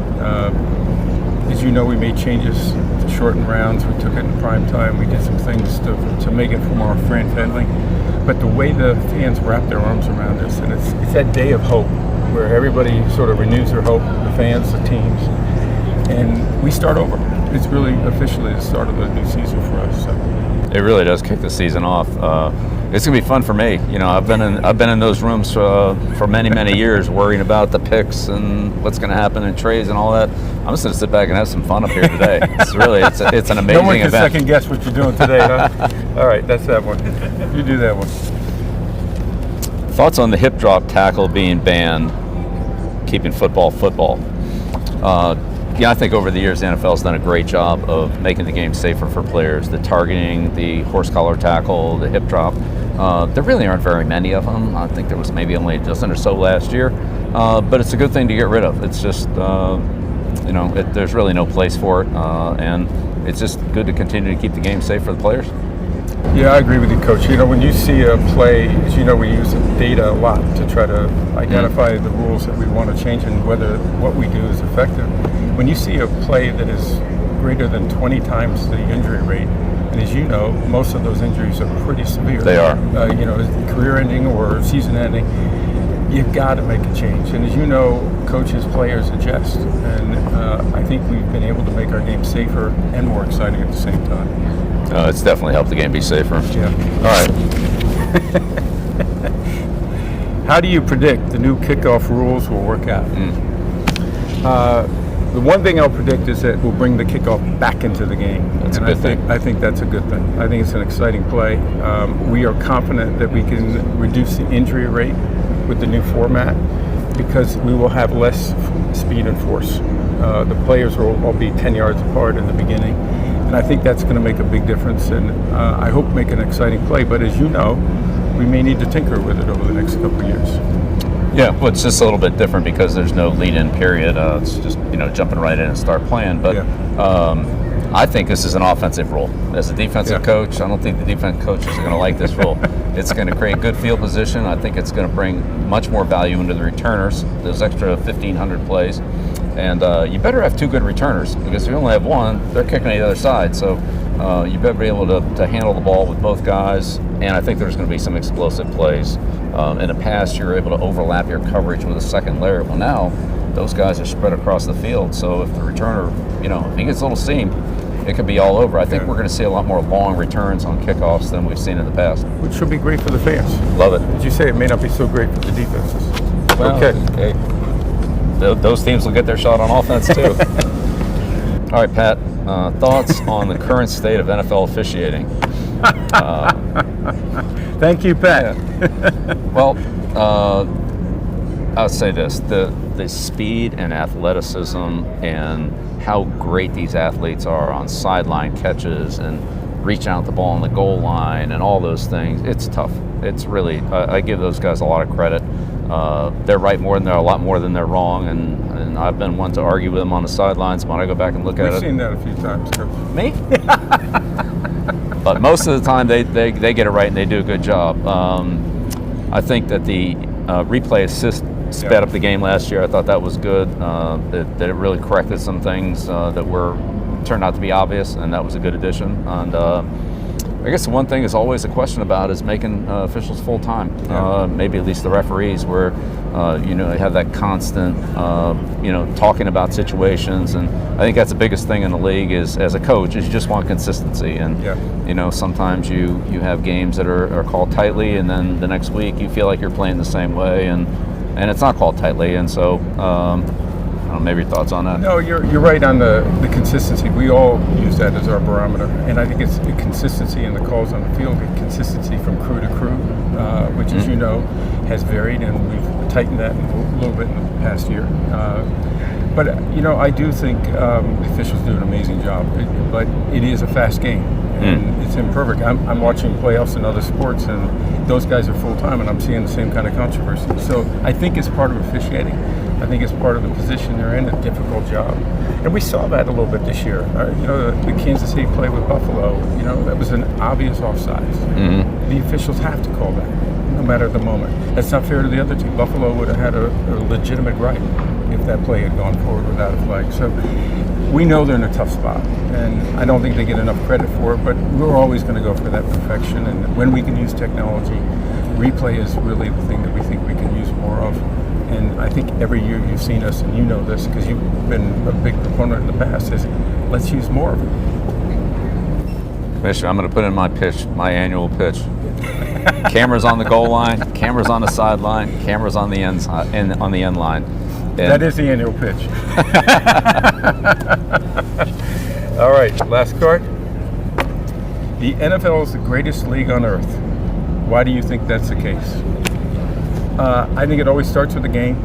S17: As you know, we made changes to shorten rounds. We took it in prime time. We did some things to make it more friendly. But the way the fans wrap their arms around us, and it's that day of hope where everybody sort of renews their hope, the fans, the teams, and we start over. It's really officially the start of a new season for us. So.
S16: It really does kick the season off. It's gonna be fun for me. You know, I've been in those rooms for many years, worrying about the picks and what's gonna happen in trades and all that. I'm just gonna sit back and have some fun up here today. It's an amazing
S17: No one can
S16: event.
S17: second guess what you're doing today, huh? All right, that's that one. You do that one.
S16: Thoughts on the hip drop tackle being banned, keeping football? Yeah, I think over the years the NFL's done a great job of making the game safer for players. The targeting, the horse collar tackle, the hip drop. There really aren't very many of them. I think there was maybe only a dozen or so last year. But it's a good thing to get rid of. It's just, there's really no place for it. And it's just good to continue to keep the game safe for the players.
S17: Yeah, I agree with you, Coach. You know, when you see a play, as you know, we use data a lot to try to identify the rules that we want to change and whether what we do is effective. When you see a play that is greater than 20 times the injury rate, and as you know, most of those injuries are pretty severe.
S16: They are.
S17: Career-ending or season-ending. You've got to make a change. And as you know, coaches, players adjust. And I think we've been able to make our game safer and more exciting at the same time.
S16: It's definitely helped the game be safer.
S17: Yeah.
S16: All right.
S17: How do you predict the new kickoff rules will work out? The one thing I'll predict is that we'll bring the kickoff back into the game.
S16: That's a good thing.
S17: I think that's a good thing. I think it's an exciting play. We are confident that we can reduce the injury rate with the new format because we will have less speed and force. The players will all be 10 yards apart in the beginning. And I think that's going to make a big difference and I hope make an exciting play. But as you know, we may need to tinker with it over the next couple of years.
S16: Yeah, well, it's just a little bit different because there's no lead-in period. It's just, jumping right in and start playing. But I think this is an offensive rule. As a defensive coach, I don't think the defensive coaches are going to like this rule. It's going to create good field position. I think it's going to bring much more value into the returners, those extra 1,500 plays. And you better have two good returners because if you only have one, they're kicking on the other side. So you better be able to handle the ball with both guys. And I think there's going to be some explosive plays. In the past, you're able to overlap your coverage with a second layer. Well, now those guys are spread across the field. So if the returner, if he gets a little seam, it could be all over. I think we're going to see a lot more long returns on kickoffs than we've seen in the past.
S17: Which should be great for the fans.
S16: Love it.
S17: As you say, it may not be so great for the defenses.
S16: Well, okay. Those teams will get their shot on offense, too. All right, Pat, thoughts on the current state of NFL officiating?
S17: Thank you, Pat.
S16: Well, I would say this. The speed and athleticism and how great these athletes are on sideline catches and reaching out the ball on the goal line and all those things, it's tough. It's really, I give those guys a lot of credit. They're right more than they're a lot more than they're wrong, and I've been one to argue with them on the sidelines when I go back and look at it.
S17: We've seen that a few times, Coach.
S16: Me? But most of the time they get it right and they do a good job. I think that the replay assist sped up the game last year. I thought that was good. That it really corrected some things that turned out to be obvious, and that was a good addition. And I guess the one thing is always a question about is making officials full time. Maybe at least the referees, where they have that constant, talking about situations. And I think that's the biggest thing in the league is, as a coach, is you just want consistency. And sometimes you have games that are called tightly, and then the next week you feel like you're playing the same way, and it's not called tightly. And so. I don't know, maybe your thoughts on that?
S17: No, you're right on the consistency. We all use that as our barometer, and I think it's the consistency in the calls on the field, the consistency from crew to crew, which, as you know, has varied, and we've tightened that a little bit in the past year. But I do think officials do an amazing job, but it is a fast game, and it's imperfect. I'm watching playoffs in other sports, and those guys are full-time, and I'm seeing the same kind of controversy. So I think it's part of officiating. I think it's part of the position they're in, a difficult job. And we saw that a little bit this year. The Kansas City play with Buffalo, that was an obvious offside. The officials have to call that, no matter the moment. That's not fair to the other team. Buffalo would have had a legitimate right if that play had gone forward without a flag. So we know they're in a tough spot, and I don't think they get enough credit for it, but we're always going to go for that perfection. And when we can use technology, replay is really the thing that we think we can use more of. And I think every year you've seen us, and you know this because you've been a big proponent in the past, is let's use more of it.
S16: Commissioner, I'm going to put in my annual pitch. Cameras on the goal line, cameras on the sideline, cameras on the end line. And
S17: that is the annual pitch. All right, last card. The NFL is the greatest league on earth. Why do you think that's the case? I think it always starts with the game.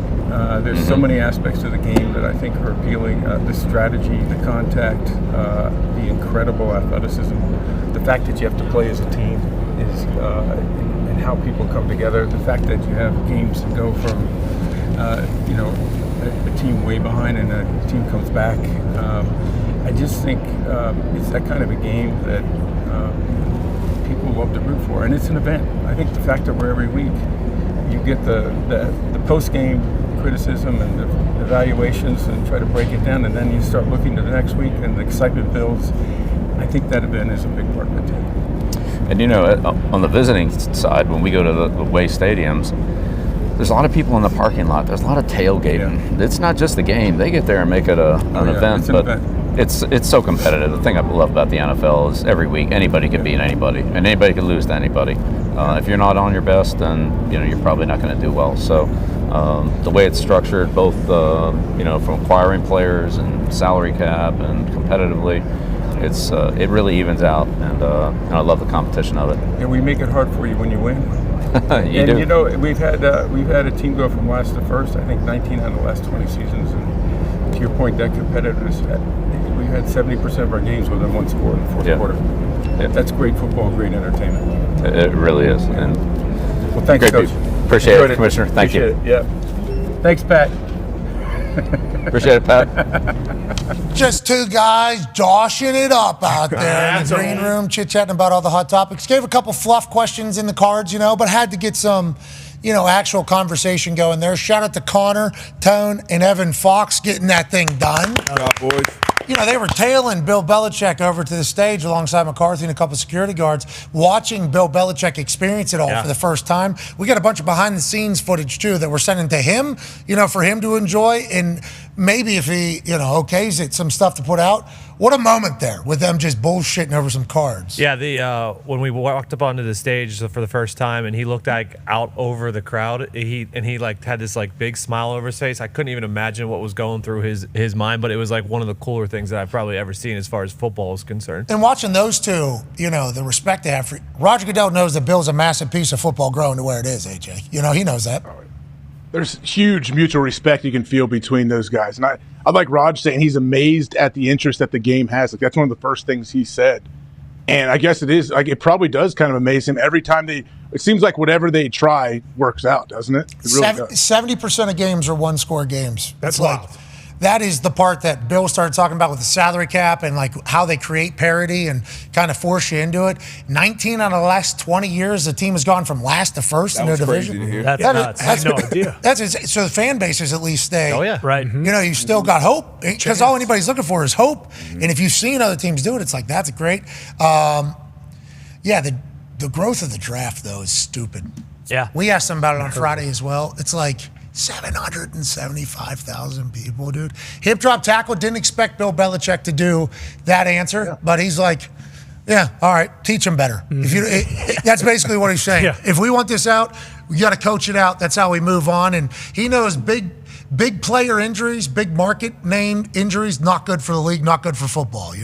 S17: There's so many aspects of the game that I think are appealing. The strategy, the contact, the incredible athleticism, the fact that you have to play as a team is, and how people come together. The fact that you have games that go from, a team way behind and a team comes back. I just think it's that kind of a game that people love to root for, and it's an event. I think the fact that we're every week. You get the post-game criticism and the evaluations and try to break it down, and then you start looking to the next week and the excitement builds. I think that event is a big part of it too.
S16: And on the visiting side, when we go to the away stadiums, there's a lot of people in the parking lot. There's a lot of tailgating. It's not just the game. They get there and make it an event, but it's so competitive. The thing I love about the NFL is every week anybody can beat anybody, and anybody can lose to anybody. If you're not on your best, then you're probably not going to do well. So the way it's structured, both from acquiring players and salary cap and competitively, it really evens out, and I love the competition of it.
S17: And we make it hard for you when you win.
S16: You do.
S17: We've had a team go from last to first. I think 19 out of the last 20 seasons. And to your point, that competitiveness, we had 70% of our games within one score in the fourth quarter.
S16: Yeah.
S17: That's great football, great entertainment.
S16: It really is. And
S17: well, thanks, Coach.
S16: Appreciate it, Commissioner. Thank you.
S17: Yeah. Thanks, Pat.
S16: Appreciate it, Pat.
S3: Just two guys joshing it up out there in the green room, chit-chatting about all the hot topics. Gave a couple fluff questions in the cards, but had to get some, actual conversation going there. Shout out to Connor, Tone, and Evan Fox getting that thing done.
S6: Good job, boys.
S3: They were tailing Bill Belichick over to the stage alongside McCarthy and a couple security guards, watching Bill Belichick experience it all for the first time. We got a bunch of behind-the-scenes footage, too, that we're sending to him, for him to enjoy. And maybe if he, okays it, some stuff to put out. What a moment there with them just bullshitting over some cards.
S7: Yeah, when we walked up onto the stage for the first time, and he looked out over the crowd, he had this big smile over his face. I couldn't even imagine what was going through his mind, but it was one of the cooler things that I've probably ever seen as far as football is concerned.
S3: And watching those two, the respect they have for Roger Goodell knows that Bill's a massive piece of football growing to where it is. AJ, he knows that.
S13: There's huge mutual respect you can feel between those guys. And I like Raj saying he's amazed at the interest that the game has. That's one of the first things he said. And I guess it is, it probably does kind of amaze him every time it seems like whatever they try works out, doesn't it? It really does.
S3: 70% of games are one-score games.
S4: That's wild.
S3: That is the part that Bill started talking about with the salary cap and how they create parity and kind of force you into it. 19 out of the last 20 years, the team has gone from last to first in their division.
S4: Crazy to hear. That's nuts. I had no idea.
S3: So the fan bases at least stay.
S7: Oh, yeah.
S4: Right.
S3: You still got hope because all anybody's looking for is hope. And if you've seen other teams do it, it's that's great. The growth of the draft, though, is stupid.
S5: Yeah.
S3: We asked them about it on Friday as well. It's 775,000 people, dude. Hip drop tackle, didn't expect Bill Belichick to do that answer, but he's all right, teach him better. That's basically what he's saying. Yeah. If we want this out, we got to coach it out. That's how we move on. And he knows big player injuries, big market name injuries, not good for the league, not good for football,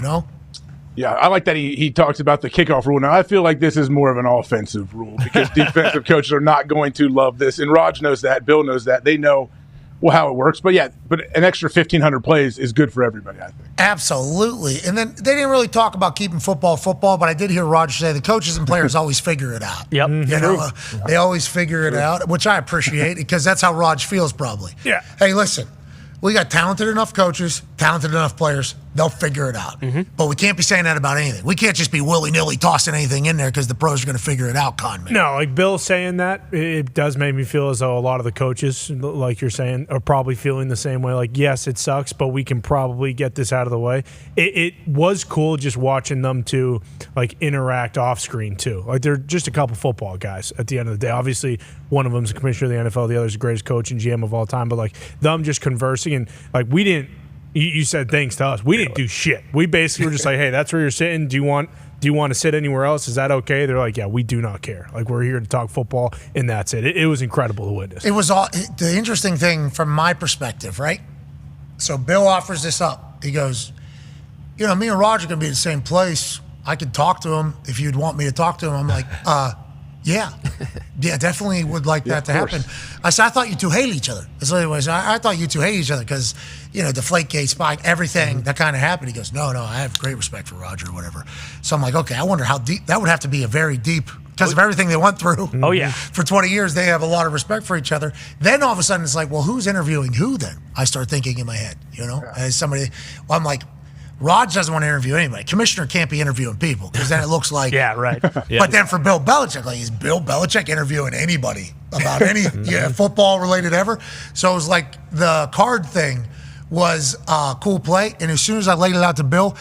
S13: Yeah, I like that he talks about the kickoff rule. Now, I feel like this is more of an offensive rule because defensive coaches are not going to love this. And Raj knows that. Bill knows that. They know how it works. But an extra 1,500 plays is good for everybody, I think.
S3: Absolutely. And then they didn't really talk about keeping football, but I did hear Raj say the coaches and players always figure it out.
S5: Yep.
S3: They always figure it out, which I appreciate because that's how Raj feels probably.
S4: Yeah.
S3: Hey, listen. We got talented enough coaches, talented enough players. They'll figure it out. But we can't be saying that about anything. We can't just be willy-nilly tossing anything in there because the pros are going to figure it out, Conman.
S4: No, Bill saying that, it does make me feel as though a lot of the coaches, like you're saying, are probably feeling the same way. Yes, it sucks, but we can probably get this out of the way. It was cool just watching them two, interact off-screen, too. They're just a couple football guys at the end of the day. Obviously, one of them's the commissioner of the NFL, the other's the greatest coach and GM of all time, but, them just conversing and, we didn't – you said thanks to us. We didn't do shit. We basically were just hey, that's where you're sitting. Do you want to sit anywhere else? Is that okay? They're yeah, we do not care. We're here to talk football, and that's it. It was incredible to witness.
S3: It was the interesting thing from my perspective, right? So Bill offers this up. He goes, me and Roger are going to be in the same place. I could talk to him if you'd want me to talk to him. I'm yeah, definitely would like that to happen. I said, I thought you two hate each other. That's what it was. I thought you two hate each other because, Deflategate, Spike, everything that kind of happened. He goes, no, I have great respect for Roger or whatever. So I'm okay, I wonder how deep, that would have to be a very deep, because of everything they went through.
S5: Oh, yeah.
S3: For 20 years, they have a lot of respect for each other. Then all of a sudden, it's well, who's interviewing who then? I start thinking in my head, as somebody, I'm Raj doesn't want to interview anybody. Commissioner can't be interviewing people because then it looks like
S5: yeah, right.
S3: But then for Bill Belichick, is Bill Belichick interviewing anybody about any football related ever? So it was the card thing was a cool play, and as soon as I laid it out to Bill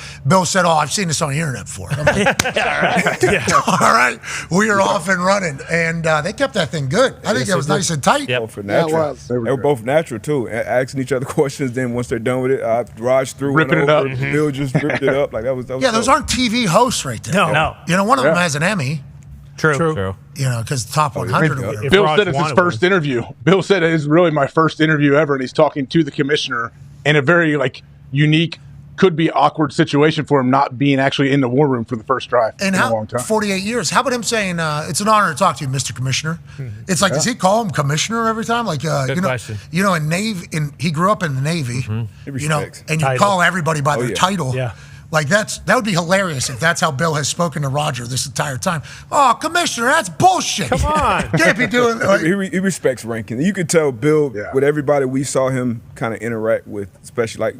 S3: said, I've seen this on the internet before. I'm all right, we are off and running, and they kept that thing good. I think it was nice and tight.
S6: Yep. For natural. They were both natural too, asking each other questions. Then once they're done with it, Raj threw
S13: ripping it up.
S6: Bill just ripped it up. That was
S3: those aren't TV hosts right there.
S5: No.
S3: One of them has an Emmy.
S5: True.
S3: You know, because the top 100 will be.
S13: Bill said it's his first interview. Bill said it is really my first interview ever, and he's talking to the commissioner in a very unique, could be awkward situation for him not being actually in the war room for the first drive
S3: And
S13: in a long time.
S3: 48 years. How about him saying, it's an honor to talk to you, Mr. Commissioner? It's like, does he call him Commissioner every time? Like,
S7: question.
S3: In Navy, he grew up in the Navy, and you
S7: Title.
S3: call everybody by their title.
S7: Yeah.
S3: Like that would be hilarious if that's how Bill has spoken to Roger this entire time. Oh, Commissioner, that's bullshit. Come on. Can't be doing that.
S6: He respects ranking. You could tell Bill, with everybody we saw him kind of interact with, especially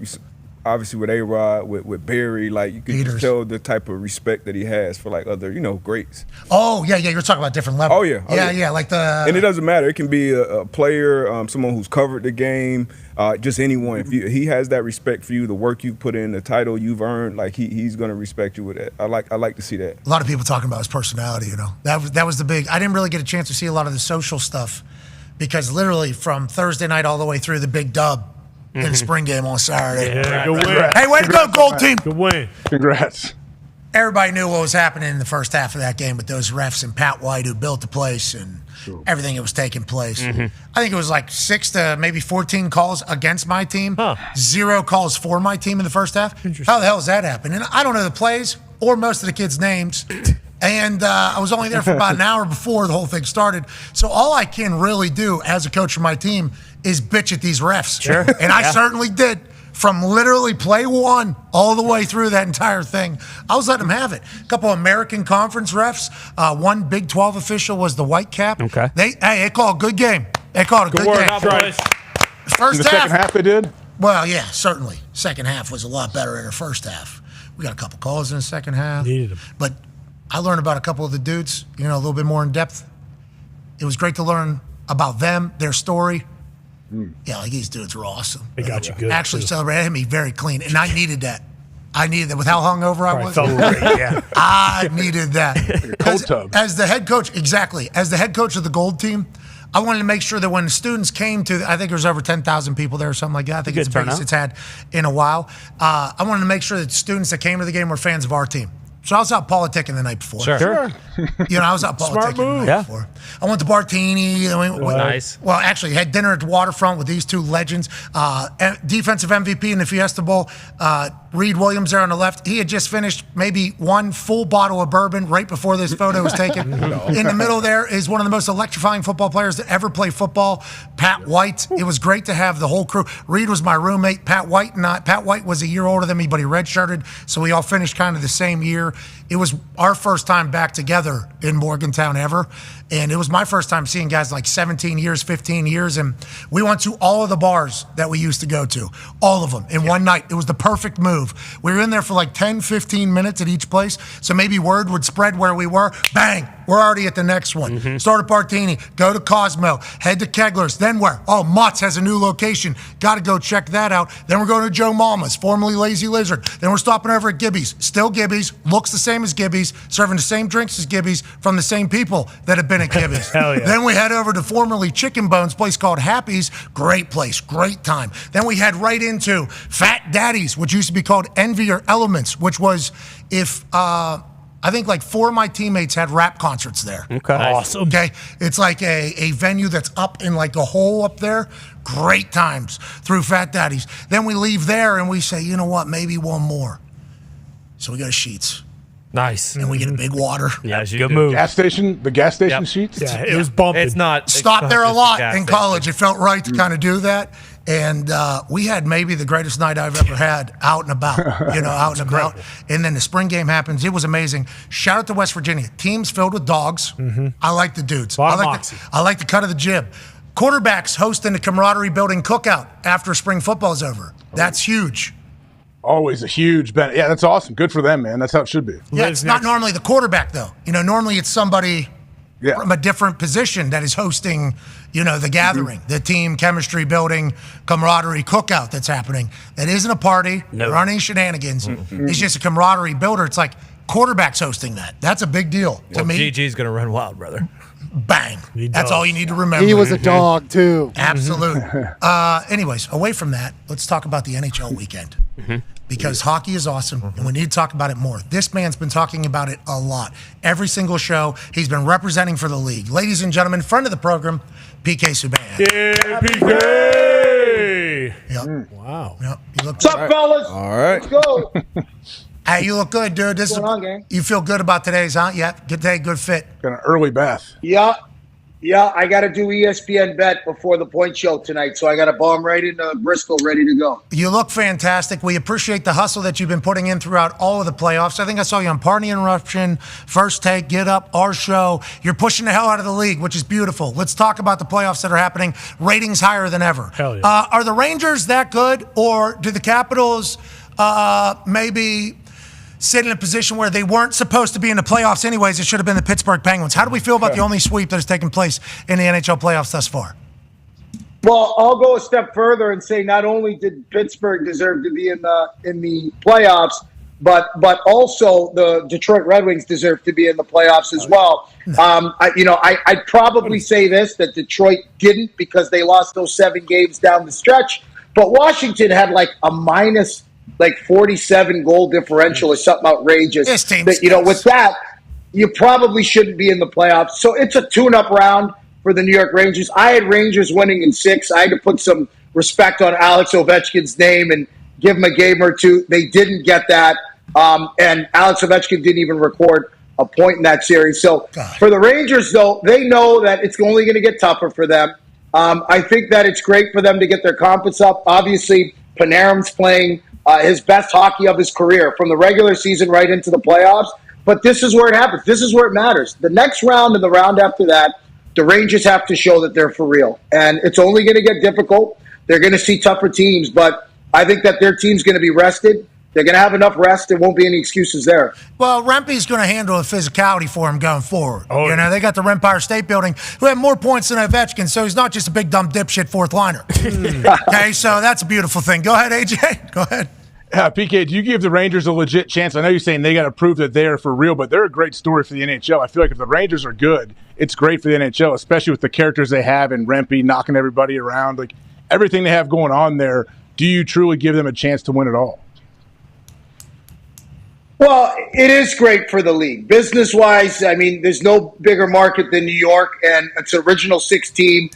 S6: obviously with A-Rod, with Barry, you could just tell the type of respect that he has for other, greats.
S3: Oh, yeah, you're talking about different levels.
S6: Oh, yeah.
S3: Yeah, like the...
S6: And it doesn't matter. It can be a player, someone who's covered the game, just anyone. If he has that respect for you, the work you put in, the title you've earned, he's going to respect you with that. I like to see that.
S3: A lot of people talking about his personality, That was the big... I didn't really get a chance to see a lot of the social stuff because literally from Thursday night all the way through the big dub in the spring game on Saturday.
S4: Yeah, good win.
S3: Hey, way to go, Gold Team.
S4: Good win.
S13: Congrats.
S3: Everybody knew what was happening in the first half of that game with those refs and Pat White who built the place and everything that was taking place. I think it was 6 to maybe 14 calls against my team, 0 calls for my team in the first half. How the hell does that happen? And I don't know the plays or most of the kids' names. And I was only there for about an hour before the whole thing started. So all I can really do as a coach for my team is bitch at these refs.
S5: Sure.
S3: And I certainly did. From literally play one all the way through that entire thing. I was letting them have it. A couple American Conference refs. One Big 12 official was the white cap.
S5: Okay.
S3: They called a good game. They called a good game. First
S13: In the second half they did?
S3: Well, yeah, certainly. Second half was a lot better than the first half. We got a couple calls in the second half.
S4: Needed them.
S3: But I learned about a couple of the dudes, a little bit more in depth. It was great to learn about them, their story. Yeah, these dudes were awesome.
S4: They got you good.
S3: Actually celebrated me very clean, and I needed that. With how hungover I was.
S4: Felt great, yeah.
S3: I needed that.
S13: Cold tub.
S3: As the head coach, exactly. As the head coach of the Gold Team, I wanted to make sure that when the students came to, I think there was over 10,000 people there or something like that. I think it's the biggest it's had in a while. I wanted to make sure that students that came to the game were fans of our team. So I was out politicking the night before.
S5: Sure.
S3: I was out politicking the night before. I went to Bartini.
S7: Nice.
S3: Well, actually, had dinner at the waterfront with these two legends. Defensive MVP in the Fiesta Bowl, Reed Williams there on the left. He had just finished maybe one full bottle of bourbon right before this photo was taken. In the middle there is one of the most electrifying football players to ever play football, Pat White. It was great to have the whole crew. Reed was my roommate. Pat White was a year older than me, but he redshirted, so we all finished kind of the same year. It was our first time back together in Morgantown ever. And it was my first time seeing guys 17 years, 15 years. And we went to all of the bars that we used to go to, all of them in one night. It was the perfect move. We were in there for 10, 15 minutes at each place. So maybe word would spread where we were. Bang, we're already at the next one. Start at Bartini, go to Cosmo, head to Kegler's. Then where? Oh, Mott's has a new location. Got to go check that out. Then we're going to Joe Mama's, formerly Lazy Lizard. Then we're stopping over at Gibby's. Still Gibby's, looks the same as Gibby's, serving the same drinks as Gibby's from the same people that have been at Gibby's.
S4: Hell yeah.
S3: Then we head over to formerly Chicken Bones, place called Happy's. Great place, great time. Then we head right into Fat Daddy's, which used to be called Envy or Elements, which was I think 4 of my teammates had rap concerts there.
S5: Okay.
S4: Awesome.
S3: Okay. It's a venue that's up in a hole up there. Great times through Fat Daddy's. Then we leave there and we say, you know what, maybe one more. So we go to Sheets.
S7: Nice.
S3: And we get a big water.
S5: Yeah,
S4: good move.
S13: The gas station sheets?
S4: Yeah, it was bumping.
S7: It's not.
S3: Stopped there a
S7: just
S3: lot
S7: gas
S3: in
S7: station.
S3: college. It felt right to kind of do that. And we had maybe the greatest night I've ever had out and about, out and about. And then the spring game happens. It was amazing. Shout out to West Virginia. Teams filled with dogs. I like the dudes. I like the cut of the jib. Quarterbacks hosting the camaraderie building cookout after spring football's over. That's huge.
S13: Always a huge benefit. Yeah, that's awesome. Good for them, man. That's how it should be.
S3: Yeah, it's not normally the quarterback, though. Normally it's somebody from a different position that is hosting, the gathering, the team chemistry building, camaraderie cookout that's happening. That isn't a party. There aren't any shenanigans. It's just a camaraderie builder. It's like quarterbacks hosting that. That's a big deal to me.
S7: GG's going to run wild, brother.
S3: Bang. That's all you need to remember.
S12: He was a dog, too.
S3: Absolutely. Anyways, away from that, let's talk about the NHL weekend. because hockey is awesome, and we need to talk about it more. This man's been talking about it a lot. Every single show, he's been representing for the league. Ladies and gentlemen, friend of the program, PK Subban.
S4: Yeah, PK!
S3: Yep.
S4: Wow.
S3: Yep. You look
S18: What's up, fellas?
S6: All right.
S18: Let's go.
S3: Hey, you look good, dude.
S18: What's going on, gang?
S3: You feel good about today's, huh? Yeah, good day, good fit.
S13: Got an early bath.
S18: Yeah, I got to do ESPN bet before the point show tonight, so I got to bomb right into Bristol, ready to go.
S3: You look fantastic. We appreciate the hustle that you've been putting in throughout all of the playoffs. I think I saw you on Party Interruption, First Take, Get Up, our show. You're pushing the hell out of the league, which is beautiful. Let's talk about the playoffs that are happening. Ratings higher than ever.
S4: Hell yeah.
S3: Are the Rangers that good, or do the Capitals maybe sit in a position where they weren't supposed to be in the playoffs anyways? It should have been the Pittsburgh Penguins. How do we feel about the only sweep that has taken place in the NHL playoffs thus far?
S18: Well, I'll go a step further and say not only did Pittsburgh deserve to be in the playoffs, but also the Detroit Red Wings deserve to be in the playoffs as well. I'd probably say this, that Detroit didn't because they lost those 7 games down the stretch, but Washington had like a minus 47 goal differential or something outrageous.
S3: This team
S18: with that, you probably shouldn't be in the playoffs. So it's a tune-up round for the New York Rangers. I had Rangers winning in 6. I had to put some respect on Alex Ovechkin's name and give him a game or two. They didn't get that. And Alex Ovechkin didn't even record a point in that series. So for the Rangers, though, they know that it's only going to get tougher for them. I think that it's great for them to get their confidence up. Obviously, Panarin's playing his best hockey of his career from the regular season right into the playoffs. But this is where it happens. This is where it matters. The next round and the round after that, the Rangers have to show that they're for real. And it's only going to get difficult. They're going to see tougher teams. But I think that their team's going to be rested. They're going to have enough rest. There won't be any excuses there.
S3: Well, Rempe's going to handle the physicality for him going forward.
S4: Oh, yeah.
S3: They got the Empire State Building, who have more points than Ovechkin, so he's not just a big, dumb dipshit fourth liner. Okay, so that's a beautiful thing. Go ahead, AJ. Go ahead.
S13: PK, do you give the Rangers a legit chance? I know you're saying they got to prove that they're for real, but they're a great story for the NHL. I feel like if the Rangers are good, it's great for the NHL, especially with the characters they have and Rempe knocking everybody around. Like everything they have going on there, do you truly give them a chance to win it all?
S18: Well, it is great for the league. Business-wise, I mean, there's no bigger market than New York, and it's an original 6 team.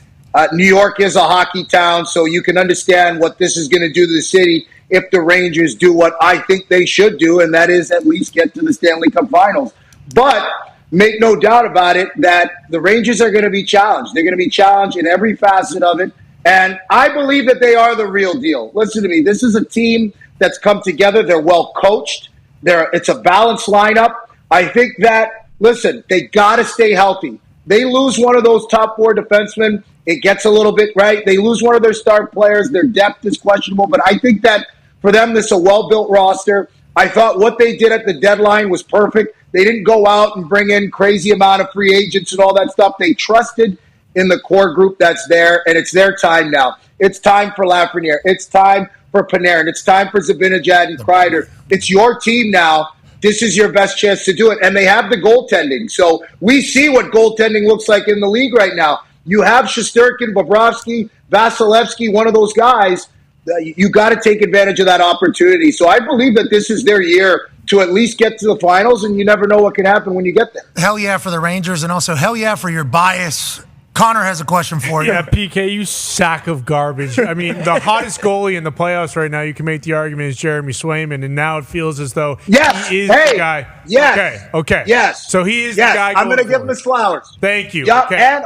S18: New York is a hockey town, so you can understand what this is going to do to the city if the Rangers do what I think they should do, and that is at least get to the Stanley Cup Finals. But make no doubt about it that the Rangers are going to be challenged. They're going to be challenged in every facet of it, and I believe that they are the real deal. Listen to me. This is a team that's come together. They're well coached. It's a balanced lineup. I think that, listen, they got to stay healthy. They lose one of those top 4 defensemen, it gets a little bit, right? They lose one of their star players. Their depth is questionable. But I think that for them, this is a well-built roster. I thought what they did at the deadline was perfect. They didn't go out and bring in crazy amount of free agents and all that stuff. They trusted in the core group that's there, and it's their time now. It's time for Lafreniere. It's time for Panarin. It's time for Zibanejad and Kreider. It's your team now. This is your best chance to do it. And they have the goaltending. So we see what goaltending looks like in the league right now. You have Shesterkin, Bobrovsky, Vasilevsky, one of those guys. You got to take advantage of that opportunity. So I believe that this is their year to at least get to the finals, and you never know what can happen when you get there.
S3: Hell yeah for the Rangers, and also hell yeah for your bias. Connor has a question for you.
S4: Yeah, PK, you sack of garbage. I mean, the hottest goalie in the playoffs right now, you can make the argument, is Jeremy Swayman, and now it feels as though he is the guy.
S18: Yes.
S4: Okay.
S18: Yes.
S4: So he is the guy.
S18: I'm going to give him his flowers.
S4: Thank you.
S18: Yeah,
S4: okay.
S18: and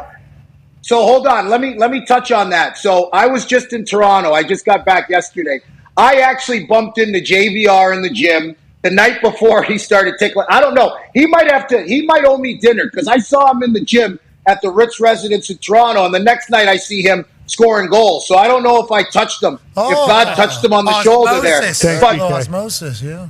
S18: so hold on. Let me touch on that. So I was just in Toronto. I just got back yesterday. I actually bumped into JVR in the gym the night before he started tickling. I don't know. He might owe me dinner because I saw him in the gym at the Ritz residence in Toronto, and the next night I see him scoring goals. So I don't know if I touched him, if God touched him on the shoulder there.
S3: Osmosis, yeah.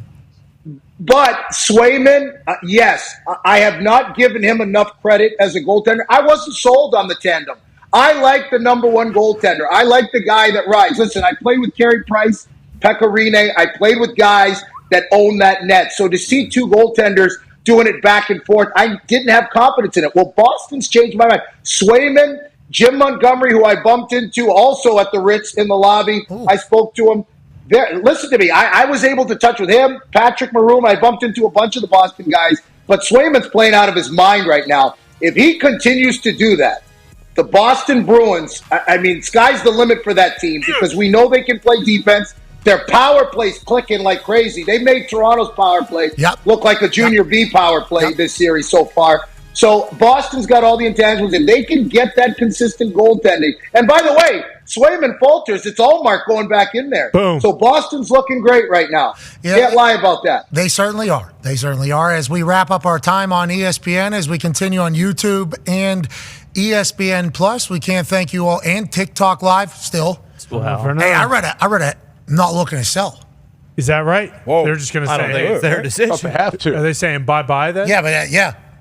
S18: But Swayman, yes, I have not given him enough credit as a goaltender. I wasn't sold on the tandem. I like the number 1 goaltender. I like the guy that rides. Listen, I played with Carey Price, Pekka Rinne. I played with guys that own that net. So to see 2 goaltenders doing it back and forth, I didn't have confidence in it. Well, Boston's changed my mind. Swayman, Jim Montgomery, who I bumped into also at the Ritz in the lobby. Ooh. I spoke to him. Listen to me. I was able to touch with him, Patrick Maroon. I bumped into a bunch of the Boston guys, but Swayman's playing out of his mind right now. If he continues to do that, the Boston Bruins, I mean, sky's the limit for that team because we know they can play defense. Their power play's clicking like crazy. They made Toronto's power play look like a junior B power play this series so far. So Boston's got all the intangibles. If they can get that consistent goaltending, and by the way, Swayman falters, it's Allmark going back in there.
S3: Boom.
S18: So Boston's looking great right now. Can't lie about that.
S3: They certainly are. They certainly are. As we wrap up our time on ESPN, as we continue on YouTube and ESPN Plus, we can't thank you all, and TikTok Live still.
S4: Wow.
S3: Hey, I read it. Not looking to sell.
S4: Is that right?
S6: Whoa.
S4: They're just going to say,
S3: I don't think it's their decision.
S4: They have to. Are they saying bye-bye then?
S3: Yeah, but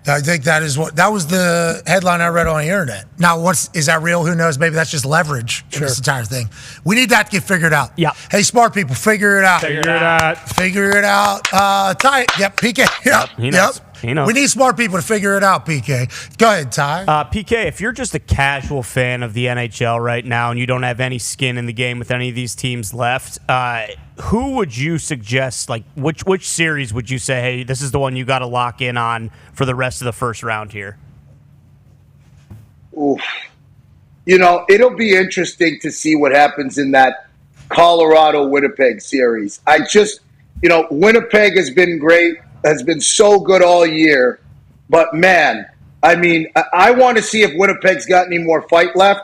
S3: I think that was the headline I read on the internet. Now, is that real? Who knows? Maybe that's just leverage in this entire thing. We need that to get figured out. Yeah. Hey, smart people, figure it out. Figure it out. Ty. Yep. PK. Yep.
S5: He knows. He knows.
S3: We need smart people to figure it out, PK. Go ahead, Ty.
S5: PK, if you're just a casual fan of the NHL right now and you don't have any skin in the game with any of these teams left, who would you suggest, like, which series would you say, hey, this is the one you got to lock in on for the rest of the first round here?
S18: Oof. You know, it'll be interesting to see what happens in that Colorado-Winnipeg series. Winnipeg has been great, has been so good all year. But, man, I mean, I want to see if Winnipeg's got any more fight left.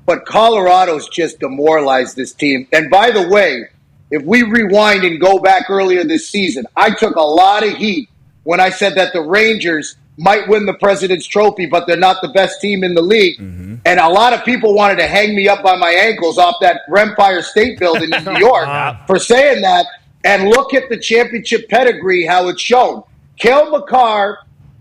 S18: But Colorado's just demoralized this team. And, by the way, if we rewind and go back earlier this season, I took a lot of heat when I said that the Rangers might win the President's Trophy, but they're not the best team in the league. Mm-hmm. And a lot of people wanted to hang me up by my ankles off that Empire State Building in New York for saying that. And look at the championship pedigree, how it's shown. Cale Makar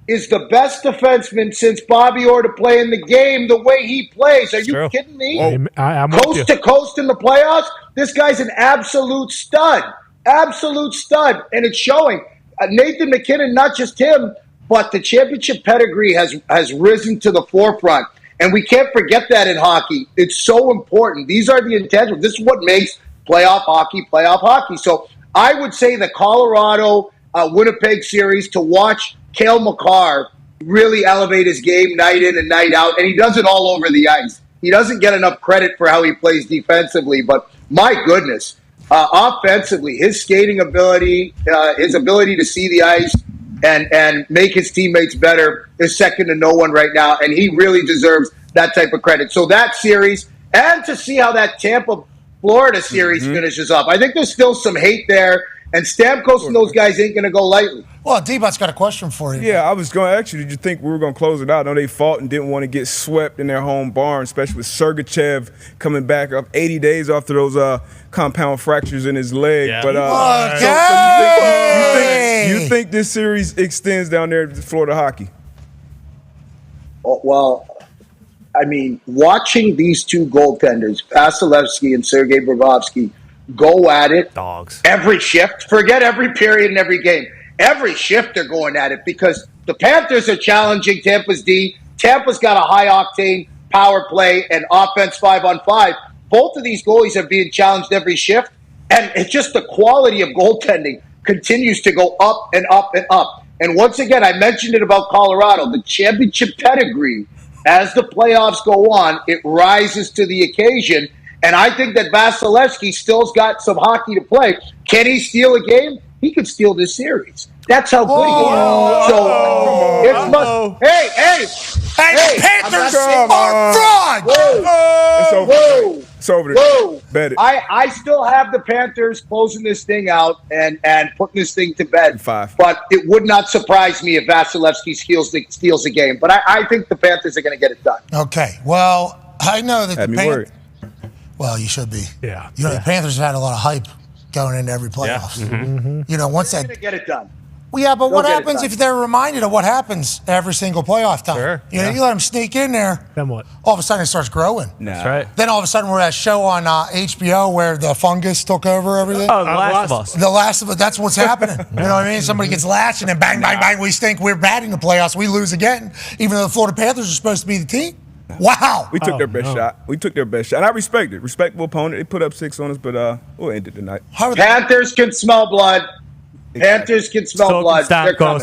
S18: is the best defenseman since Bobby Orr to play in the game the way he plays. Are you kidding me?
S4: I'm
S18: coast to coast in the playoffs? This guy's an absolute stud. Absolute stud. And it's showing. Nathan McKinnon, not just him, but the championship pedigree has risen to the forefront. And we can't forget that in hockey. It's so important. These are the intangibles. This is what makes playoff hockey. So I would say the Colorado-Winnipeg series to watch Cale Makar really elevate his game night in and night out. And he does it all over the ice. He doesn't get enough credit for how he plays defensively. But my goodness, offensively, his skating ability, his ability to see the ice and make his teammates better is second to no one right now. And he really deserves that type of credit. So that series, and to see how that Tampa-Florida series finishes up. I think there's still some hate there. And Stamkos and those guys ain't going to go lightly.
S3: Well, D-Bot's got a question for you.
S6: Yeah, I was going to ask you, did you think we were going to close it out? I know they fought and didn't want to get swept in their home barn, especially with Sergachev coming back up 80 days after those compound fractures in his leg. Yeah. But you think this series extends down there to Florida hockey?
S18: Well, I mean, watching these two goaltenders, Vasilevsky and Sergei Bobrovsky, go at it.
S5: Dogs.
S18: Every shift. Forget every period and every game. Every shift they're going at it because the Panthers are challenging Tampa's D. Tampa's got a high-octane power play and offense 5-on-5. Both of these goalies are being challenged every shift, and it's just the quality of goaltending continues to go up and up and up. And once again, I mentioned it about Colorado. The championship pedigree, as the playoffs go on, it rises to the occasion. And I think that Vasilevsky still's got some hockey to play. Can he steal a game? He could steal this series. That's how good he is. So it's must. Hey!
S3: Panthers are fraud.
S6: It's over.
S18: Whoa!
S6: Bet it.
S18: I still have the Panthers closing this thing out and putting this thing to bed.
S6: 5.
S18: But it would not surprise me if Vasilevsky steals the game. But I think the Panthers are going to get it done.
S3: Okay. Well, I know that
S6: Had
S3: the
S6: me worried.
S3: Well, you should be.
S4: Yeah.
S3: You know, the Panthers have had a lot of hype going into every playoffs.
S4: Yeah. Mm-hmm.
S3: You know, once
S18: They're
S3: that.
S18: going to get it done.
S3: Well, yeah, but
S18: They'll
S3: what
S18: get it
S3: happens
S18: done.
S3: if they're reminded of what happens every single playoff time?
S7: Sure.
S3: You know, you let them sneak in there.
S4: Then what?
S3: All of a sudden, it starts growing.
S7: That's right.
S3: Then all of a sudden, we're at a show on HBO where the fungus took over everything.
S5: Oh, The Last of Us.
S3: The Last of Us. That's what's happening. You know what I mean? Somebody gets lashed, and then bang, bang, bang. We think we're bad in the playoffs. We lose again, even though the Florida Panthers are supposed to be the team. Wow.
S6: We took their best shot. We took their best shot. And I respect it. Respectable opponent. They put up 6 on us, but we'll end it tonight.
S18: Panthers can smell blood. Panthers can smell blood. They're coming.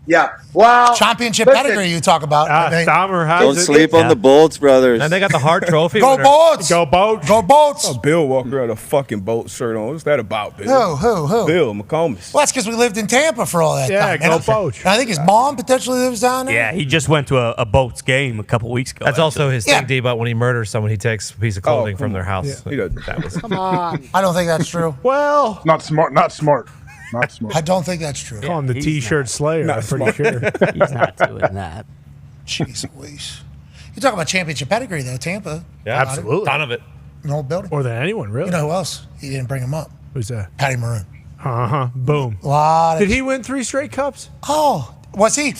S18: Yeah. Well,
S3: championship
S18: listen,
S3: pedigree you talk about.
S14: Don't sleep on the Bolts, brothers.
S7: And they got the Hart Trophy.
S3: Go Bolts.
S4: Go Bolts.
S3: Go Bolts.
S6: Oh, Bill walked around with a fucking Bolt shirt on. What's that about, Bill?
S3: Who?
S6: Bill McComas.
S3: Well, that's because we lived in Tampa for all that
S4: Yeah,
S3: time.
S4: go Bolts.
S3: And I think his mom potentially lives down there.
S5: Yeah, he just went to a Bolts game a couple weeks ago.
S7: That's also his thing, D, about when he murders someone, he takes a piece of clothing from their house.
S6: Yeah, he doesn't.
S7: That was
S3: Come on. I don't think that's true.
S4: Well,
S13: Not smart. Not smart. Not smart.
S3: I don't think that's true.
S4: call him the T-shirt Slayer. I'm pretty sure.
S5: He's not doing that.
S3: Jeez Louise. You talk about championship pedigree, though, Tampa.
S7: Yeah,
S4: Absolutely.
S7: Ton of it.
S3: An old building.
S4: More than anyone, really.
S3: You know who else? He didn't bring him up.
S4: Who's that?
S3: Patty Maroon.
S4: Boom.
S3: Lot of
S4: Did he win 3 straight cups?
S3: Oh, was he?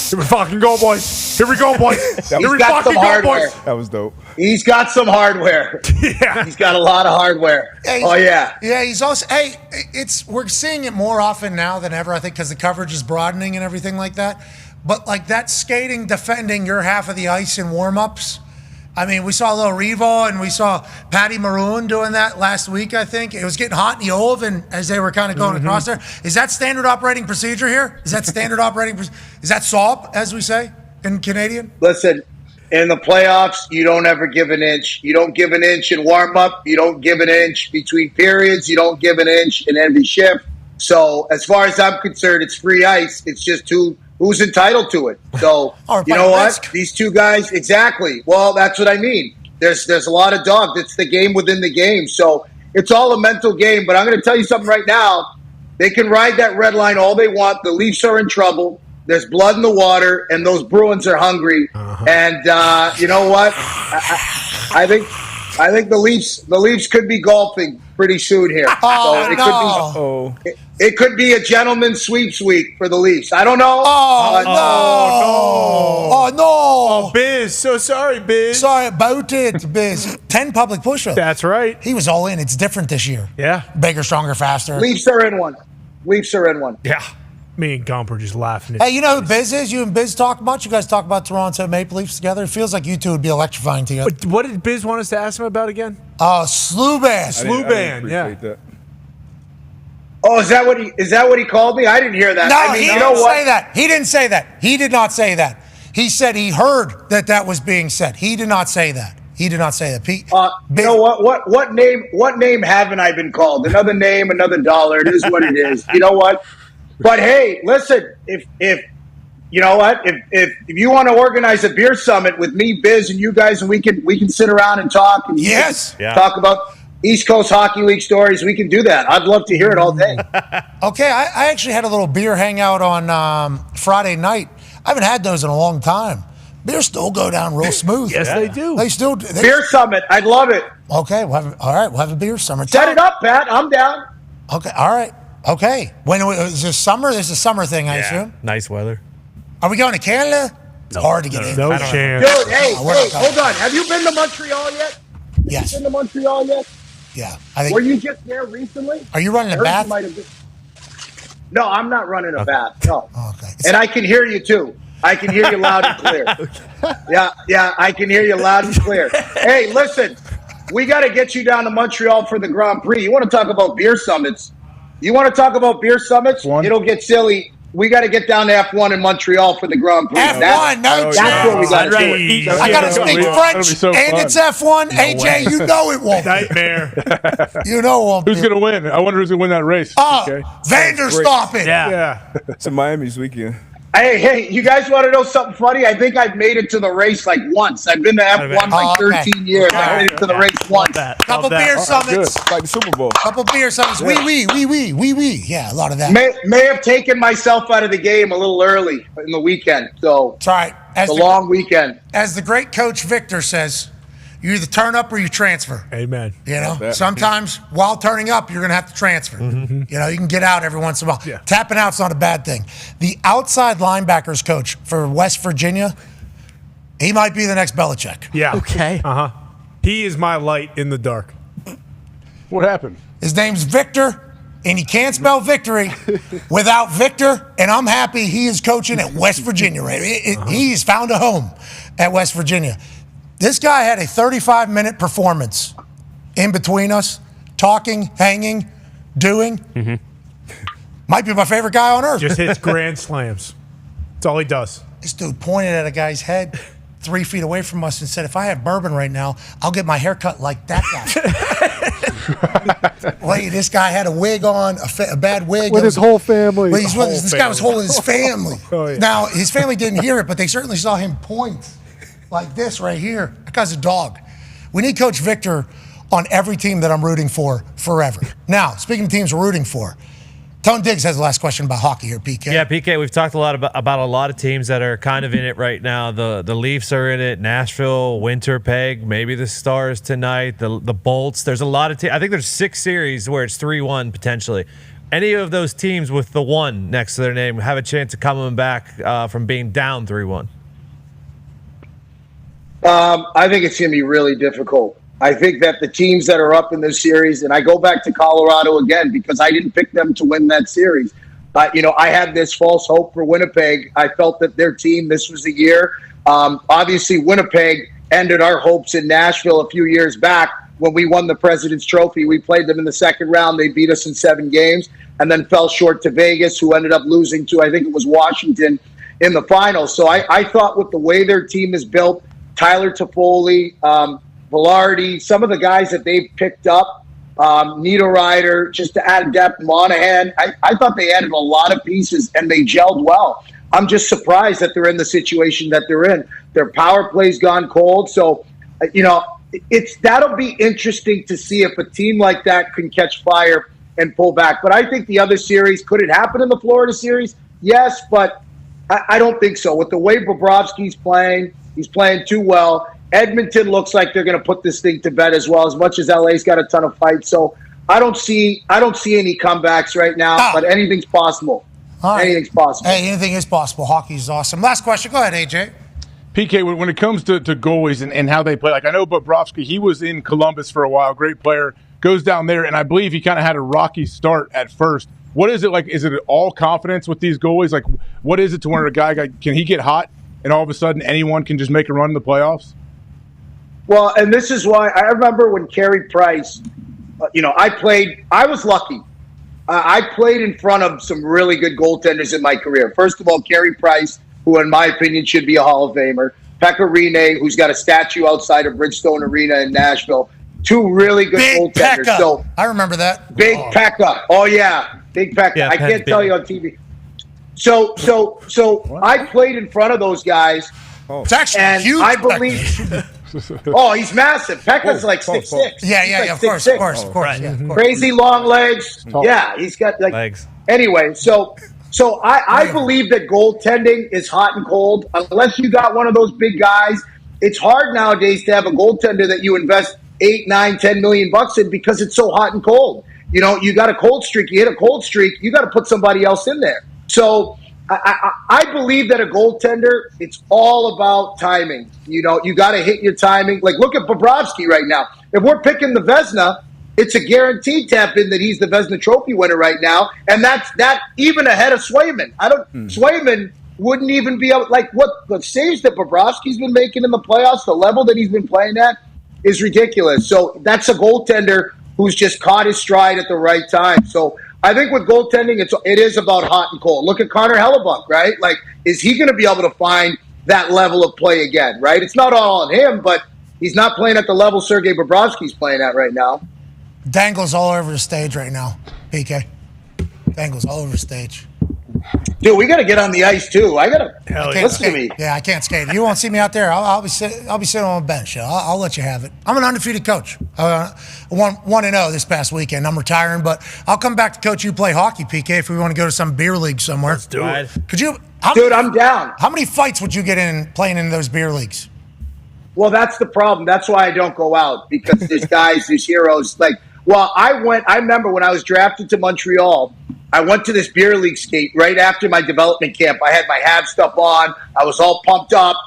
S4: Here we fucking go, boys. Here we go, boys. Here we
S18: got
S4: fucking
S18: some
S4: go,
S18: hardware.
S4: boys.
S6: That was dope.
S18: He's got some hardware.
S4: Yeah.
S18: He's got a lot of hardware. Oh, yeah.
S3: Yeah, he's also. Hey, we're seeing it more often now than ever. I think because the coverage is broadening and everything like that. But like that skating, defending your half of the ice in warm-ups. I mean, we saw a little Revo and we saw Patty Maroon doing that last week, I think. It was getting hot in the oven as they were kind of going across there. Is that standard operating procedure here? Is that standard operating Is that SOP, as we say in Canadian?
S18: Listen, in the playoffs, you don't ever give an inch. You don't give an inch in warm-up. You don't give an inch between periods. You don't give an inch in every shift. So as far as I'm concerned, it's free ice. It's just who's entitled to it. So, you know what? These two guys, exactly. Well, that's what I mean. There's a lot of dog. It's the game within the game. So it's all a mental game. But I'm going to tell you something right now. They can ride that red line all they want. The Leafs are in trouble. There's blood in the water, and those Bruins are hungry. And you know what? I think the Leafs could be golfing pretty soon here. It could be a gentleman's sweeps week for the Leafs. I don't know.
S3: Oh, no.
S4: Oh, Biz. So sorry, Biz.
S3: Sorry about it, Biz. 10 public push-ups.
S4: That's right.
S3: He was all in. It's different this year.
S4: Yeah.
S3: Bigger, stronger, faster.
S18: Leafs are in one.
S4: Yeah. Me and Gump are just laughing.
S3: Hey, you know who Biz is? You and Biz talk much? You guys talk about Toronto Maple Leafs together? It feels like you two would be electrifying together.
S4: What did Biz want us to ask him about again?
S3: Sluban.
S4: Sluban, yeah.
S6: That.
S18: Oh, is that what he called me? I didn't hear that.
S3: No,
S18: I mean,
S3: he didn't say that. He didn't say that. He did not say that. He said he heard that was being said. He did not say that. He did not say that. Pete,
S18: you know what? What name haven't I been called? Another name, another dollar. It is what it is. You know what? But hey, listen. If you know what, if you want to organize a beer summit with me, Biz, and you guys, and we can sit around and talk and talk about East Coast Hockey League stories, we can do that. I'd love to hear it all day.
S3: Okay, I actually had a little beer hangout on Friday night. I haven't had those in a long time. Beers still go down real smooth.
S4: Yes, they do.
S3: They still
S18: beer summit. I'd love it.
S3: Okay, we'll have a beer summit.
S18: Set it up, Pat. I'm down.
S3: Okay, all right. Okay. When is this summer? This is a summer thing, I assume.
S7: Nice weather.
S3: Are we going to Canada? It's hard to get in.
S4: No chance.
S18: Dude, hey, hold on. Have you been to Montreal yet?
S3: Yes.
S18: Have you been to Montreal yet?
S3: Yeah. I think.
S18: Were you just there recently?
S3: Are you running a bath?
S18: No, I'm not running a bath. No.
S3: Okay.
S18: And I can hear you too. I can hear you loud and clear. Yeah, I can hear you loud and clear. Hey, listen, we got to get you down to Montreal for the Grand Prix. You want to talk about beer summits? It'll get silly. We got to get down to F1 in Montreal for the Grand Prix.
S3: F1,
S18: that's what we got to do.
S3: I got to speak French, and it's F1. AJ, you know it won't.
S4: Nightmare.
S3: You know it won't.
S13: Who's going to win? I wonder who's going to win that race.
S3: Vander Stoppin.
S4: Yeah.
S6: It's in Miami this weekend.
S18: Hey, you guys want to know something funny? I think I've made it to the race like once. I've been to F1 like 13 years. I made it to the race once.
S3: Couple beer summits.
S6: Like the Super Bowl.
S3: Couple beer summits. Oui. Yeah, a lot of that.
S18: May have taken myself out of the game a little early in the weekend. So
S3: it's all right.
S18: It's a long weekend.
S3: As the great coach Victor says, you either turn up or you transfer.
S4: Amen.
S3: You know, sometimes while turning up, you're going to have to transfer. You know, you can get out every once in a while.
S4: Yeah.
S3: Tapping out's not a bad thing. The outside linebackers coach for West Virginia, he might be the next Belichick.
S4: Yeah.
S5: Okay.
S4: He is my light in the dark.
S13: What happened?
S3: His name's Victor And you can't spell victory without Victor, and I'm happy he is coaching at West Virginia. Right? He's found a home at West Virginia. This guy had a 35-minute performance in between us, talking, hanging, doing.
S4: Mm-hmm.
S3: Might be my favorite guy on earth.
S4: Just hits grand slams. That's all he does.
S3: This dude pointed at a guy's head 3 feet away from us and said, if I have bourbon right now, I'll get my hair cut like that guy. Wait, this guy had a wig on, a bad wig.
S12: With his whole family.
S3: Well, this guy was holding his family.
S12: Oh, yeah.
S3: Now, his family didn't hear it, but they certainly saw him point like this right here. That guy's a dog. We need Coach Victor on every team that I'm rooting for forever. Now, speaking of teams we're rooting for, Tone Diggs has the last question about hockey here, PK.
S7: Yeah, PK, we've talked a lot about a lot of teams that are kind of in it right now. The Leafs are in it, Nashville, Winnipeg, maybe the Stars tonight, the Bolts. There's a lot of teams. I think there's 6 series where it's 3-1 potentially. Any of those teams with the 1 next to their name have a chance of coming back from being down 3-1?
S18: I think it's going to be really difficult. I think that the teams that are up in this series, and I go back to Colorado again because I didn't pick them to win that series. I had this false hope for Winnipeg. I felt that their team, this was the year. Obviously, Winnipeg ended our hopes in Nashville a few years back when we won the President's Trophy. We played them in the second round. They beat us in 7 games and then fell short to Vegas, who ended up losing to, I think it was Washington, in the finals. So I thought with the way their team is built, Tyler Toffoli, Velarde, some of the guys that they've picked up, Niederreiter, just to add depth, Monahan. I thought they added a lot of pieces and they gelled well. I'm just surprised that they're in the situation that they're in. Their power play's gone cold. So, that'll be interesting to see if a team like that can catch fire and pull back. But I think the other series, could it happen in the Florida series? Yes, but I don't think so. With the way Bobrovsky's playing, he's playing too well. Edmonton looks like they're going to put this thing to bed as well, as much as LA's got a ton of fights. So I don't see any comebacks right now, but anything's possible. Anything's possible.
S3: Hey, anything is possible. Hockey's awesome. Last question. Go ahead, AJ.
S13: PK, when it comes to goalies and how they play, like I know Bobrovsky, he was in Columbus for a while, great player, goes down there, and I believe he kind of had a rocky start at first. What is it like? Is it all confidence with these goalies? Like, what is it to where a guy can he get hot and all of a sudden anyone can just make a run in the playoffs?
S18: Well, and this is why I remember when Carey Price, I was lucky. I played in front of some really good goaltenders in my career. First of all, Carey Price, who in my opinion should be a Hall of Famer. Pekka Rinne, who's got a statue outside of Bridgestone Arena in Nashville. 2 really good goaltenders.
S3: Pekka.
S18: So
S3: I remember that.
S18: Big Pekka. Oh, yeah. Big Pekka.
S7: Yeah,
S18: I can't tell you on TV. So I played in front of those guys.
S3: It's actually
S18: and
S3: huge.
S18: I believe... Oh, he's massive. Pekka's like 6'6".
S3: Yeah, of course. Yeah.
S18: Crazy long legs. Yeah, he's got like
S7: legs.
S18: Anyway, so I believe that goaltending is hot and cold. Unless you got one of those big guys, it's hard nowadays to have a goaltender that you invest $8, $9, $10 million in because it's so hot and cold. You got a cold streak. You hit a cold streak. You got to put somebody else in there. So I believe that a goaltender, it's all about timing. You got to hit your timing. Like, look at Bobrovsky right now. If we're picking the Vezina, it's a guaranteed tap in that he's the Vezina Trophy winner right now, and that's even ahead of Swayman. Swayman wouldn't even be able, like, what the saves that Bobrovsky's been making in the playoffs, the level that he's been playing at is ridiculous. So that's a goaltender who's just caught his stride at the right time. So I think with goaltending, it is about hot and cold. Look at Connor Hellebuck, right? Like, is he going to be able to find that level of play again, right? It's not all on him, but he's not playing at the level Sergei Bobrovsky's playing at right now.
S3: Dangles all over the stage right now, PK. Dangles all over the stage.
S18: Dude, we got to get on the ice too. Listen to me.
S3: Yeah, I can't skate. You won't see me out there. I'll be sitting on a bench. I'll let you have it. I'm an undefeated coach. 1-0 this past weekend. I'm retiring, but I'll come back to coach you play hockey, PK, if we want to go to some beer league somewhere.
S4: Let's do it.
S3: Could you?
S18: I'm down.
S3: How many fights would you get in playing in those beer leagues?
S18: Well, that's the problem. That's why I don't go out, because there's guys, there's heroes. Like, I remember when I was drafted to Montreal, I went to this beer league skate right after my development camp. I had my Habs stuff on. I was all pumped up.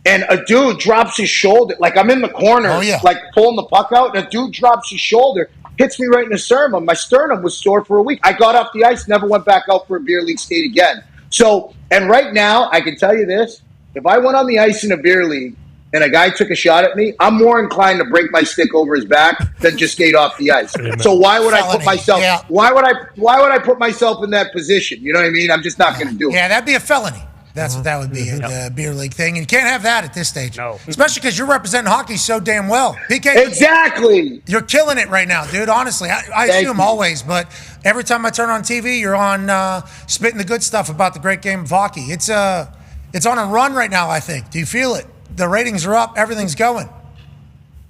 S18: And a dude drops his shoulder. Like, I'm in the corner, like pulling the puck out. And a dude drops his shoulder. hits me right in the sternum. My sternum was sore for a week. I got off the ice, never went back out for a beer league skate again. So, and right now, I can tell you this. If I went on the ice in a beer league and a guy took a shot at me, I'm more inclined to break my stick over his back than just skate off the ice. So why would I put myself?
S3: Yeah.
S18: Why would I put myself in that position? You know what I mean? I'm just not going to do it.
S3: Yeah, that'd be a felony. That's what that would be, a beer league thing. And you can't have that at this stage. No. Especially because you're representing hockey so damn well. PK,
S18: exactly.
S3: You're killing it right now, dude. Honestly, I assume always, but every time I turn on TV, you're on spitting the good stuff about the great game of hockey. It's on a run right now, I think. Do you feel it? The ratings are up. Everything's going.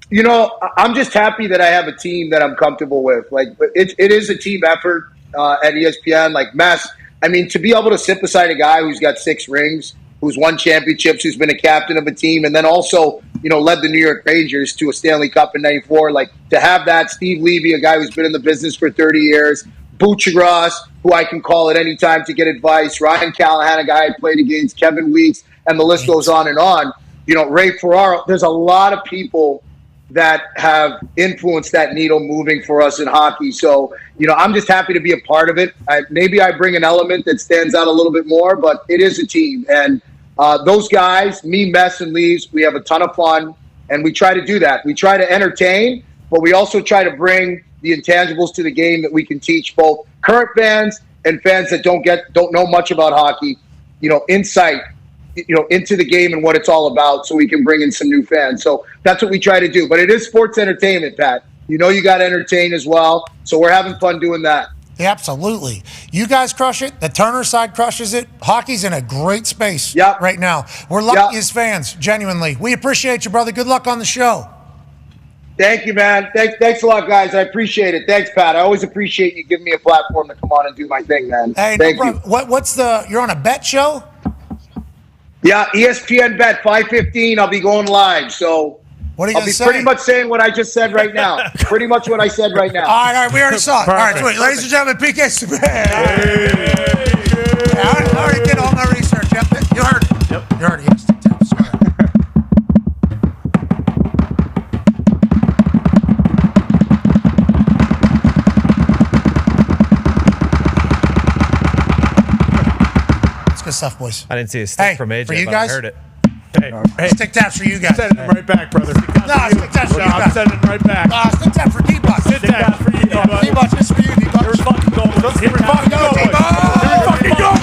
S18: You know, I'm just happy that I have a team that I'm comfortable with. Like, it is a team effort at ESPN. Like, Mess, I mean, to be able to sit beside a guy who's got 6 rings, who's won championships, who's been a captain of a team, and then also, you know, led the New York Rangers to a Stanley Cup in '94. Like, to have that, Steve Levy, a guy who's been in the business for 30 years, Buccigross, who I can call at any time to get advice, Ryan Callahan, a guy I played against, Kevin Weeks, and the list goes on and on. You know, Ray Ferraro, there's a lot of people that have influenced that needle moving for us in hockey. So, you know, I'm just happy to be a part of it. Maybe I bring an element that stands out a little bit more, but it is a team. And those guys, me, Mess, and Leaves, we have a ton of fun, and we try to do that. We try to entertain, but we also try to bring the intangibles to the game that we can teach both current fans and fans that don't know much about hockey, you know, insight, you know, into the game and what it's all about, so we can bring in some new fans. So that's what we try to do. But it is sports entertainment, Pat. You know, you got to entertain as well. So we're having fun doing that.
S3: Yeah, absolutely. You guys crush it. The Turner side crushes it. Hockey's in a great space right now. We're lucky as fans, genuinely. We appreciate you, brother. Good luck on the show.
S18: Thank you, man. Thanks a lot, guys. I appreciate it. Thanks, Pat. I always appreciate you giving me a platform to come on and do my thing, man.
S3: Hey,
S18: Thank you.
S3: What's you're on a bet show?
S18: Yeah, ESPN Bet 5:15. I'll be going live. So
S3: what are you
S18: I'll be
S3: say?
S18: pretty much saying what I just said right now. Pretty much what I said right now.
S3: All right, we already saw it. All right, sweet. Ladies and gentlemen, PK Smith. I already did all my research. Yep. You heard it. Yep. You heard it. Yes. Good stuff, boys.
S7: I didn't see a stick from AJ,
S3: for you
S7: but
S3: guys?
S7: I heard it.
S4: Hey,
S3: stick taps for you guys.
S4: Sending them right back, brother.
S3: No, stick taps for you guys.
S4: I'm sending them right back.
S3: Stick tap for D-Bucks.
S4: Stick tap for you, D-Bucks.
S3: D-Bucks, it's for you, D-Bucks.
S4: Here we fucking go, boys. Here we fucking go,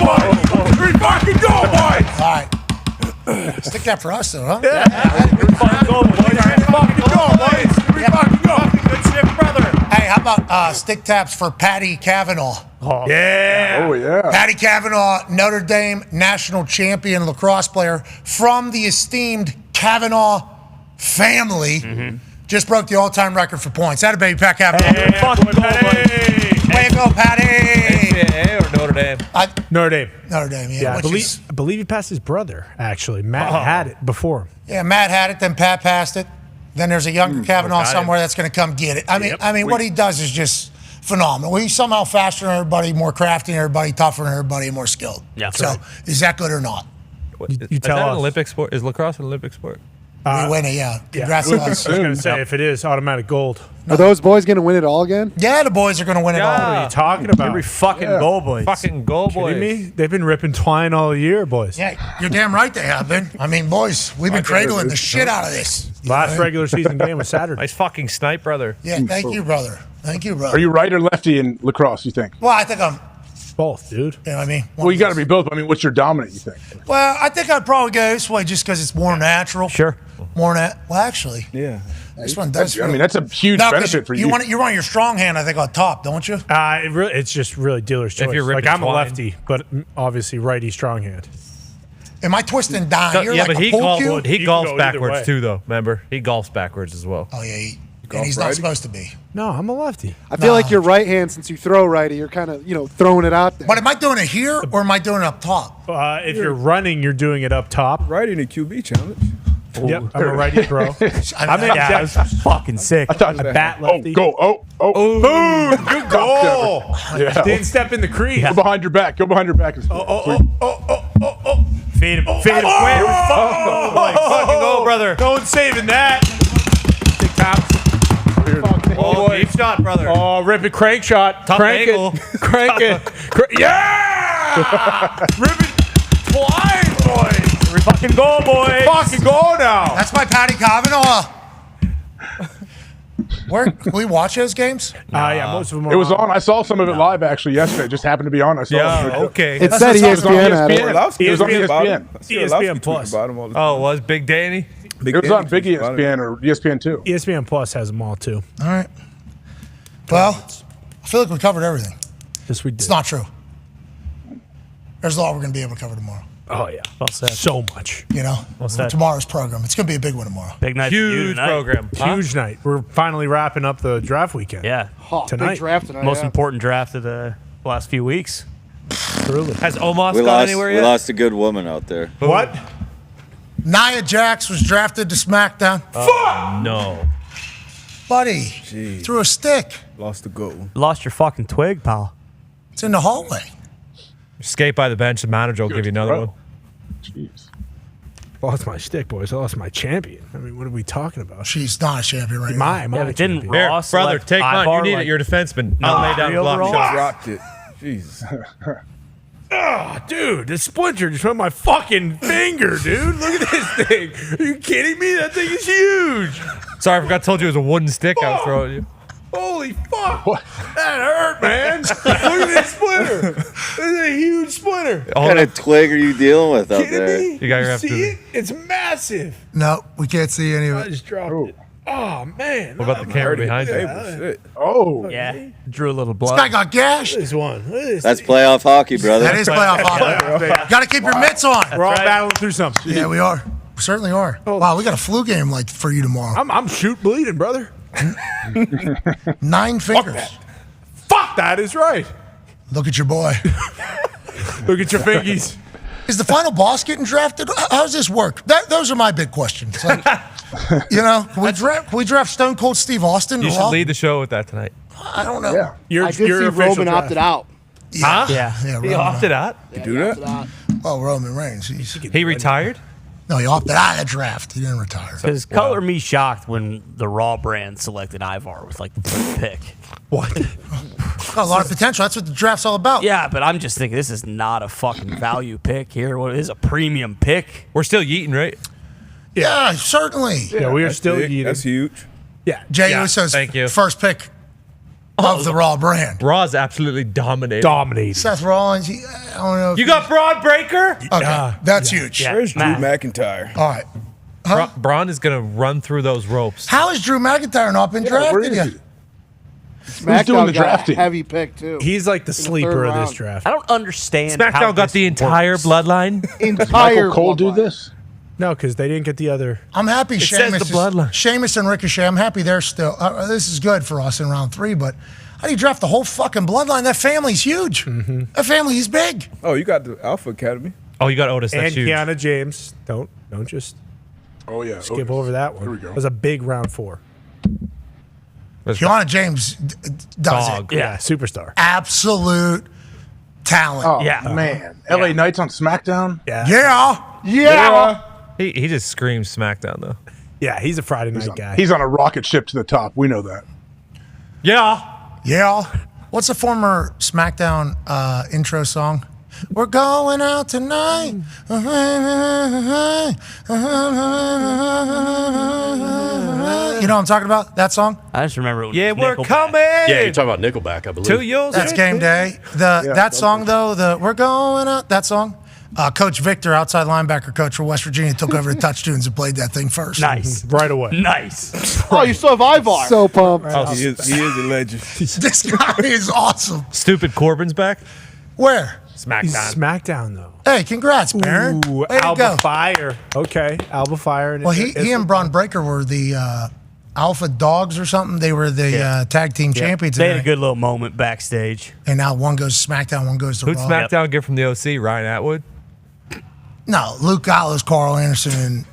S4: boys. Here we fucking go, boys.
S3: All right. Stick tap for us, though, huh?
S4: Yeah. Here we fucking go, boys. Here we fucking go, boys. Here we fucking go. Good shit, brother.
S3: Hey, how about stick taps for Patty Cavanaugh?
S4: Oh, yeah.
S13: Oh, yeah.
S3: Patty Cavanaugh, Notre Dame national champion lacrosse player from the esteemed Cavanaugh family. Just broke the all-time record for points. That a baby, Pat Cavanaugh.
S4: Hey, fucking go, buddy.
S3: Way to go, Patty.
S7: NCAA or Notre Dame?
S4: Notre Dame.
S3: Notre Dame, yeah.
S4: I believe he passed his brother, actually. Matt had it before him.
S3: Yeah, Matt had it, then Pat passed it. Then there's a younger Cavanaugh somewhere that's going to come get it. I mean, what he does is just phenomenal. He's somehow faster than everybody, more crafty than everybody, tougher than everybody, and more skilled.
S7: Yeah,
S3: so is that good or not?
S4: You tell
S7: that
S4: us.
S7: An Olympic sport? Is lacrosse an Olympic sport?
S3: We win it, yeah. Congrats to us.
S4: I was going to say, if it is, automatic gold.
S12: Are those boys going to win it all again?
S3: Yeah, the boys are going to win it all.
S4: What are you talking about?
S5: Every fucking goal, boys.
S7: Fucking goal, boys.
S4: Kidding me? They've been ripping twine all year, boys.
S3: Yeah, you're damn right they have been. I mean, boys, we've been cradling the shit out of this.
S4: Last regular season game was Saturday.
S7: Nice fucking snipe, brother.
S3: Yeah, thank you, brother. Thank you, brother.
S13: Are you right or lefty in lacrosse, you think?
S3: Well, I think I'm
S4: both, dude.
S3: You know what I mean?
S13: Well, you got to be both. I mean, what's your dominant, you think?
S3: Well, I think I'd probably go this way just because it's more natural.
S5: Sure.
S3: Well, actually.
S6: Yeah.
S3: This one does.
S13: I mean, that's a huge benefit for you.
S3: You want your strong hand, I think, on top, don't you?
S4: It's just really dealer's choice.
S7: If you're
S4: like,
S7: ripping
S4: I'm a
S7: twine.
S4: lefty, but obviously righty strong hand.
S3: Am I twisting Dahn? You're
S7: yeah,
S3: like
S7: but
S3: a
S7: he
S3: pool
S7: golfs.
S3: cue?
S7: He
S4: You
S7: golfs
S4: can go either
S7: backwards
S4: way.
S7: too, though. Remember, he golfs backwards as well.
S3: Oh, yeah. And he's not supposed to be.
S4: No, I'm a lefty.
S12: I feel like your right hand, since you throw righty, you're kind of, throwing it out there.
S3: But am I doing it here or am I doing it up top?
S4: If you're running, you're doing it up top.
S6: Righty in the QB challenge.
S4: Yep, I'm a righty throw.
S5: I was fucking sick.
S4: I bat lefty.
S13: Boom,
S4: Good goal.
S13: Yeah.
S4: Didn't step in the crease.
S13: Go behind your back.
S5: Feed him. Quick.
S4: Fucking go, brother. No one's saving that. Big tops.
S7: Oh, deep shot, brother.
S13: Oh, rip it, crank shot.
S7: Tough
S13: crank
S7: angle.
S13: it. Crank it. Yeah! Rip it. Flying, boys.
S5: We fucking go, boys.
S13: Fucking go now.
S3: That's my Patty Kavanaugh. Can we watch those games?
S4: Yeah, most of them are
S13: It was on. I saw some of it live actually yesterday. It just happened to be on. I saw it.
S7: Okay.
S12: It said ESPN had it.
S13: It was on ESPN.
S4: ESPN Plus.
S7: Oh, it was Big Danny?
S13: It was on Big ESPN or ESPN 2.
S4: ESPN Plus has them all too.
S3: All right. Well, I feel like we covered everything.
S4: Yes, we did.
S3: It's not true. There's a lot we're going to be able to cover tomorrow.
S4: Oh yeah,
S5: Well said.
S4: so much.
S3: You know,
S5: said.
S3: tomorrow's program. It's going to be a big one tomorrow.
S5: Big night. for you
S7: Huge
S5: tonight.
S7: program. Huh?
S4: Huge night. We're finally wrapping up the draft weekend.
S5: Yeah.
S4: Tonight.
S9: Big draft tonight.
S5: Most
S9: yeah.
S5: important draft of the last few weeks.
S4: Truly.
S7: Has Omos
S14: We
S7: gone
S14: lost.
S7: anywhere
S14: We
S7: yet?
S14: lost a good woman out there.
S4: What?
S3: Nia Jax was drafted to SmackDown.
S7: No.
S3: Buddy, threw a stick.
S6: Lost the goal.
S5: Lost your fucking twig, pal.
S3: It's in the hallway.
S7: Skate by the bench. The manager will give you another one.
S13: Jeez.
S4: Lost my stick, boys. I lost my champion. I mean, what are we talking about?
S3: She's not a champion right now.
S4: My
S5: Yeah, but didn't
S4: champion.
S7: Here,
S5: Ross
S7: brother,
S5: select
S7: take mine. You
S5: Ivar,
S7: need
S5: like-
S7: it. You're a defenseman. I'll lay down the
S5: real
S7: block
S5: overall?
S7: shot.
S6: Dropped it. Jesus.
S4: Oh, dude, the splinter just went my fucking finger, dude. Look at this thing. Are you kidding me? That thing is huge.
S7: Sorry, I forgot. Told you it was a wooden stick I was throwing you.
S4: Holy fuck. That hurt, man. Look at this splinter. This is a huge splinter.
S14: What kind of twig are you dealing with out
S4: Kidding
S14: there?
S4: me?
S7: You got your F
S4: see it? It's massive.
S3: No, we can't see any of
S4: I
S3: it.
S4: just dropped it. Oh, man.
S7: What about the camera behind you?
S6: Shit.
S13: Oh.
S5: Yeah. Drew a little
S3: This
S5: blood.
S3: guy got gashed.
S4: This one. Look at this
S14: That's
S4: thing.
S14: playoff hockey, brother.
S3: That is playoff hockey. Got to keep your mitts on.
S4: We're all battling through something.
S3: Yeah, we are. We certainly are. Wow, we got a flu game like for you tomorrow.
S4: I'm shoot bleeding, brother.
S3: 9 fingers.
S4: Fuck, that is right.
S3: Look at your boy.
S4: Look at your fingies.
S3: Is the final boss getting drafted? How does this work? Those are my big questions. Like, you know, can we draft Stone Cold Steve Austin?
S7: You should lead the show with that tonight.
S3: I don't know.
S13: Yeah.
S9: I did see Roman opted out.
S3: Yeah.
S7: Huh?
S3: Yeah,
S7: He
S3: Roman
S7: opted out?
S6: You do that?
S3: Oh, Roman Reigns.
S7: He retired?
S3: No, he opted out of the draft. He didn't retire.
S5: Because color me shocked when the Raw brand selected Ivar with like the third pick.
S4: What?
S3: Got a lot of potential. That's what the draft's all about.
S5: Yeah, but I'm just thinking this is not a fucking value pick here. What is a premium pick?
S7: We're still yeeting, right?
S3: Yeah, certainly.
S4: Yeah, we are still
S6: Big.
S4: eating.
S6: That's huge.
S4: Yeah.
S3: Jay
S7: Yeah,
S3: Uso's
S7: thank you.
S3: first pick of the Raw brand.
S7: Raw's absolutely dominated.
S4: Dominated.
S3: Seth Rollins, I don't know. If
S7: You got Braun Breaker?
S3: Okay, that's huge.
S5: Yeah.
S6: Where's Drew
S5: Matt.
S6: McIntyre?
S3: All right. Huh?
S7: Braun is going to run through those ropes.
S3: How has Drew McIntyre not been
S13: Where
S3: drafted
S13: is
S3: yet?
S13: he?
S9: SmackDown
S13: doing the
S9: got a
S13: drafting?
S9: heavy pick too.
S4: He's like the
S9: third
S4: sleeper of this
S9: round.
S4: draft.
S5: I don't understand. how
S7: SmackDown got
S5: this
S7: the entire
S5: works.
S7: bloodline.
S9: Entire
S13: Michael Cole do
S9: bloodline.
S13: this?
S4: No, because they didn't get the other.
S3: I'm happy
S7: says the bloodline.
S3: Sheamus and Ricochet, I'm happy they're still. This is good for us in round 3, but how do you draft the whole fucking bloodline? That family's huge. That family is big.
S6: Oh, you got the Alpha Academy.
S7: Oh, you got Otis. That's
S4: And
S7: huge.
S4: Kiana James. Don't just
S13: Oh, yeah.
S4: skip
S13: Otis.
S4: over that one.
S13: There we go.
S4: It was a big round 4.
S3: Kiana James does
S7: Dog.
S3: it.
S4: Yeah, superstar.
S3: Absolute talent.
S13: Oh,
S5: Yeah.
S13: man. LA Knights on SmackDown?
S4: Yeah.
S3: Yeah.
S7: He just screams SmackDown, though.
S4: Yeah, he's a Friday night guy.
S13: He's on a rocket ship to the top. We know that.
S7: Yeah.
S3: Yeah. What's the former SmackDown intro song? We're going out tonight. You know what I'm talking about? That song?
S5: I just remember it was
S7: Yeah, we're
S5: Nickelback.
S7: coming.
S19: Yeah, you're talking about Nickelback, I believe.
S7: To yours.
S3: That's game day. That song though, we're going out. That song. Coach Victor, outside linebacker coach for West Virginia, took over the touch tunes and played that thing first.
S5: Nice.
S4: Right away.
S5: Nice.
S9: Oh, you still have Ivar.
S12: So pumped.
S6: He is a legend.
S3: This guy is awesome.
S7: Stupid Corbin's back.
S3: Where?
S4: He's
S7: SmackDown.
S4: SmackDown, though.
S3: Hey, congrats, Baron.
S4: Ooh,
S3: Way to
S4: Alba
S3: go.
S4: Fire. Okay, Alba Fire.
S3: Well, he and Braun Breaker were the Alpha Dogs or something. They were the tag team champions.
S5: They had a
S3: today.
S5: good little moment backstage.
S3: And now one goes to SmackDown, one goes to
S7: Who'd
S3: Raw.
S7: SmackDown get from the OC? Ryan Atwood?
S3: No, Luke Gallows, Carl Anderson, and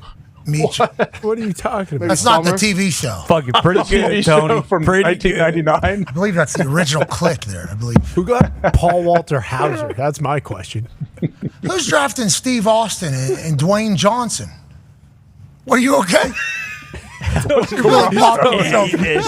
S3: Meach.
S4: What are you talking about?
S3: That's not the TV show.
S5: Fucking pretty good, Tony.
S13: From
S5: Pretty
S13: 1999.
S3: I believe that's the original click there, I believe.
S4: Who got Paul Walter Hauser? That's my question.
S3: Who's drafting Steve Austin and Dwayne Johnson? What, are you okay?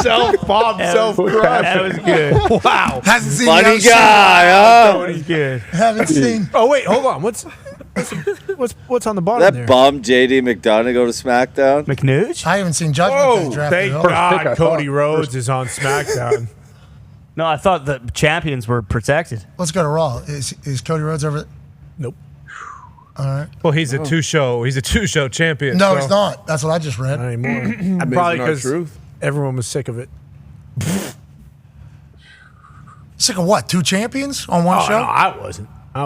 S4: Self-bomb, self-crush.
S5: That was good.
S4: Wow.
S3: Hasn't seen
S14: Funny
S3: the
S14: guy, huh?
S5: Tony's good.
S3: Haven't seen.
S4: Oh wait, hold on. What's on the bottom
S14: That
S4: there?
S14: bum JD McDonough go to SmackDown.
S5: McNooch?
S3: I haven't seen Judgment Day
S4: Oh,
S3: drafted
S4: thank
S3: at all.
S4: God Cody Rhodes is on SmackDown.
S5: No, I thought the champions were protected.
S3: Let's go to Raw. Is Cody Rhodes over?
S4: Nope.
S3: All right.
S7: Well, he's a two-show champion.
S3: No,
S7: so.
S3: he's not. That's what I just read.
S4: Not anymore.
S6: Amazing
S4: Probably
S6: our
S4: because
S6: truth.
S4: everyone was sick of it.
S3: Sick of what? 2 champions on one show?
S4: No, I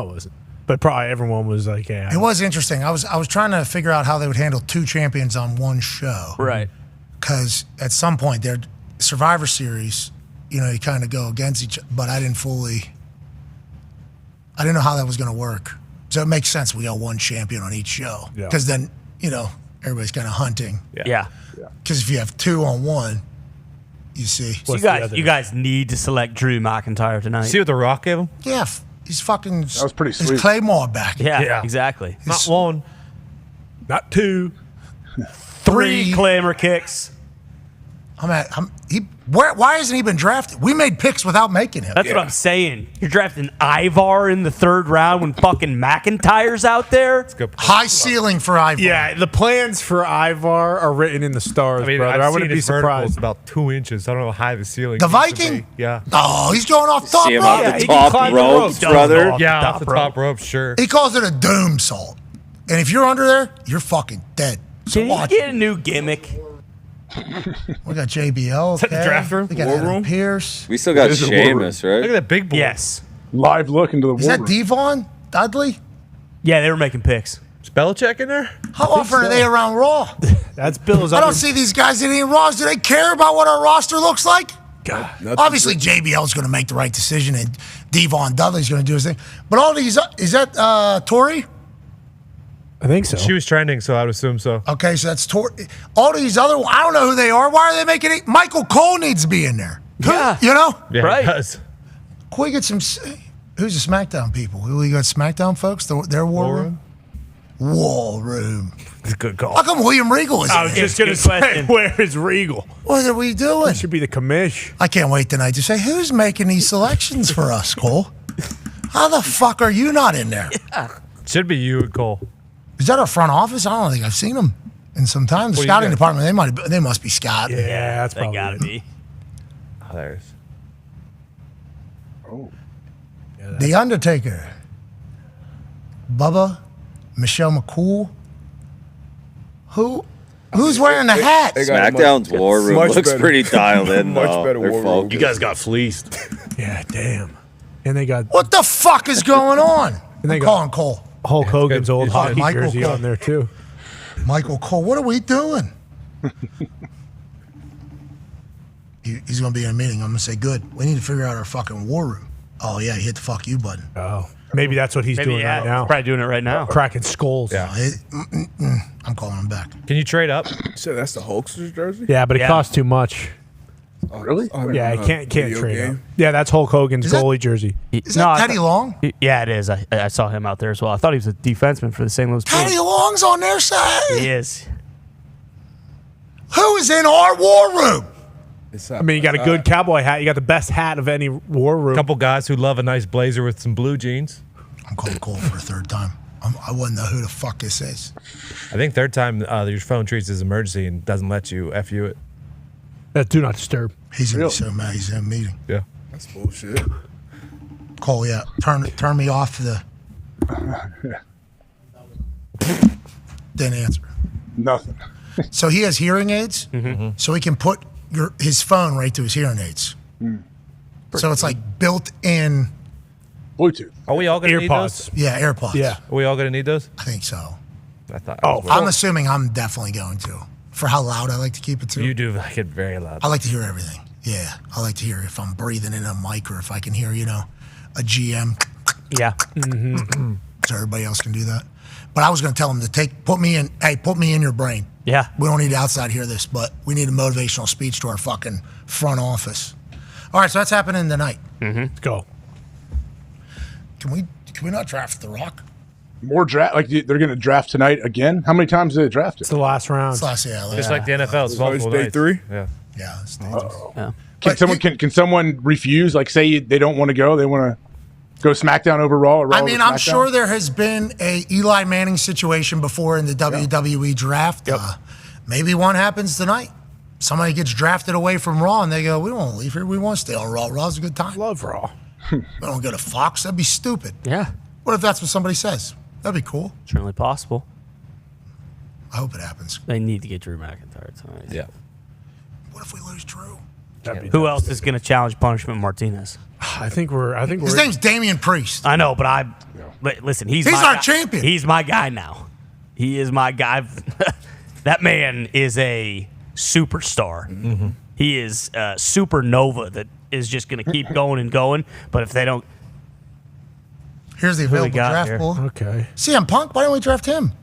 S4: wasn't. But probably everyone was like, yeah.
S3: It was interesting. I was trying to figure out how they would handle 2 champions on one show.
S5: Right.
S3: Because at some point, their Survivor Series, you kind of go against each other. But I didn't know how that was going to work. So it makes sense we got 1 champion on each show.
S4: Yeah.
S3: Because then, everybody's kind of hunting.
S5: Yeah.
S3: Because if you have 2 on one, you see.
S5: So you guys need to select Drew McIntyre tonight.
S7: See what The Rock gave him?
S3: Yeah, he's fucking.
S13: That was pretty
S3: His
S13: sweet.
S3: Claymore back.
S5: Yeah, exactly.
S7: Not 1.
S4: Not 2.
S5: 3 Claymore kicks.
S3: Why hasn't he been drafted? We made picks without making him.
S5: That's what I'm saying. You're drafting Ivar in the 3rd round when fucking McIntyre's out there.
S3: High ceiling for Ivar.
S4: Yeah, the plans for Ivar are written in the stars, brother. I wouldn't be surprised.
S7: About 2 inches. I don't know how high the ceiling.
S3: The
S7: needs to
S3: Viking?
S7: be. Yeah.
S3: Oh, he's going off top
S14: See him
S3: rope.
S14: off the top ropes, brother.
S7: Yeah, off the top rope, sure.
S3: He calls it a doom salt. And if you're under there, you're fucking dead. So
S5: Can you
S3: watch.
S5: get a new gimmick?
S3: We got JBL.
S7: Is that the draft room?
S3: We got
S6: War
S3: Adam
S6: room?
S3: Pierce.
S14: We still got
S13: This is the war room.
S14: Sheamus, right?
S7: Look at that big boy.
S5: Yes.
S13: Live look into the
S3: Is
S13: war
S3: that
S13: room.
S3: Devon Dudley?
S5: Yeah, they were making picks.
S7: Is Belichick in there?
S3: How often are they around Raw?
S4: That's Bill's
S3: I
S4: other.
S3: don't see these guys at any Raws. Do they care about what our roster looks like? Obviously, JBL's going to make the right decision, and Devon Dudley's going to do his thing. But all these, is that Tori?
S4: I think so.
S7: She was trending, so I would assume so.
S3: Okay, so that's Tori. All these other, I don't know who they are. Why are they making it? Michael Cole needs to be in there.
S5: Yeah.
S3: You know?
S7: Yeah,
S5: Right.
S7: it does.
S3: Can we get some, who's the SmackDown people? Who we got SmackDown folks? Their war room? War room.
S7: It's a good call.
S3: How come William Regal is
S4: I
S3: in
S4: was
S3: there?
S4: just going to say, where is Regal?
S3: What are we doing?
S4: It should be the commish.
S3: I can't wait tonight to say, who's making these selections for us, Cole? How the fuck are you not in there?
S7: Should be you and Cole.
S3: Is that our front office? I don't think I've seen them in some time. The
S7: Well, you
S3: scouting
S7: got-
S3: department, they must be scouting.
S4: Yeah, that's
S5: They
S4: probably.
S5: gotta be.
S7: Oh, there's.
S3: The Undertaker, Bubba, Michelle McCool. Who's wearing the hat?
S6: They got a
S14: SmackDown's
S6: much-
S14: war room
S6: much
S14: looks
S6: better-
S14: pretty dialed in.
S6: much
S14: though.
S6: better
S14: They're
S6: war room.
S14: focused.
S19: You guys got fleeced.
S4: Yeah, damn. And they got
S3: What the fuck is going on?
S4: And they
S3: I'm
S4: got-
S3: calling Cole.
S4: Hulk Hogan's old hockey
S3: Michael
S4: jersey
S3: Cole.
S4: on there too.
S3: Michael Cole, what are we doing? He's going to be in a meeting. I'm going to say, good. We need to figure out our fucking war room. Oh, yeah, he hit the fuck you button.
S4: Oh, maybe that's what he's
S5: Maybe,
S4: doing
S5: yeah,
S4: right now.
S5: probably doing it right now.
S4: Cracking skulls.
S7: Yeah.
S3: I'm calling him back.
S7: Can you trade up?
S6: So that's the Hulkster's jersey?
S4: Yeah, but it
S5: Yeah.
S4: costs too much.
S6: Oh,
S13: Really?
S4: Yeah, I can't
S6: video
S4: trade
S6: game?
S4: up. Yeah, that's Hulk Hogan's
S3: Is that-
S4: goalie jersey.
S3: Is that Teddy Long?
S5: Yeah, it is. I saw him out there as well. I thought he was a defenseman for the St. Louis
S3: Teddy
S5: Blues.
S3: Long's on their side.
S5: He is.
S3: Who is in our war room?
S4: I mean, you got a good cowboy hat. You got the best hat of any war room.
S7: Couple guys who love a nice blazer with some blue jeans.
S3: I'm calling Cole for a third time. I wouldn't know who the fuck this is.
S7: I think third time your phone treats as emergency and doesn't let you FU it.
S4: Do not disturb.
S3: He's going to be so mad he's in a meeting.
S7: Yeah.
S6: That's bullshit.
S3: Cole, yeah. Turn me off the... Didn't answer.
S13: Nothing.
S3: So he has hearing aids, so he can put his phone right to his hearing aids. So it's like built-in...
S13: Bluetooth.
S7: Are we all going to need those?
S3: Yeah, AirPods.
S4: Yeah.
S7: Are we all going to need those?
S3: I think so.
S7: I thought.
S3: I'm assuming I'm definitely going to. For how loud I like to keep it to.
S7: You do like it very loud.
S3: I like to hear everything. Yeah. I like to hear if I'm breathing in a mic or if I can hear, a GM.
S5: Yeah.
S3: So everybody else can do that. But I was going to tell him to put me in your brain.
S5: Yeah.
S3: We don't need to outside hear this, but we need a motivational speech to our fucking front office. All right, so that's happening tonight.
S4: Let's go.
S3: Can we not draft The Rock?
S13: More draft, like they're going to draft tonight again. How many times did they draft it?
S4: It's the last round.
S7: Just like the NFL. It's multiple
S6: day
S7: nights.
S6: 3.
S7: Yeah.
S3: Yeah. It's
S13: Can someone refuse? Like, say they don't want to go, they want to go SmackDown over Raw. Or Raw
S3: I mean,
S13: over
S3: I'm
S13: SmackDown?
S3: sure there has been a Eli Manning situation before in the WWE draft. Maybe one happens tonight. Somebody gets drafted away from Raw, and they go, "We don't want to leave here. We want to stay on Raw. Raw's a good time.
S4: Love Raw.
S3: We don't go to Fox. That'd be stupid."
S1: Yeah.
S3: What if that's what somebody says? That'd be cool.
S1: Certainly possible.
S3: I hope it happens.
S1: They need to get Drew McIntyre tonight.
S7: Yeah.
S3: What if we lose Drew?
S5: Who else is going to challenge Punishment Martinez?
S4: I think we're.
S3: His name's Damian Priest.
S5: I know, but listen. He's
S3: our
S5: my guy.
S3: champion.
S5: He's my guy now. He is my guy. That man is a superstar.
S7: Mm-hmm.
S5: He is a supernova that is just going to keep going and going. But if they don't,
S3: Here's the
S5: Who we
S3: available
S5: got
S3: draft
S5: here?
S3: pool.
S4: Okay.
S3: CM Punk. Why don't we draft him?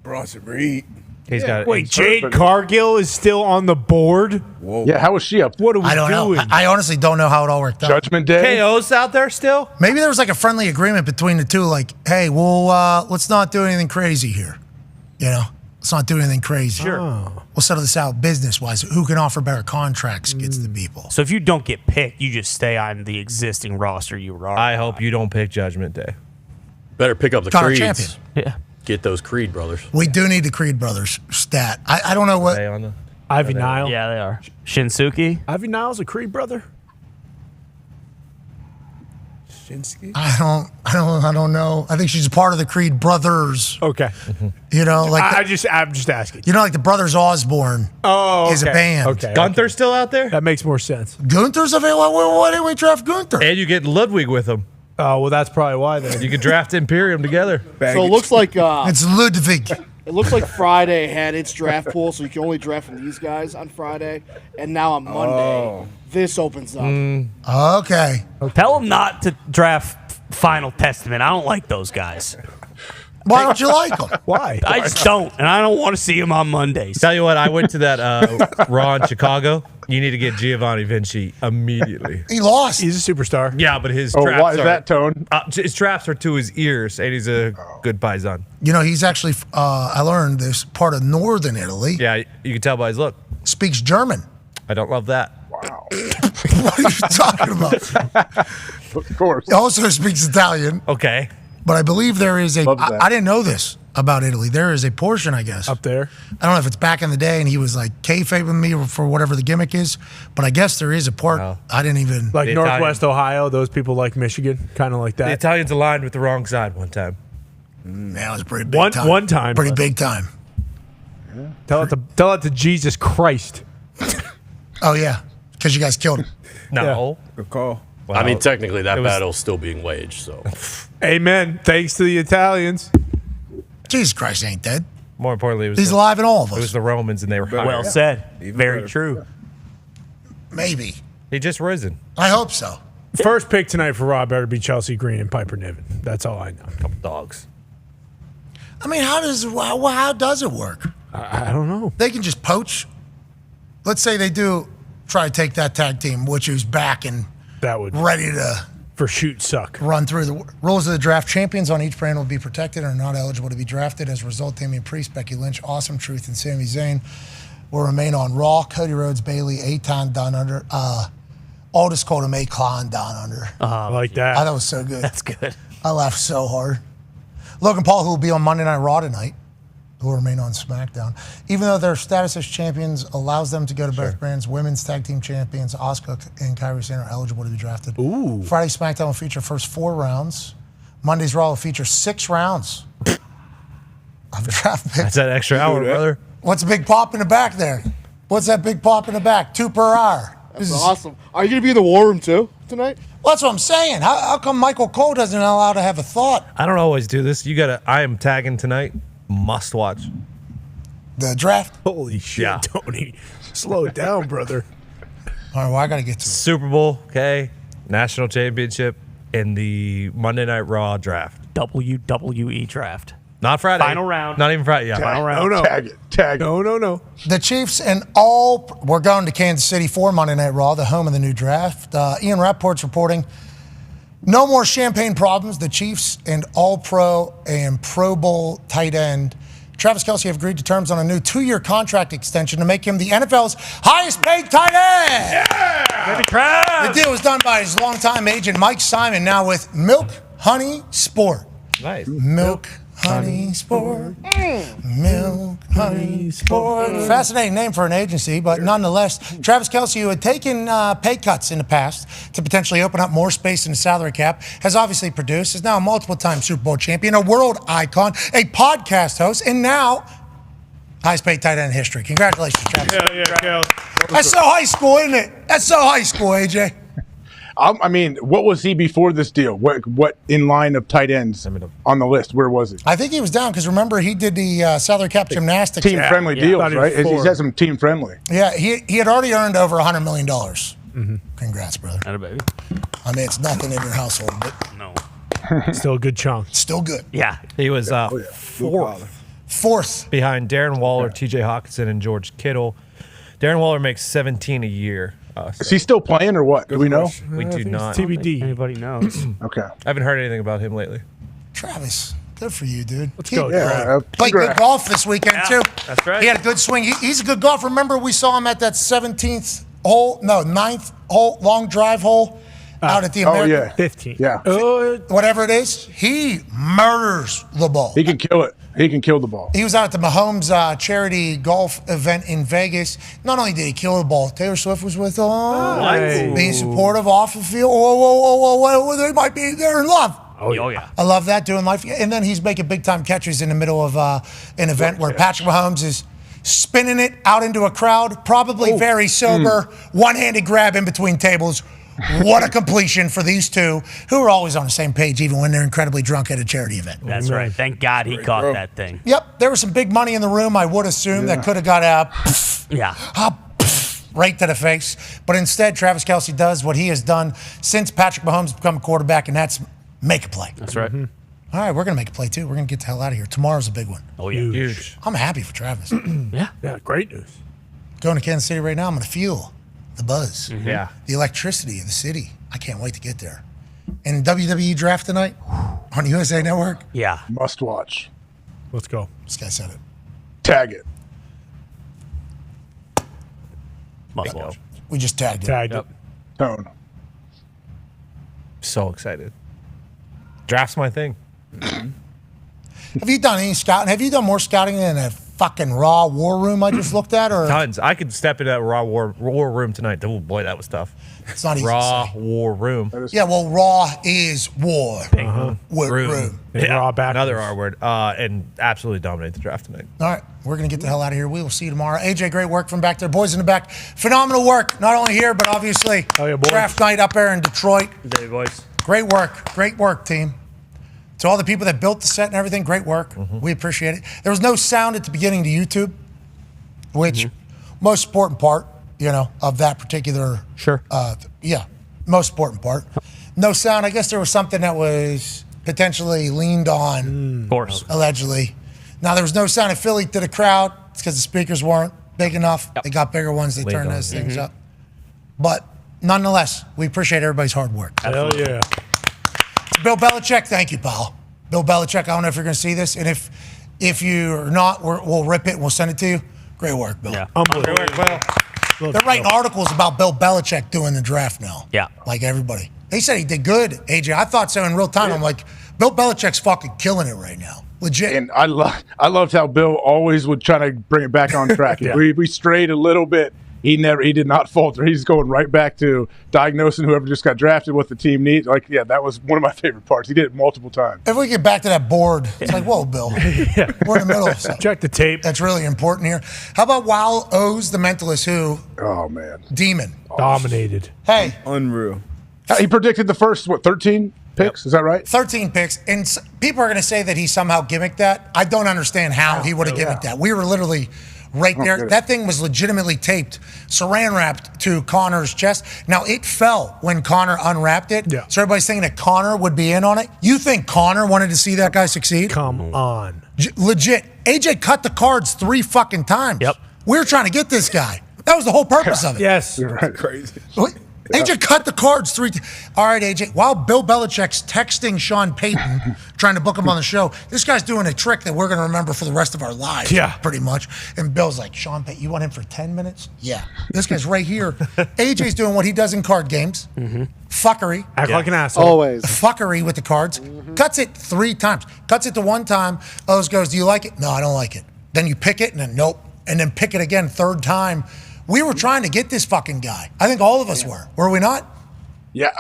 S6: Bronson Reed.
S7: He's got
S4: Wait, Jade Cargill is still on the board?
S6: Whoa.
S13: Yeah, how was she up?
S4: What are we
S3: I don't
S4: doing?
S3: know. I honestly don't know how it all worked out.
S13: Judgment Day.
S7: KO's out there still?
S3: Maybe there was like a friendly agreement between the two, like, hey, well, let's not do anything crazy here. You know, let's not do anything crazy.
S5: Sure.
S3: We'll settle this out business-wise. Who can offer better contracts gets the people.
S5: So if you don't get picked, you just stay on the existing roster you were on.
S7: I hope you don't pick Judgment Day.
S19: Better pick up the
S3: Connor
S19: Creeds.
S3: champion.
S5: Yeah.
S19: Get those Creed brothers.
S3: We do need the Creed brothers stat. I don't know what.
S7: Stay on the.
S4: Ivy Nile.
S5: Yeah, they are. Shinsuke.
S4: Ivy Nile's a Creed brother.
S6: Shinsky.
S3: I don't know. I think she's a part of the Creed brothers.
S4: Okay.
S3: You know, like
S4: I'm just asking.
S3: you know, like the brothers Osborne is a band.
S4: Okay.
S7: Gunther's still out there?
S4: That makes more sense.
S3: Gunther's available. Why didn't we draft Gunther?
S7: And you get Ludwig with him.
S4: Oh, well, that's probably why then.
S7: You could draft Imperium together.
S2: So it looks like
S3: It's Ludwig.
S2: it looks like Friday had its draft pool, so you can only draft from these guys on Friday. And now on Monday, this opens up.
S3: Okay.
S5: Tell them not to draft Final Testament. I don't like those guys.
S3: Why don't you like them?
S4: Why?
S5: I just don't, and I don't want to see them on Mondays.
S7: Tell you what, I went to that Raw in Chicago. You need to get Giovanni Vinci immediately.
S3: He lost.
S4: He's a superstar.
S7: Yeah, but his
S13: Oh,
S7: traps
S13: why is
S7: are,
S13: that tone?
S7: his traps are to his ears, and he's a good paisan.
S3: You know, he's actually, I learned this, part of northern Italy.
S7: Yeah, you can tell by his look.
S3: Speaks German.
S7: I don't love that.
S13: Wow.
S3: What are you talking about?
S13: Of course.
S3: He also speaks Italian,
S7: Okay.
S3: but I believe there is a.
S13: Love that.
S3: I didn't know this about Italy. There is a portion, I guess.
S4: Up there.
S3: I don't know if it's back in the day and he was like kayfabing me for whatever the gimmick is, but I guess there is a part.
S7: Oh.
S3: I didn't even.
S4: Like
S7: The
S4: Northwest Ohio, those people like Michigan, kind of like
S7: The
S4: that.
S7: Italians aligned with the wrong side one time.
S3: Man, it was pretty big time.
S4: One time.
S3: Pretty big time.
S4: Tell it to Jesus Christ.
S3: Oh, yeah. Because you guys killed him.
S7: No.
S6: Good call.
S7: Wow.
S19: I mean, technically, that
S7: It was-
S19: battle's still being waged. So
S4: Amen. Thanks to the Italians.
S3: Jesus Christ ain't dead.
S7: More importantly, it was
S3: He's alive in all of us.
S7: It was the Romans, and they were higher.
S5: Well said.
S6: Even
S5: Very
S6: better.
S5: true.
S3: Maybe.
S7: He just risen.
S3: I hope so.
S4: First pick tonight for Raw better be Chelsea Green and Piper Niven. That's all I know.
S7: Couple dogs.
S3: I mean, how does it work?
S4: I don't know.
S3: They can just poach. Let's say they do try to take that tag team, which is back and
S4: That would
S3: ready to
S4: for shoot suck.
S3: run through the rules of the draft. Champions on each brand will be protected and are not eligible to be drafted. As a result, Damian Priest, Becky Lynch, Awesome Truth, and Sami Zayn will remain on Raw. Cody Rhodes, Bayley, Eitan, Dahn under. Aldous called him Akon Dahn under.
S4: I like that.
S3: I thought it was so good.
S5: That's good.
S3: I laughed so hard. Logan Paul, who will be on Monday Night Raw tonight, who will remain on SmackDown. Even though their status as champions allows them to go to both brands, women's tag team champions Asuka and Kairi Sane are eligible to be drafted.
S4: Ooh.
S3: Friday SmackDown will feature first 4 rounds. Monday's Raw will feature 6 rounds of draft picks.
S7: That's that extra hour, brother.
S3: What's a big pop in the back there? What's that big pop in the back? 2 per hour.
S2: That's awesome. Are you going to be in the war room too tonight?
S3: Well, that's what I'm saying. How come Michael Cole doesn't allow to have a thought?
S7: I don't always do this. You gotta. I am tagging tonight. Must watch.
S3: The draft?
S4: Holy shit,
S7: Yeah.
S4: Tony. Slow it down, brother.
S3: All right, well, I got to get to it.
S7: Super Bowl, okay, national championship, and the Monday Night Raw draft.
S5: WWE draft.
S7: Not Friday.
S5: Final round.
S7: Not even Friday. Yeah.
S5: Final round.
S4: No.
S13: Tag it. Tag it.
S4: No.
S3: The Chiefs and we're going to Kansas City for Monday Night Raw, the home of the new draft. Ian Rappaport's reporting No more champagne problems. The Chiefs and All-Pro and Pro Bowl tight end Travis Kelce have agreed to terms on a new 2-year contract extension to make him the NFL's highest-paid tight end. Yeah! The deal was done by his longtime agent Mike Simon, now with Milk Honey Sport.
S7: Nice.
S3: Milk Honey Sport. Milk Honey Sport. Fascinating name for an agency, but nonetheless, Travis Kelce, who had taken pay cuts in the past to potentially open up more space in the salary cap, has obviously produced, is now a multiple-time Super Bowl champion, a world icon, a podcast host, and now highest paid tight end in history. Congratulations, Travis.
S4: Yeah, Kel.
S3: That's so high school, isn't it? That's so high school, AJ.
S13: I mean, what was he before this deal? What in line of tight ends on the list? Where was he?
S3: I think he was down because remember he did the salary cap gymnastics.
S13: Team-friendly deals, right? He says some team-friendly.
S3: Yeah, he had already earned over $100 million. Mm-hmm. Congrats, brother.
S5: Not a baby.
S3: I mean, it's nothing in your household, but
S5: no,
S4: still a good chunk.
S3: Still good.
S5: Yeah,
S7: he was fourth behind Darren Waller, T.J. Hawkinson, and George Kittle. Darren Waller makes $17 a year.
S13: Is he still playing or what? Do we know?
S7: We do not.
S4: TBD.
S5: Anybody knows?
S13: Okay.
S7: I haven't heard anything about him lately.
S3: Travis, good for you, dude.
S4: Let's go, Travis.
S3: Played good golf this weekend, too.
S5: That's right.
S3: He had a good swing. He's a good golfer. Remember, we saw him at that 9th hole, long drive hole out at the American.
S4: 15.
S13: Yeah.
S3: Whatever it is, he murders the ball.
S13: He can kill it. He can kill the ball.
S3: He was out at the Mahomes charity golf event in Vegas. Not only did he kill the ball, Taylor Swift was with him.
S5: Nice.
S3: Being supportive off the field. Whoa, they might be there in love.
S5: Oh, yeah.
S3: I love that, doing life. And then he's making big-time catches in the middle of an event where Patrick Mahomes is spinning it out into a crowd, probably very sober, one-handed grab in between tables. What a completion for these two, who are always on the same page, even when they're incredibly drunk at a charity event.
S5: That's right. Thank God he caught that thing.
S3: Yep, there was some big money in the room, I would assume, that could have got right to the face. But instead, Travis Kelce does what he has done since Patrick Mahomes has become a quarterback, and that's make a play.
S5: That's right.
S3: All right, we're going to make a play, too. We're going to get the hell out of here. Tomorrow's a big one.
S5: Oh, yeah.
S4: Huge.
S3: I'm happy for Travis.
S4: Yeah, great news.
S3: Going to Kansas City right now, I'm going to fuel the buzz.
S7: Yeah.
S3: The electricity of the city. I can't wait to get there. And WWE draft tonight on USA Network.
S5: Yeah.
S13: Must watch.
S4: Let's go.
S3: This guy said it.
S13: Tag it.
S5: Must watch.
S3: We just tagged it.
S4: Tagged it.
S13: Tone.
S7: So excited. Draft's my thing.
S3: Have you done any scouting? Have you done more scouting than a fucking Raw War Room I just looked at? Or
S7: Tons. I could step into that Raw War Room tonight. Oh, boy, that was tough.
S3: It's not easy
S7: Raw
S3: to say.
S7: War Room.
S3: Yeah, well, Raw is war. Room.
S7: Yeah,
S4: Raw backwards.
S7: another R word. And absolutely dominate the draft tonight.
S3: All right, we're going to get the hell out of here. We will see you tomorrow. AJ, great work from back there. Boys in the back, phenomenal work, not only here, but obviously draft night up there in Detroit.
S5: Hey, boys.
S3: Great work, team. To all the people that built the set and everything, great work. We appreciate it. There was no sound at the beginning to YouTube, which most important part, of that particular.
S5: Sure.
S3: Most important part. No sound. I guess there was something that was potentially leaned on.
S5: Of course.
S3: Allegedly. Now, there was no sound in Philly to the crowd. It's because the speakers weren't big enough. They got bigger ones. They turned those things up. But nonetheless, we appreciate everybody's hard work.
S4: Hell yeah.
S3: Bill Belichick, thank you, pal. Bill Belichick, I don't know if you're going to see this. And if you're not, we'll rip it and we'll send it to you. Great work, Bill.
S5: Yeah.
S3: Great work, Bill. They're writing articles about Bill Belichick doing the draft now.
S5: Yeah.
S3: Like everybody. They said he did good, AJ. I thought so in real time. I'm like, Bill Belichick's fucking killing it right now. Legit.
S13: And I loved how Bill always would try to bring it back on track.
S4: Yeah.
S13: We strayed a little bit. He did not falter. He's going right back to diagnosing whoever just got drafted, what the team needs. That was one of my favorite parts. He did it multiple times.
S3: If we get back to that board, it's like, whoa, Bill. We're in the middle of something.
S4: Check the tape.
S3: That's really important here. How about Wow O's the Mentalist, who?
S13: Oh, man.
S3: Demon.
S4: Dominated.
S3: Hey.
S6: Unreal.
S13: He predicted the first, 13 picks? Yep. Is that right?
S3: 13 picks. And people are going to say that he somehow gimmicked that. I don't understand how he would have gimmicked that. We were literally right there. That thing was legitimately taped, saran wrapped to Connor's chest. Now, it fell when Connor unwrapped it. Yeah. So everybody's thinking that Connor would be in on it. You think Connor wanted to see that guy succeed?
S4: Come on.
S3: Legit. AJ cut the cards 3 fucking times.
S5: Yep.
S3: We were trying to get this guy. That was the whole purpose of it.
S4: Yes.
S13: You're right.
S6: Crazy.
S3: AJ cut the cards 3 times. All right, AJ. While Bill Belichick's texting Sean Payton, trying to book him on the show, this guy's doing a trick that we're going to remember for the rest of our lives.
S4: Yeah.
S3: Pretty much. And Bill's like, Sean Payton, you want him for 10 minutes? Yeah. This guy's right here. AJ's doing what he does in card games. Fuckery.
S4: Act like an asshole.
S12: Always.
S3: Fuckery with the cards. Cuts it 3 times. Cuts it to 1 time. O's goes, do you like it? No, I don't like it. Then you pick it, and then nope. And then pick it again 3rd time. We were trying to get this fucking guy. I think all of us were we not?
S13: Yeah,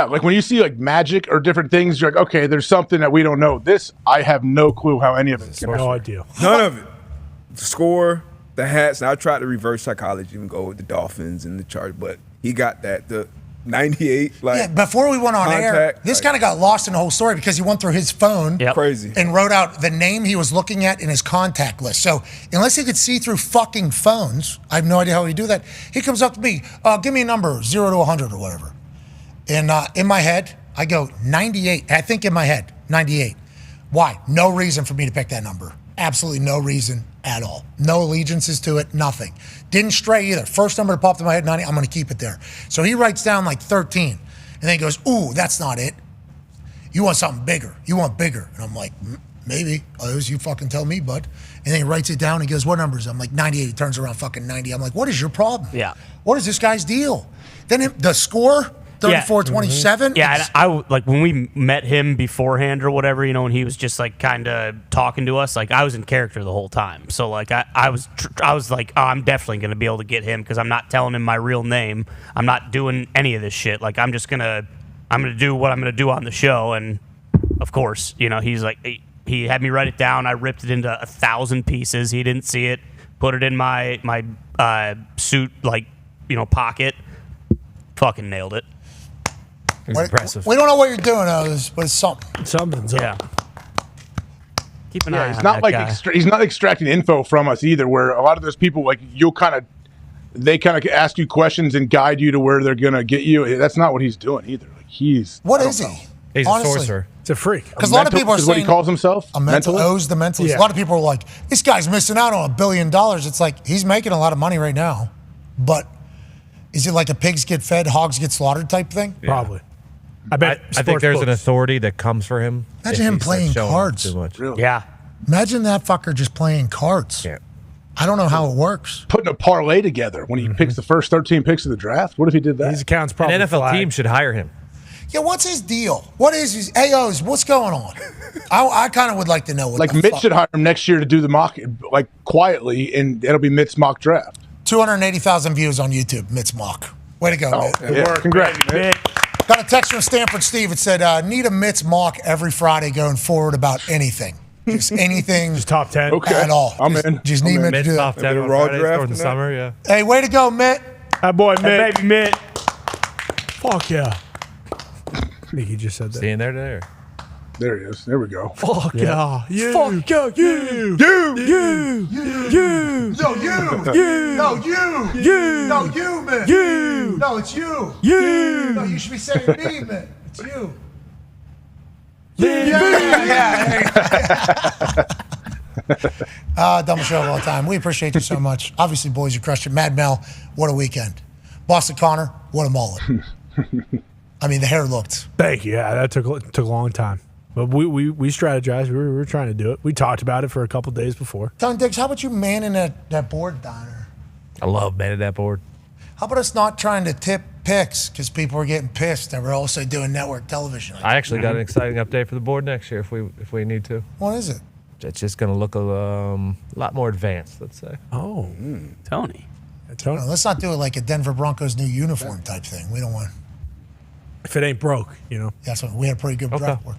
S13: like when you see like magic or different things, you're like, okay, there's something that we don't know. This, I have no clue how any of it.
S4: No idea.
S6: None of it. The score, the hats. And I tried to reverse psychology and go with the Dolphins and the Chargers, but he got that. The 98.
S3: Yeah, before we went on air, this kind of got lost in the whole story because he went through his phone
S6: Crazy.
S3: and wrote out the name he was looking at in his contact list. So unless he could see through fucking phones, I have no idea how he do that. He comes up to me, give me a number, 0 to 100 or whatever. And in my head, I go 98. I think in my head, 98. Why? No reason for me to pick that number. Absolutely no reason at all. No allegiances to it, nothing. Didn't stray either. First number that popped in my head, 90, I'm going to keep it there. So he writes down like 13. And then he goes, ooh, that's not it. You want something bigger. You want bigger. And I'm like, maybe. As you fucking tell me, bud. And then he writes it down. He goes, what number is it? I'm like, 98. He turns around, fucking 90. I'm like, what is your problem?
S5: Yeah.
S3: What is this guy's deal? Then the score, 34-27.
S5: Yeah, and I like when we met him beforehand or whatever, you know, when he was just like kind of talking to us, like I was in character the whole time. So like I was like, oh, I'm definitely gonna be able to get him because I'm not telling him my real name. I'm not doing any of this shit. Like I'm gonna do what I'm gonna do on the show. And of course, you know, he's like, he had me write it down. I ripped it into 1,000 pieces. He didn't see it. Put it in my suit, like, you know, pocket. Fucking nailed it.
S3: Impressive. We don't know what you're doing, but it's something.
S4: Something's up.
S5: Yeah. Keep an eye
S13: He's
S5: on
S13: not
S5: that
S13: like
S5: guy.
S13: he's not extracting info from us either. Where a lot of those people, like they kind of ask you questions and guide you to where they're gonna get you. That's not what he's doing either. Like
S3: What is he?
S7: He's
S3: Honestly.
S7: a sorcerer.
S4: It's a freak.
S3: Because a lot of people are
S13: is
S3: saying
S13: what he calls himself.
S3: A mental. O's the mentalist.
S4: Yeah.
S3: A lot of people are like, this guy's missing out on $1 billion. It's like he's making a lot of money right now, but is it like a pigs get fed, hogs get slaughtered type thing?
S4: Probably. I bet.
S7: I think there's an authority that comes for him.
S3: Imagine
S7: if
S3: him
S7: he starts
S3: playing
S7: showing
S3: cards.
S7: Too much.
S13: Really?
S5: Yeah.
S3: Imagine that fucker just playing cards.
S7: Yeah.
S3: I don't know how it works.
S13: Putting a parlay together when he picks the first 13 picks of the draft. What if he did that?
S4: His account's probably
S7: An NFL
S4: flagged.
S7: team should hire him.
S3: Yeah, what's his deal? What is his AOs? What's going on? I kind of would like to know what
S13: Like
S3: the
S13: Mitt
S3: fuck.
S13: should hire him next year to do the mock, like quietly, and it'll be Mitt's mock draft.
S3: 280,000 views on YouTube, Mitt's mock. Way to go, Mitt.
S13: Yeah, congrats, Mitt.
S3: Got a text from Stanford Steve. It said, need a Mitt's mock every Friday going forward about anything. Just anything.
S4: Just top 10.
S13: Okay.
S3: At all.
S13: I'm in.
S3: Just need Mitt to
S7: Mitt's
S3: do
S7: top
S3: that.
S7: 10
S6: a
S7: on
S6: raw
S7: Fridays
S6: draft
S7: during the
S6: tonight?
S7: summer, yeah.
S3: Hey, way to go, Mitt.
S4: That boy,
S5: Hey,
S4: Mitt.
S5: baby Mitt.
S4: Fuck yeah. I think he just said that.
S7: Seeing there today.
S13: There he is. There we go.
S4: Fuck yeah. You.
S3: Fuck
S4: yeah. You. You. You.
S3: No, you.
S4: You.
S3: No, you.
S4: You.
S3: No, you, Mitt.
S4: You.
S3: No, it's you.
S4: You.
S3: No, you should be saying me, Mitt. It's you. Dumbest show of all time. We appreciate you so much. Obviously, boys, you crushed it. Mad Mel, what a weekend. Boston Connor, what a mullet. I mean, the hair looked.
S4: Thank you. Yeah, that took a long time. But we strategized. We were trying to do it. We talked about it for a couple days before.
S3: Tony Diggs, how about you manning that board, Donner?
S7: I love manning that board.
S3: How about us not trying to tip picks because people are getting pissed and we're also doing network television?
S7: I actually got an exciting update for the board next year if we need to.
S3: What is it?
S7: It's just going to look a lot more advanced, let's say.
S4: Oh,
S5: Tony.
S3: No, let's not do it like a Denver Broncos new uniform type thing. We don't want.
S4: if it ain't broke, you know.
S3: That's what we had a pretty good draft board.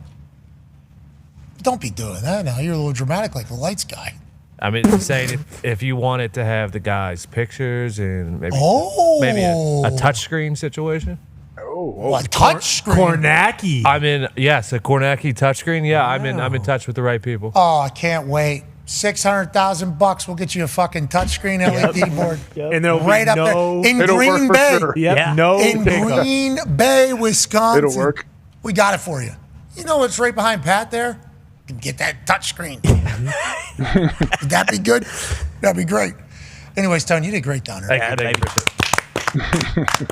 S3: Don't be doing that now. You're a little dramatic like the lights guy.
S7: I mean, saying if you wanted to have the guys' pictures and maybe a touchscreen situation.
S3: What touchscreen?
S4: Kornacki.
S7: I'm in. Yes, a Kornacki touchscreen. Yeah, I'm in touch with the right people.
S3: Oh, I can't wait. $600,000. We'll get you a fucking touchscreen LED board.
S4: And there'll
S3: right
S4: be
S3: up
S4: no,
S3: there in Green Bay.
S4: Yep, yeah. No
S3: in
S4: pickup.
S3: Green Bay, Wisconsin.
S13: It'll work.
S3: We got it for you. You know what's right behind Pat there? You can get that touchscreen. Would that be good? That'd be great. Anyways, Tony, you did great down there.
S7: Thank you.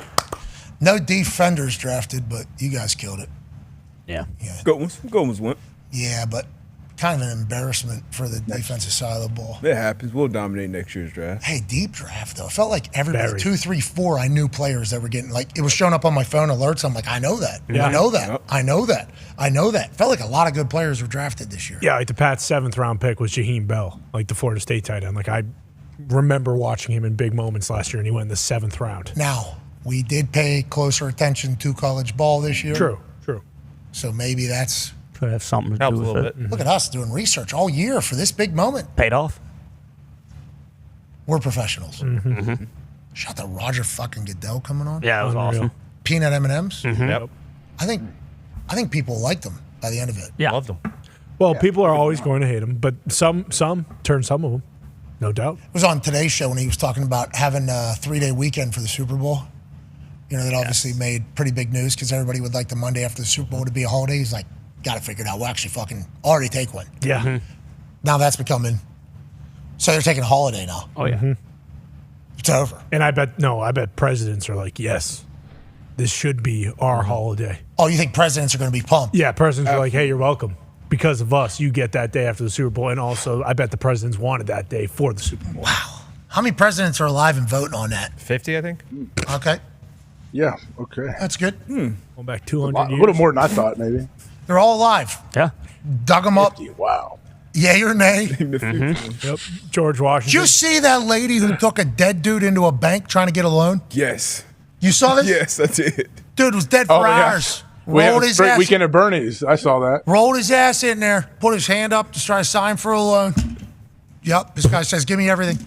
S3: No defenders drafted, but you guys killed it.
S5: Yeah.
S6: Good ones went.
S3: Yeah, but kind of an embarrassment for the defensive side of the ball.
S6: It happens. We'll dominate next year's draft.
S3: Hey, deep draft, though. It felt like everybody, 2, 3, 4, I knew players that were getting, like, it was showing up on my phone alerts. I'm like, I know that.
S4: Yeah.
S3: I know that.
S4: Yep.
S3: I know that. I know that. Felt like a lot of good players were drafted this year.
S4: Yeah, like the Pats' 7th round pick was Jaheim Bell, like the Florida State tight end. Like I remember watching him in big moments last year, and he went in the 7th round.
S3: Now, we did pay closer attention to college ball this year.
S4: True.
S3: So maybe that's...
S5: Could have something to
S7: Helps
S5: do
S7: a
S5: with
S7: little
S5: it.
S7: bit.
S3: Look at us doing research all year for this big moment.
S5: Paid off.
S3: We're professionals.
S5: Mm-hmm.
S3: Shout out to Roger fucking Goodell coming on.
S5: Yeah, it was awesome.
S3: Peanut M&Ms.
S5: Mhm.
S7: Yep.
S3: I think people liked them by the end of it.
S5: Yeah.
S7: Loved them.
S4: Well, people are always going to hate him, but some turn some of them, no doubt.
S3: It was on Today's Show when he was talking about having a 3-day weekend for the Super Bowl. You know, that obviously made pretty big news because everybody would like the Monday after the Super Bowl to be a holiday. He's like, got to figure it out. We'll actually fucking already take one.
S4: Yeah.
S3: Now that's becoming... So they're taking a holiday now.
S5: Oh, yeah.
S3: It's over.
S4: And I bet presidents are like, yes, this should be our holiday.
S3: Oh, you think presidents are going to be pumped?
S4: Yeah, presidents are like, hey, you're welcome. Because of us, you get that day after the Super Bowl. And also, I bet the presidents wanted that day for the Super Bowl.
S3: Wow. How many presidents are alive and voting on that?
S7: 50, I think.
S3: Okay.
S13: Yeah, okay.
S3: That's good.
S4: Going back 200
S13: A
S4: years.
S13: little more than I thought, maybe.
S3: They're all alive.
S5: Yeah.
S3: Dug them up.
S13: Wow.
S3: Yay or nay?
S4: Yep. George
S3: Did
S4: Washington.
S3: you see that lady who took a dead dude into a bank trying to get a loan?
S6: Yes.
S3: You saw this?
S6: Yes, I did.
S3: Dude was dead for hours.
S13: We had
S3: Rolled
S13: a
S3: his
S13: straight
S3: ass.
S13: weekend at Bernie's. I saw that.
S3: Rolled his ass in there. Put his hand up to try to sign for a loan. Yep. This guy says, "Give me everything."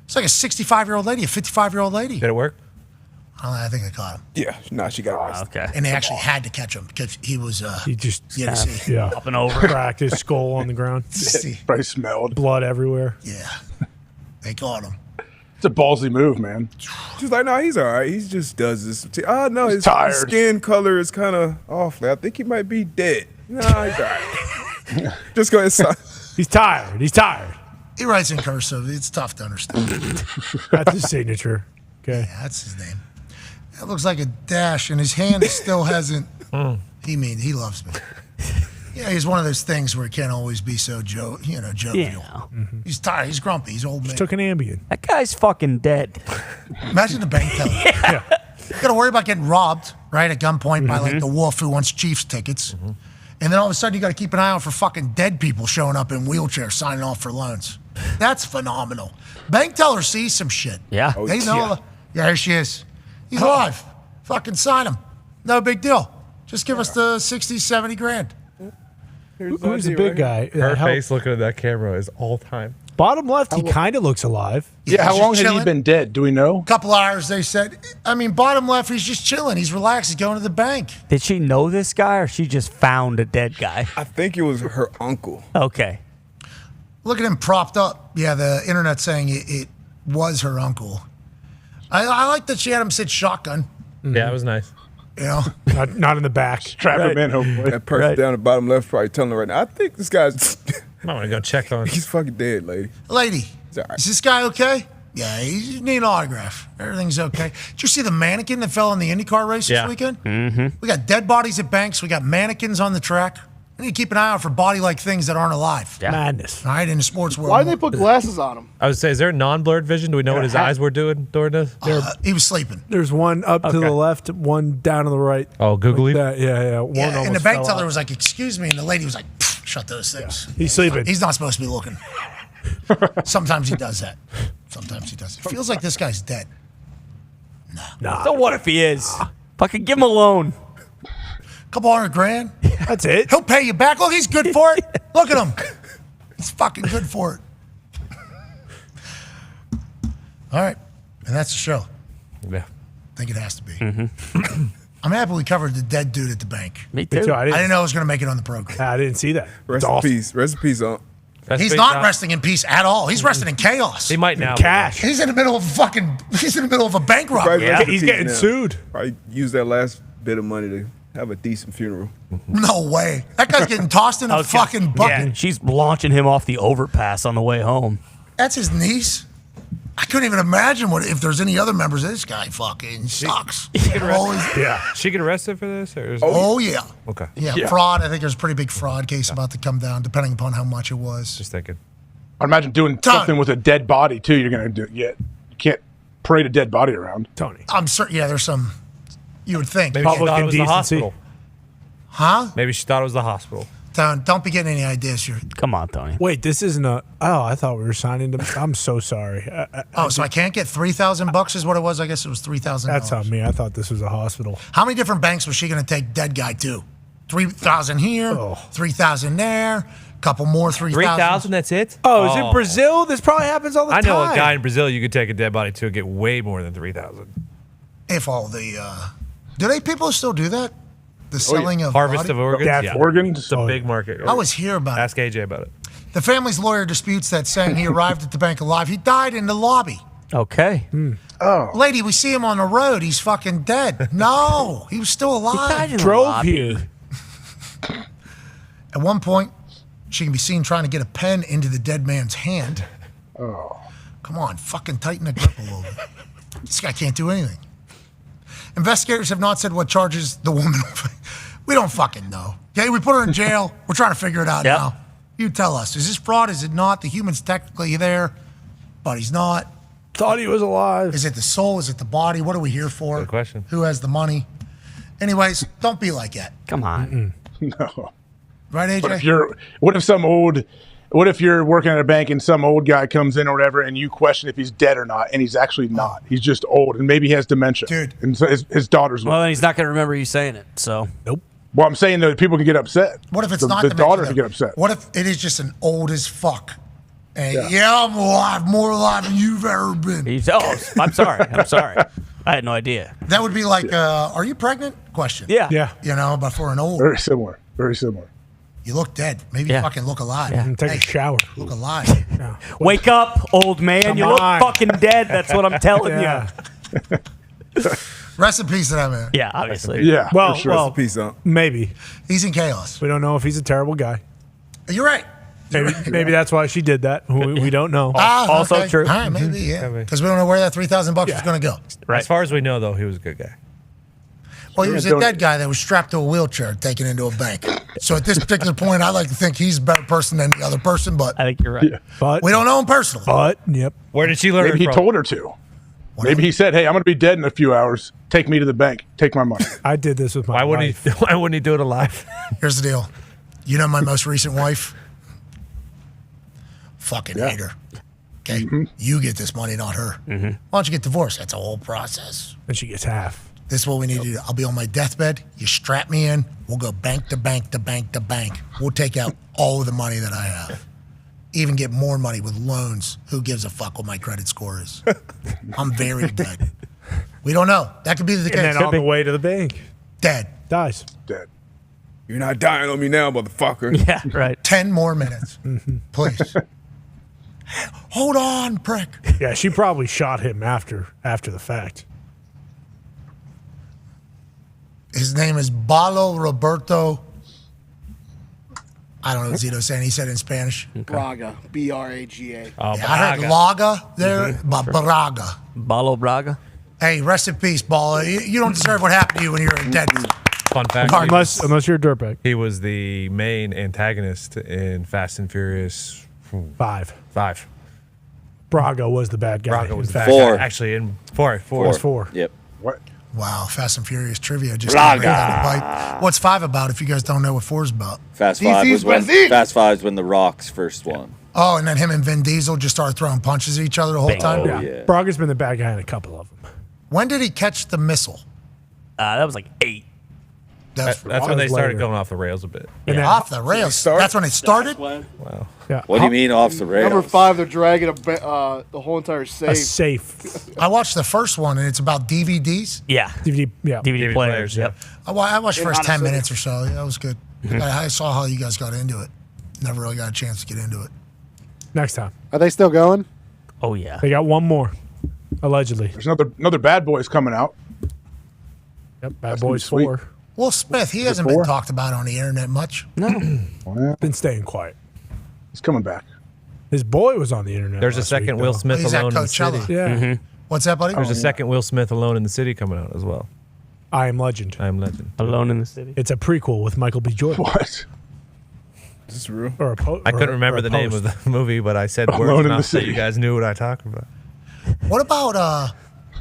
S3: It's like a 65-year-old lady, a 55-year-old lady.
S7: Did it work?
S3: I think they caught him.
S6: Yeah, no, she got arrested.
S5: Okay.
S3: And they actually had to catch him because he was.
S4: He just
S3: you had to see.
S4: yeah,
S5: Up and over.
S4: cracked his skull on the ground.
S3: See.
S13: Probably smelled.
S4: Blood everywhere.
S3: Yeah. They caught him.
S13: It's a ballsy move, man.
S6: She's like, no, he's all right. He just does this. Oh, no, his
S13: tired.
S6: skin color is kind of off. I think he might be dead. No, he's all right. Just go ahead.
S4: He's tired. He's tired.
S3: He writes in cursive. It's tough to understand.
S4: That's his signature. Okay.
S3: Yeah, that's his name. That looks like a dash, and his hand still hasn't. He loves me. Yeah, he's one of those things where he can't always be so jovial.
S5: Yeah.
S3: He's tired. He's grumpy. He's old man.
S4: Just took an Ambien.
S5: That guy's fucking dead.
S3: Imagine the bank teller. You got to worry about getting robbed, right, at gunpoint by like the wolf who wants Chiefs tickets. And then all of a sudden you got to keep an eye out for fucking dead people showing up in wheelchairs signing off for loans. That's phenomenal. Bank teller sees some shit.
S5: Yeah.
S3: They know. Yeah, here she is. He's alive. Fucking sign him. No big deal. Just give us the 60, 70 grand.
S4: Who's the big guy?
S7: Her face looking at that camera is all time.
S4: Bottom left, he kind of looks alive.
S13: Yeah, how
S3: he's
S13: long
S3: just
S13: has he
S3: chilling.
S13: been dead? Do we know?
S3: Couple hours, they said. I mean, bottom left, he's just chilling. He's relaxed. He's going to the bank.
S5: Did she know this guy or she just found a dead guy?
S6: I think it was her uncle.
S5: Okay.
S3: Look at him propped up. Yeah, the internet's saying it was her uncle. I like that she had him sit shotgun.
S7: Yeah, it was nice.
S3: You know,
S4: not in the back.
S13: Strap him in, hopefully.
S6: That person down the bottom left probably telling her right now, I think this guy's...
S7: I'm going to go check on him.
S6: He's fucking dead, lady.
S3: Lady,
S6: all right.
S3: is this guy okay? Yeah, he need an autograph. Everything's okay. Did you see the mannequin that fell in the IndyCar race this weekend?
S5: Mm-hmm.
S3: We got dead bodies at banks. We got mannequins on the track. We need to keep an eye out for body-like things that aren't alive.
S5: Yeah.
S4: Madness.
S3: All right, in the sports world.
S12: Why'd they put glasses on him?
S7: I would say, is there non-blurred vision? Do we know what his eyes were doing during this?
S3: He was sleeping.
S4: There's one up to the left, one down to the right.
S7: Oh, googly?
S4: Like that. Yeah. One
S3: Yeah, and the
S4: almost
S3: bank
S4: fell
S3: teller
S4: out.
S3: was like, "Excuse me," and the lady was like, "Shut those things."
S4: He's sleeping.
S3: He's not supposed to be looking. Sometimes he does that. Sometimes he does. It feels like this guy's dead.
S4: Nah.
S5: So what if he is? Fucking give him a loan.
S3: Couple $100,000.
S4: That's it.
S3: He'll pay you back. Look, he's good for it. Look at him. He's fucking good for it. All right. And that's the show.
S7: Yeah.
S3: I think it has to be. I'm happy we covered the dead dude at the bank.
S5: Me
S4: Me
S5: too.
S4: too.
S3: I didn't know I was going to make it on the program.
S4: I didn't see that.
S6: Rest in peace. Rest in peace, Unc.
S3: He's not resting in peace at all. He's resting in chaos.
S7: He might now.
S4: Cash.
S3: He's in the middle of a bank robbery.
S6: Rest in
S4: He's
S6: peace
S4: getting
S6: now.
S4: sued.
S6: Probably use that last bit of money to have a decent funeral.
S3: No way. That guy's getting tossed in a fucking bucket.
S5: Yeah, she's launching him off the overpass on the way home.
S3: That's his niece. I couldn't even imagine if there's any other members. This guy fucking sucks.
S7: She get arrested for this? Or
S3: Oh, yeah.
S7: Okay.
S3: Yeah, fraud. I think there's a pretty big fraud case about to come down, depending upon how much it was.
S7: Just thinking.
S13: I'd imagine doing something with a dead body too. You're gonna do. You can't parade a dead body around.
S4: Tony.
S3: I'm certain. Yeah, there's some. You would think.
S7: Maybe she thought it was the hospital.
S3: Huh?
S7: Maybe she thought it was the hospital.
S3: Don't be getting any ideas here.
S5: Come on, Tony.
S4: Wait, this isn't a. Oh, I thought we were signing to. I'm so sorry.
S3: So I can't get $3,000 is what it was. I guess it was $3,000.
S4: That's on me. I thought this was a hospital.
S3: How many different banks was she going to take dead guy to? 3,000 here, 3,000 there, couple more 3,000.
S7: 3,000. That's it.
S4: Oh, is it Brazil? This probably happens all the
S7: I
S4: time.
S7: know a guy in Brazil you could take a dead body to and get way more than 3,000.
S3: If all the, do people still do that? The selling of
S7: harvest
S3: body?
S7: of organs.
S13: Yeah, organs.
S7: It's a big market.
S3: I was here about it.
S7: Ask AJ about it.
S3: The family's lawyer disputes that, saying he arrived at the bank alive. He died in the lobby.
S5: Okay.
S13: Oh,
S3: lady, we see him on the road. He's fucking dead. No, he was still alive.
S5: He drove here.
S3: At one point, she can be seen trying to get a pen into the dead man's hand.
S13: Oh,
S3: come on, fucking tighten the grip a little bit. This guy can't do anything. Investigators have not said what charges the woman. We don't fucking know. Okay, we put her in jail. We're trying to figure it out now. You tell us. Is this fraud? Is it not? The human's technically there, but he's not.
S4: Thought he was alive.
S3: Is it the soul? Is it the body? What are we here for?
S7: Good question.
S3: Who has the money? Anyways, don't be like that.
S5: Come on.
S13: no.
S3: Right, AJ?
S13: But what if you're working at a bank and some old guy comes in or whatever and you question if he's dead or not, and he's actually not. He's just old and maybe he has dementia.
S3: Dude.
S13: And so his daughter's
S5: Well, then he's not going to remember you saying it. So
S4: nope.
S13: Well, I'm saying that people can get upset.
S3: What if it's
S13: the,
S3: not
S13: the
S3: dementia,
S13: daughter
S3: though?
S13: can get upset?
S3: What if it is just an old as fuck? And I'm alive, more alive than you've ever been.
S5: I'm sorry. I'm sorry. I had no idea.
S3: That would be like, are you pregnant? Question.
S5: Yeah.
S3: You know, but for an old.
S13: Very similar. Very similar.
S3: You look dead. Maybe you fucking look alive.
S4: Yeah. Take a shower.
S3: Look alive.
S5: Wake up, old man.
S4: Come
S5: you look
S4: on.
S5: fucking dead. That's what I'm telling you.
S3: Rest in peace to that man.
S5: Yeah, obviously.
S13: Yeah.
S4: Well,
S13: for sure.
S4: well, maybe.
S3: He's in chaos.
S4: We don't know if he's a terrible guy.
S3: You're right.
S4: Maybe that's why she did that. We don't know.
S5: Also
S3: okay.
S5: true.
S3: All right, maybe, yeah. Because we don't know where that $3,000 is going to go.
S7: Right. As far as we know, though, he was a good guy.
S3: Well, he was a dead guy that was strapped to a wheelchair taken into a bank. So at this particular point, I like to think he's a better person than the other person, but
S5: I think you're right.
S4: But
S3: we don't know him personally.
S4: But, yep.
S7: Where did she learn
S13: Maybe
S7: it
S13: he
S7: from?
S13: told her to. Maybe he said, "Hey, I'm going to be dead in a few hours. Take me to the bank. Take my money."
S4: I did this with my wife.
S7: Why wouldn't he do it alive?
S3: Here's the deal. You know my most recent wife? Fucking hate her. Okay? You get this money, not her. Why don't you get divorced? That's a whole process.
S4: And she gets half.
S3: This is what we need to do. I'll be on my deathbed. You strap me in. We'll go bank to bank to bank to bank. We'll take out all of the money that I have. Even get more money with loans. Who gives a fuck what my credit score is? I'm very dead. We don't know. That could be the case.
S4: And then on the way to the bank.
S3: Dead.
S4: Dies.
S13: Dead.
S6: You're not dying on me now, motherfucker.
S5: Yeah, right.
S3: 10 more minutes. Please. Hold on, prick.
S4: Yeah, she probably shot him after the fact.
S3: His name is Balo Roberto. I don't know what Zito's saying. He said in Spanish.
S20: Braga. B-R-A-G-A.
S5: Oh,
S3: Yeah, I heard Laga there, but Braga.
S5: Balo Braga.
S3: Hey, rest in peace, Balo. You don't deserve what happened to you when you were dead.
S7: Fun fact.
S4: Unless you're a dirtbag.
S7: He was the main antagonist in Fast and Furious
S4: 5.
S1: Braga was the bad guy.
S7: Braga was
S1: in
S7: the
S1: fact.
S7: bad guy. Actually, in four.
S1: It was 4.
S14: Yep.
S13: What?
S3: Wow, Fast and Furious trivia just
S14: Braga.
S3: came right down the pipe. What's 5 about if you guys don't know what 4 is about?
S14: Fast 5 was when Fast 5's when The Rock's first one.
S3: Oh, and then him and Vin Diesel just started throwing punches at each other the whole time?
S14: Yeah.
S1: Braga's been the bad guy in a couple of them.
S3: When did he catch the missile?
S5: That was like 8.
S7: That's when they started going off the rails a bit.
S3: And then off the rails. That's when it started?
S7: Wow.
S1: Yeah.
S14: What do you mean off the rails?
S20: Number 5, they're dragging the whole entire safe.
S1: A safe.
S3: I watched the first one, and it's about DVDs.
S5: Yeah.
S1: DVD
S5: players. Yep.
S3: I watched the
S20: In
S3: first 10
S20: Honda
S3: minutes or so. Yeah, that was good. I saw how you guys got into it. Never really got a chance to get into it.
S1: Next time.
S12: Are they still going?
S5: Oh, yeah.
S1: They got one more, allegedly.
S13: There's another Bad Boys coming out.
S1: Yep, Bad
S13: That's gonna
S1: Boys
S13: be sweet.
S1: 4.
S3: Will Smith, he
S13: Is it
S3: hasn't been
S13: 4?
S3: talked about on the internet much.
S5: No.
S13: Oh, yeah.
S1: Been staying quiet.
S13: He's coming back.
S4: His boy was on the internet.
S7: There's a
S4: last
S7: second
S4: week,
S7: Will
S4: though.
S7: Smith
S3: He's at
S7: alone in the
S3: Coachella.
S7: city.
S4: Yeah.
S3: What's that, buddy?
S7: There's a second Will Smith Alone in the City coming out as well.
S4: I Am Legend.
S7: I Am Legend.
S5: Alone in the City.
S4: It's a prequel with Michael B. Jordan.
S13: What?
S6: This is real.
S4: Or a
S7: I couldn't remember the name of the movie, but I said
S13: Alone
S7: words
S13: in the
S7: enough that
S13: City.
S7: you guys knew what I talked about.
S3: What about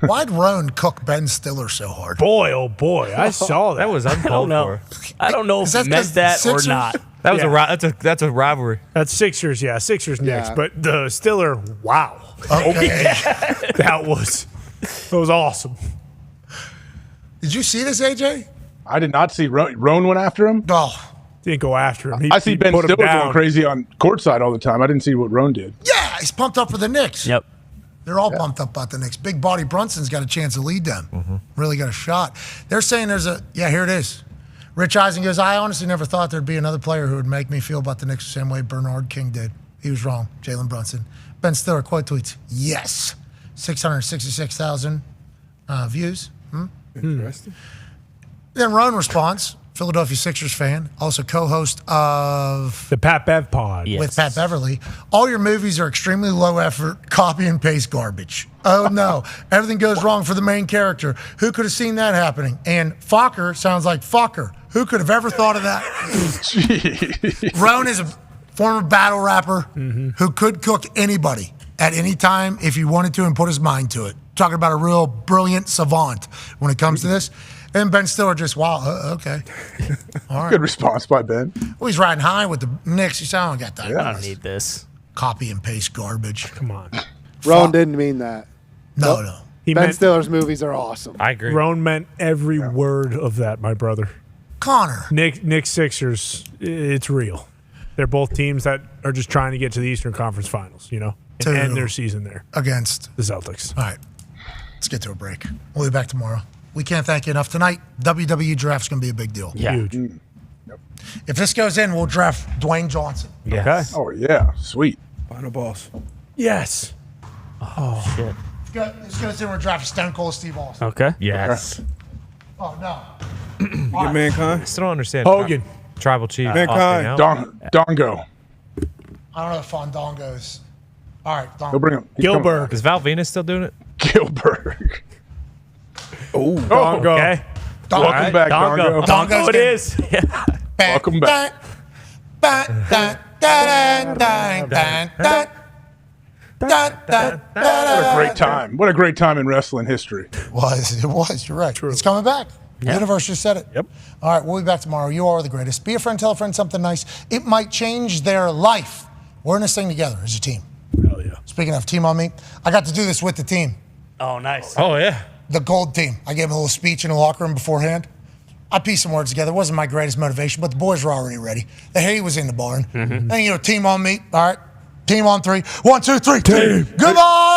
S3: why'd Roan cook Ben Stiller so hard?
S4: Boy, oh boy, I saw that.
S7: That was uncalled for.
S5: I don't know if
S3: Is that
S5: he meant
S3: 'cause
S5: that or
S3: Sixers?
S5: not.
S7: That was
S4: Yeah.
S7: that's a rivalry.
S4: That's Sixers, yeah. Sixers Knicks.
S12: Yeah.
S4: But the Stiller, wow.
S3: Okay.
S4: That was awesome.
S3: Did you see this, AJ?
S13: I did not see Roan went after him.
S3: Oh,
S4: Didn't go after him.
S13: I see
S4: he
S13: Ben
S4: put him
S13: Stiller
S4: down.
S13: going crazy on courtside all the time. I didn't see what Roan did.
S3: yeah, he's pumped up for the Knicks.
S5: Yep.
S3: They're all pumped up about the Knicks. Big body Brunson's got a chance to lead them.
S7: Mm-hmm.
S3: Really got a shot. They're saying here it is. Rich Eisen goes, I honestly never thought there'd be another player who would make me feel about the Knicks the same way Bernard King did. He was wrong. Jalen Brunson. Ben Stiller quote tweets, yes. 666,000 views.
S6: Interesting.
S3: Then Roan responds, Philadelphia Sixers fan, also co-host of
S4: The Pat Bev Pod.
S3: with Pat Beverly. All your movies are extremely low effort, copy and paste garbage. Oh no, everything goes wrong for the main character. Who could have seen that happening? And Fokker sounds like fucker. Who could have ever thought of that? Roan is a former battle rapper who could cook anybody at any time if he wanted to and put his mind to it. Talking about a real brilliant savant when it comes to this. And Ben Stiller just, wow, okay. All right.
S13: Good response by Ben.
S3: Well, he's riding high with the Knicks. He said, I don't got that.
S5: I don't need this.
S3: Copy and paste garbage.
S4: Come on.
S12: Roan didn't mean that.
S3: No.
S4: He
S12: Ben
S4: meant,
S12: Stiller's movies are awesome.
S7: I agree.
S4: Roan meant every word of that, my brother.
S3: Connor.
S4: Nick Sixers, it's real. They're both teams that are just trying to get to the Eastern Conference Finals, and end their season there.
S3: Against
S4: the Celtics.
S3: All right. Let's get to a break. We'll be back tomorrow. We can't thank you enough tonight. WWE draft's going to be a big deal.
S5: Yeah.
S4: Huge.
S3: If this goes in, we'll draft Dwayne Johnson.
S7: Yes.
S13: Oh yeah, sweet.
S6: Final boss.
S4: Yes.
S5: Oh, shit.
S3: This goes in, we're drafting Stone Cold Steve Austin.
S5: Okay.
S7: Yes.
S3: Oh, no.
S6: You get Mankind?
S7: I still don't understand.
S4: Hogan.
S7: Tribal Chief.
S6: Mankind.
S7: opting out.
S13: Dongo.
S3: I don't know if Fondongo's. All right,
S13: He'll
S3: Dongo.
S13: bring him.
S4: Gilbert.
S7: Is Val Venus still doing it?
S13: Gilbert.
S6: Oh,
S4: Dongo.
S5: Okay.
S13: Welcome back, Dongo.
S5: Dongo it is. Yeah.
S13: Welcome back. What a great time. What a great time in wrestling history.
S3: It was. You're right. True. It's coming back. The universe just said it.
S13: Yep.
S3: All right, we'll be back tomorrow. You are the greatest. Be a friend, tell a friend something nice. It might change their life. We're in this thing together as a team.
S4: Hell yeah.
S3: Speaking of team on me, I got to do this with the team,
S5: Oh, nice.
S7: Oh, yeah.
S3: the gold team. I gave them a little speech in the locker room beforehand. I pieced some words together. It wasn't my greatest motivation, but the boys were already ready. The hay was in the barn. And, team on me. All right, team on three. 1, 2, 3. Team. Goodbye.